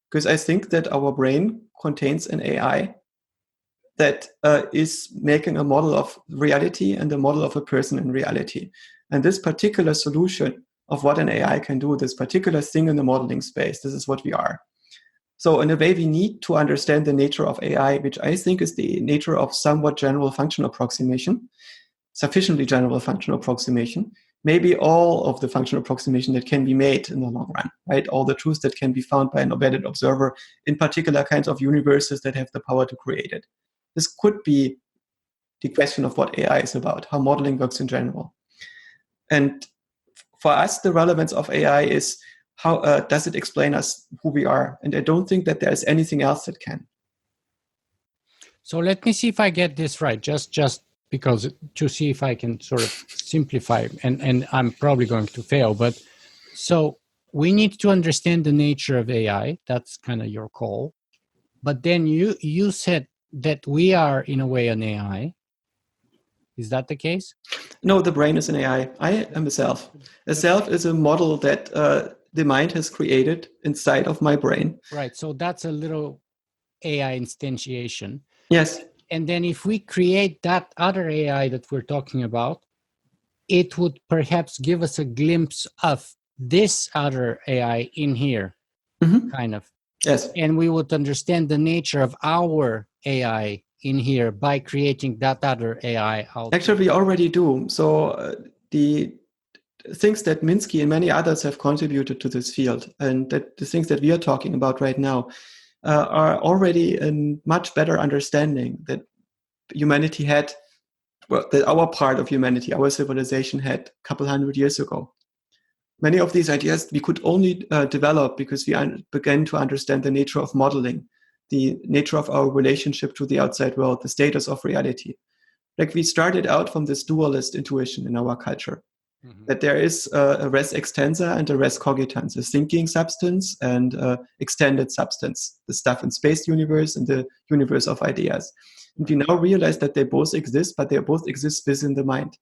[SPEAKER 2] because I think that our brain contains an AI that is making a model of reality and a model of a person in reality. And this particular solution of what an AI can do, this particular thing in the modeling space, this is what we are. So in a way, we need to understand the nature of AI, which I think is the nature of somewhat general function approximation, sufficiently general function approximation, maybe all of the functional approximation that can be made in the long run, right? All the truths that can be found by an embedded observer in particular kinds of universes that have the power to create it. This could be the question of what AI is about, how modeling works in general. And for us, the relevance of AI is how does it explain us who we are? And I don't think that there's anything else that can.
[SPEAKER 1] So let me see if I get this right, just because to see if I can sort of simplify, and I'm probably going to fail, but so we need to understand the nature of AI. That's kind of your call. But then you said that we are in a way an AI. Is that the case?
[SPEAKER 2] No, the brain is an AI. I am a self. A self is a model that the mind has created inside of my brain.
[SPEAKER 1] Right. So that's a little AI instantiation.
[SPEAKER 2] Yes.
[SPEAKER 1] And then if we create that other AI that we're talking about, it would perhaps give us a glimpse of this other AI in here, kind of.
[SPEAKER 2] Yes.
[SPEAKER 1] And we would understand the nature of our AI in here by creating that other AI out.
[SPEAKER 2] Actually, we already do. So the things that Minsky and many others have contributed to this field, and that the things that we are talking about right now, are already a much better understanding that humanity had, well, that our part of humanity, our civilization had a couple hundred years ago. Many of these ideas we could only develop because we began to understand the nature of modeling, the nature of our relationship to the outside world, the status of reality. Like we started out from this dualist intuition in our culture, that there is a res extensa and a res cogitans, a thinking substance and extended substance, the stuff in space universe and the universe of ideas. And we now realize that they both exist, but they both exist within the mind.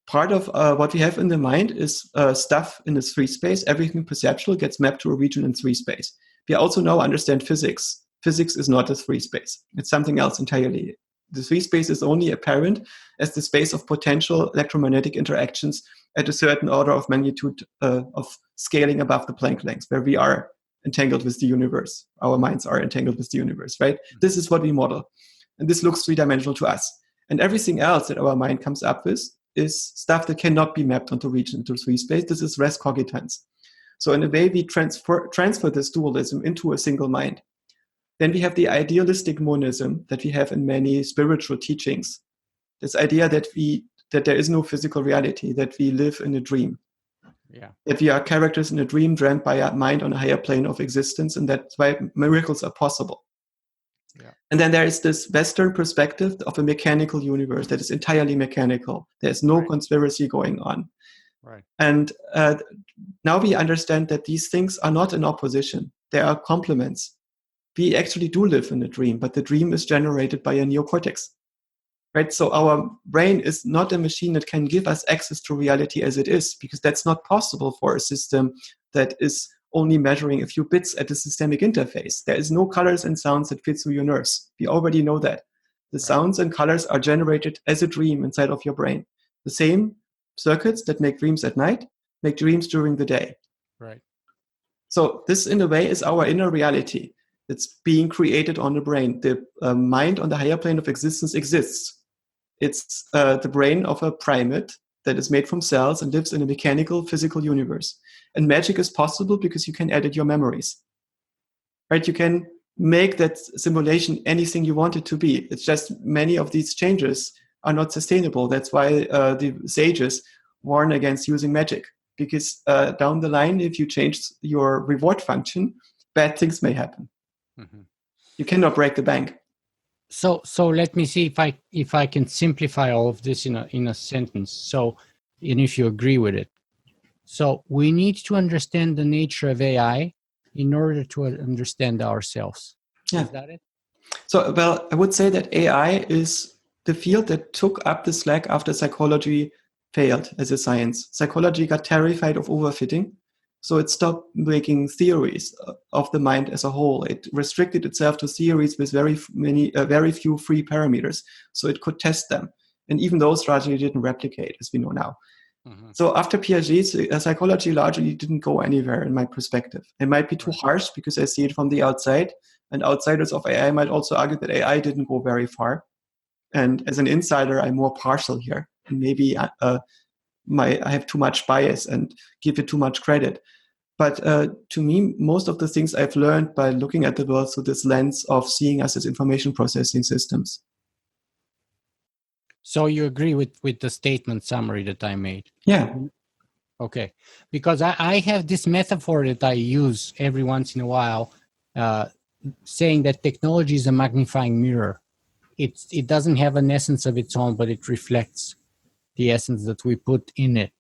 [SPEAKER 2] Part of what we have in the mind is stuff in this free space. Everything perceptual gets mapped to a region in free space. We also now understand physics. Physics is not a free space. It's something else entirely. The free space is only apparent as the space of potential electromagnetic interactions at a certain order of magnitude of scaling above the Planck length, where we are entangled with the universe. Our minds are entangled with the universe, right? This is what we model. And this looks three-dimensional to us. And everything else that our mind comes up with is stuff that cannot be mapped onto region, into free space. This is res cogitans. So in a way, we transfer this dualism into a single mind. Then we have the idealistic monism that we have in many spiritual teachings. This idea that there is no physical reality, that we live in a dream.
[SPEAKER 1] Yeah.
[SPEAKER 2] That we are characters in a dream dreamt by a mind on a higher plane of existence, and that's why miracles are possible. Yeah. And then there is this Western perspective of a mechanical universe that is entirely mechanical. There's no conspiracy going on.
[SPEAKER 1] Right.
[SPEAKER 2] And now we understand that these things are not in opposition. They are complements. We actually do live in a dream, but the dream is generated by a neocortex. Right? So our brain is not a machine that can give us access to reality as it is, because that's not possible for a system that is only measuring a few bits at the systemic interface. There is no colors and sounds that fit through your nerves. We already know that. The sounds and colors are generated as a dream inside of your brain. The same circuits that make dreams at night make dreams during the day.
[SPEAKER 1] Right.
[SPEAKER 2] So this, in a way, is our inner reality. It's being created on the brain. The mind on the higher plane of existence exists. It's the brain of a primate that is made from cells and lives in a mechanical, physical universe. And magic is possible because you can edit your memories. Right? You can make that simulation anything you want it to be. It's just many of these changes are not sustainable. That's why the sages warn against using magic. Because down the line, if you change your reward function, bad things may happen. Mm-hmm. You cannot break the bank.
[SPEAKER 1] So let me see if I can simplify all of this in a sentence. So, and if you agree with it. So we need to understand the nature of AI in order to understand ourselves.
[SPEAKER 2] Yeah.
[SPEAKER 1] Is that it?
[SPEAKER 2] So, well, I would say that AI is the field that took up the slack after psychology failed as a science. Psychology got terrified of overfitting. So it stopped making theories of the mind as a whole. It restricted itself to theories with very few free parameters, so it could test them. And even those largely didn't replicate, as we know now. Mm-hmm. So after Piaget, psychology largely didn't go anywhere, in my perspective. It might be too harsh because I see it from the outside, and outsiders of AI might also argue that AI didn't go very far. And as an insider, I'm more partial here. And maybe I have too much bias and give it too much credit. But to me, most of the things I've learned by looking at the world through this lens of seeing us as information processing systems.
[SPEAKER 1] So you agree with the statement summary that I made?
[SPEAKER 2] Yeah.
[SPEAKER 1] Okay. Because I have this metaphor that I use every once in a while, saying that technology is a magnifying mirror. It doesn't have an essence of its own, but it reflects the essence that we put in it.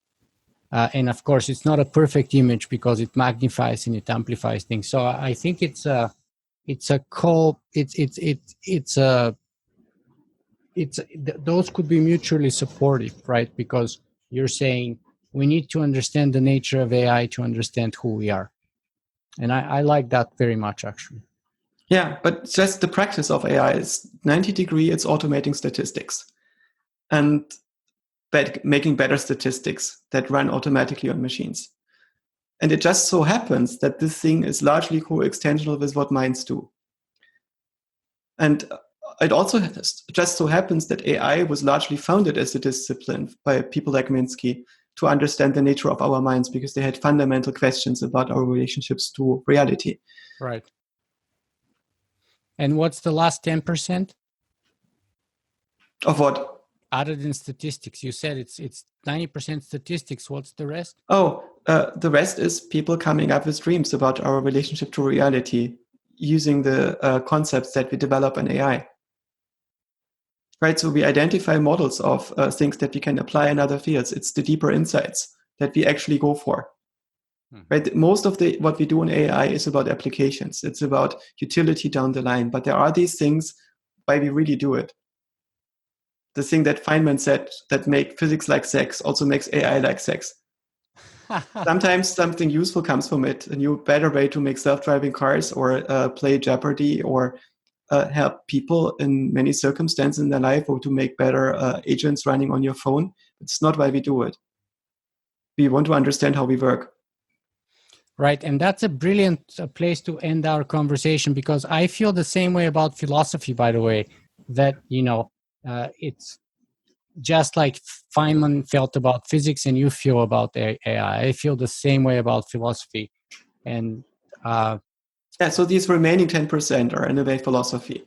[SPEAKER 1] And of course, it's not a perfect image because it magnifies and it amplifies things. So I think those could be mutually supportive, right? Because you're saying we need to understand the nature of AI to understand who we are. And I like that very much, actually.
[SPEAKER 2] Yeah, but just the practice of AI is 90-degree, it's automating statistics and making better statistics that run automatically on machines. And it just so happens that this thing is largely coextensional with what minds do. And it also just so happens that AI was largely founded as a discipline by people like Minsky to understand the nature of our minds because they had fundamental questions about our relationships to reality.
[SPEAKER 1] Right. And what's the last 10%?
[SPEAKER 2] Of what?
[SPEAKER 1] Other than statistics, you said it's 90% statistics. What's the rest?
[SPEAKER 2] The rest is people coming up with dreams about our relationship to reality using the concepts that we develop in AI. Right, so we identify models of things that we can apply in other fields. It's the deeper insights that we actually go for. Right, most of what we do in AI is about applications. It's about utility down the line. But there are these things why we really do it. The thing that Feynman said that make physics like sex also makes AI like sex. Sometimes something useful comes from it. A new, better way to make self-driving cars or play Jeopardy or help people in many circumstances in their life or to make better agents running on your phone. It's not why we do it. We want to understand how we work.
[SPEAKER 1] Right. And that's a brilliant place to end our conversation because I feel the same way about philosophy, by the way, that, it's just like Feynman felt about physics and you feel about AI. I feel the same way about philosophy. And
[SPEAKER 2] so these remaining 10% are in a way philosophy.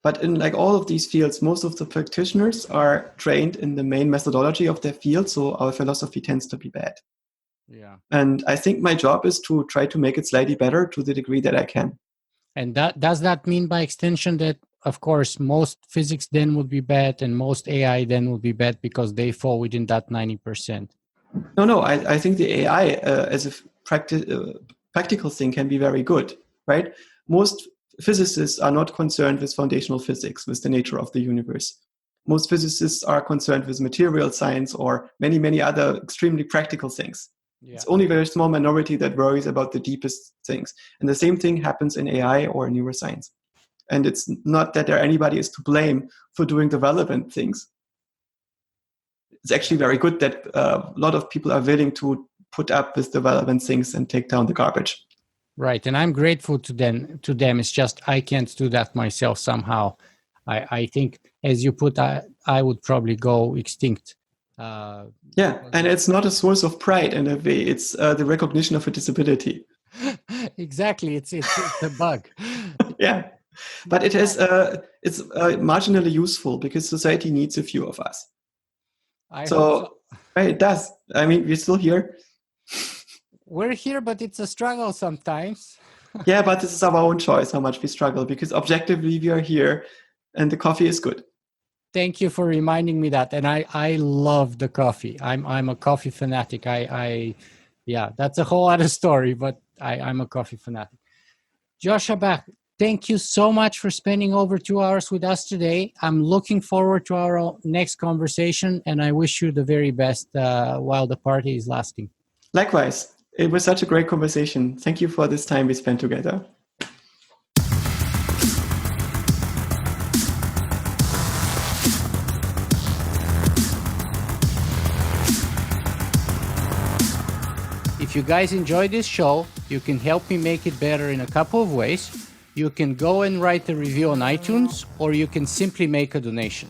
[SPEAKER 2] But in like all of these fields, most of the practitioners are trained in the main methodology of their field. So our philosophy tends to be bad.
[SPEAKER 1] Yeah.
[SPEAKER 2] And I think my job is to try to make it slightly better to the degree that I can. And
[SPEAKER 1] does that mean by extension that, of course, most physics then would be bad and most AI then would be bad because they fall within that 90%? No, I think the AI as a practical thing can be very good, right? Most physicists are not concerned with foundational physics, with the nature of the universe. Most physicists are concerned with material science or many, many other extremely practical things. Yeah. It's only a very small minority that worries about the deepest things. And the same thing happens in AI or neuroscience. And it's not that anybody is to blame for doing the relevant things. It's actually very good that a lot of people are willing to put up with the relevant things and take down the garbage. Right. And I'm grateful to them. It's just I can't do that myself somehow. I think, as you put, I would probably go extinct. And it's not a source of pride in a way. It's the recognition of a disability. Exactly. It's a bug. Yeah. But it's marginally useful because society needs a few of us. I hope so. It does. I mean, we're still here. We're here, but it's a struggle sometimes. Yeah, but this is our own choice how much we struggle because objectively we are here and the coffee is good. Thank you for reminding me that. And I love the coffee. I'm a coffee fanatic. That's a whole other story, but I'm a coffee fanatic. Joscha Bach, thank you so much for spending over 2 hours with us today. I'm looking forward to our next conversation, and I wish you the very best while the party is lasting. Likewise. It was such a great conversation. Thank you for this time we spent together. If you guys enjoyed this show, you can help me make it better in a couple of ways. You can go and write a review on iTunes, or you can simply make a donation.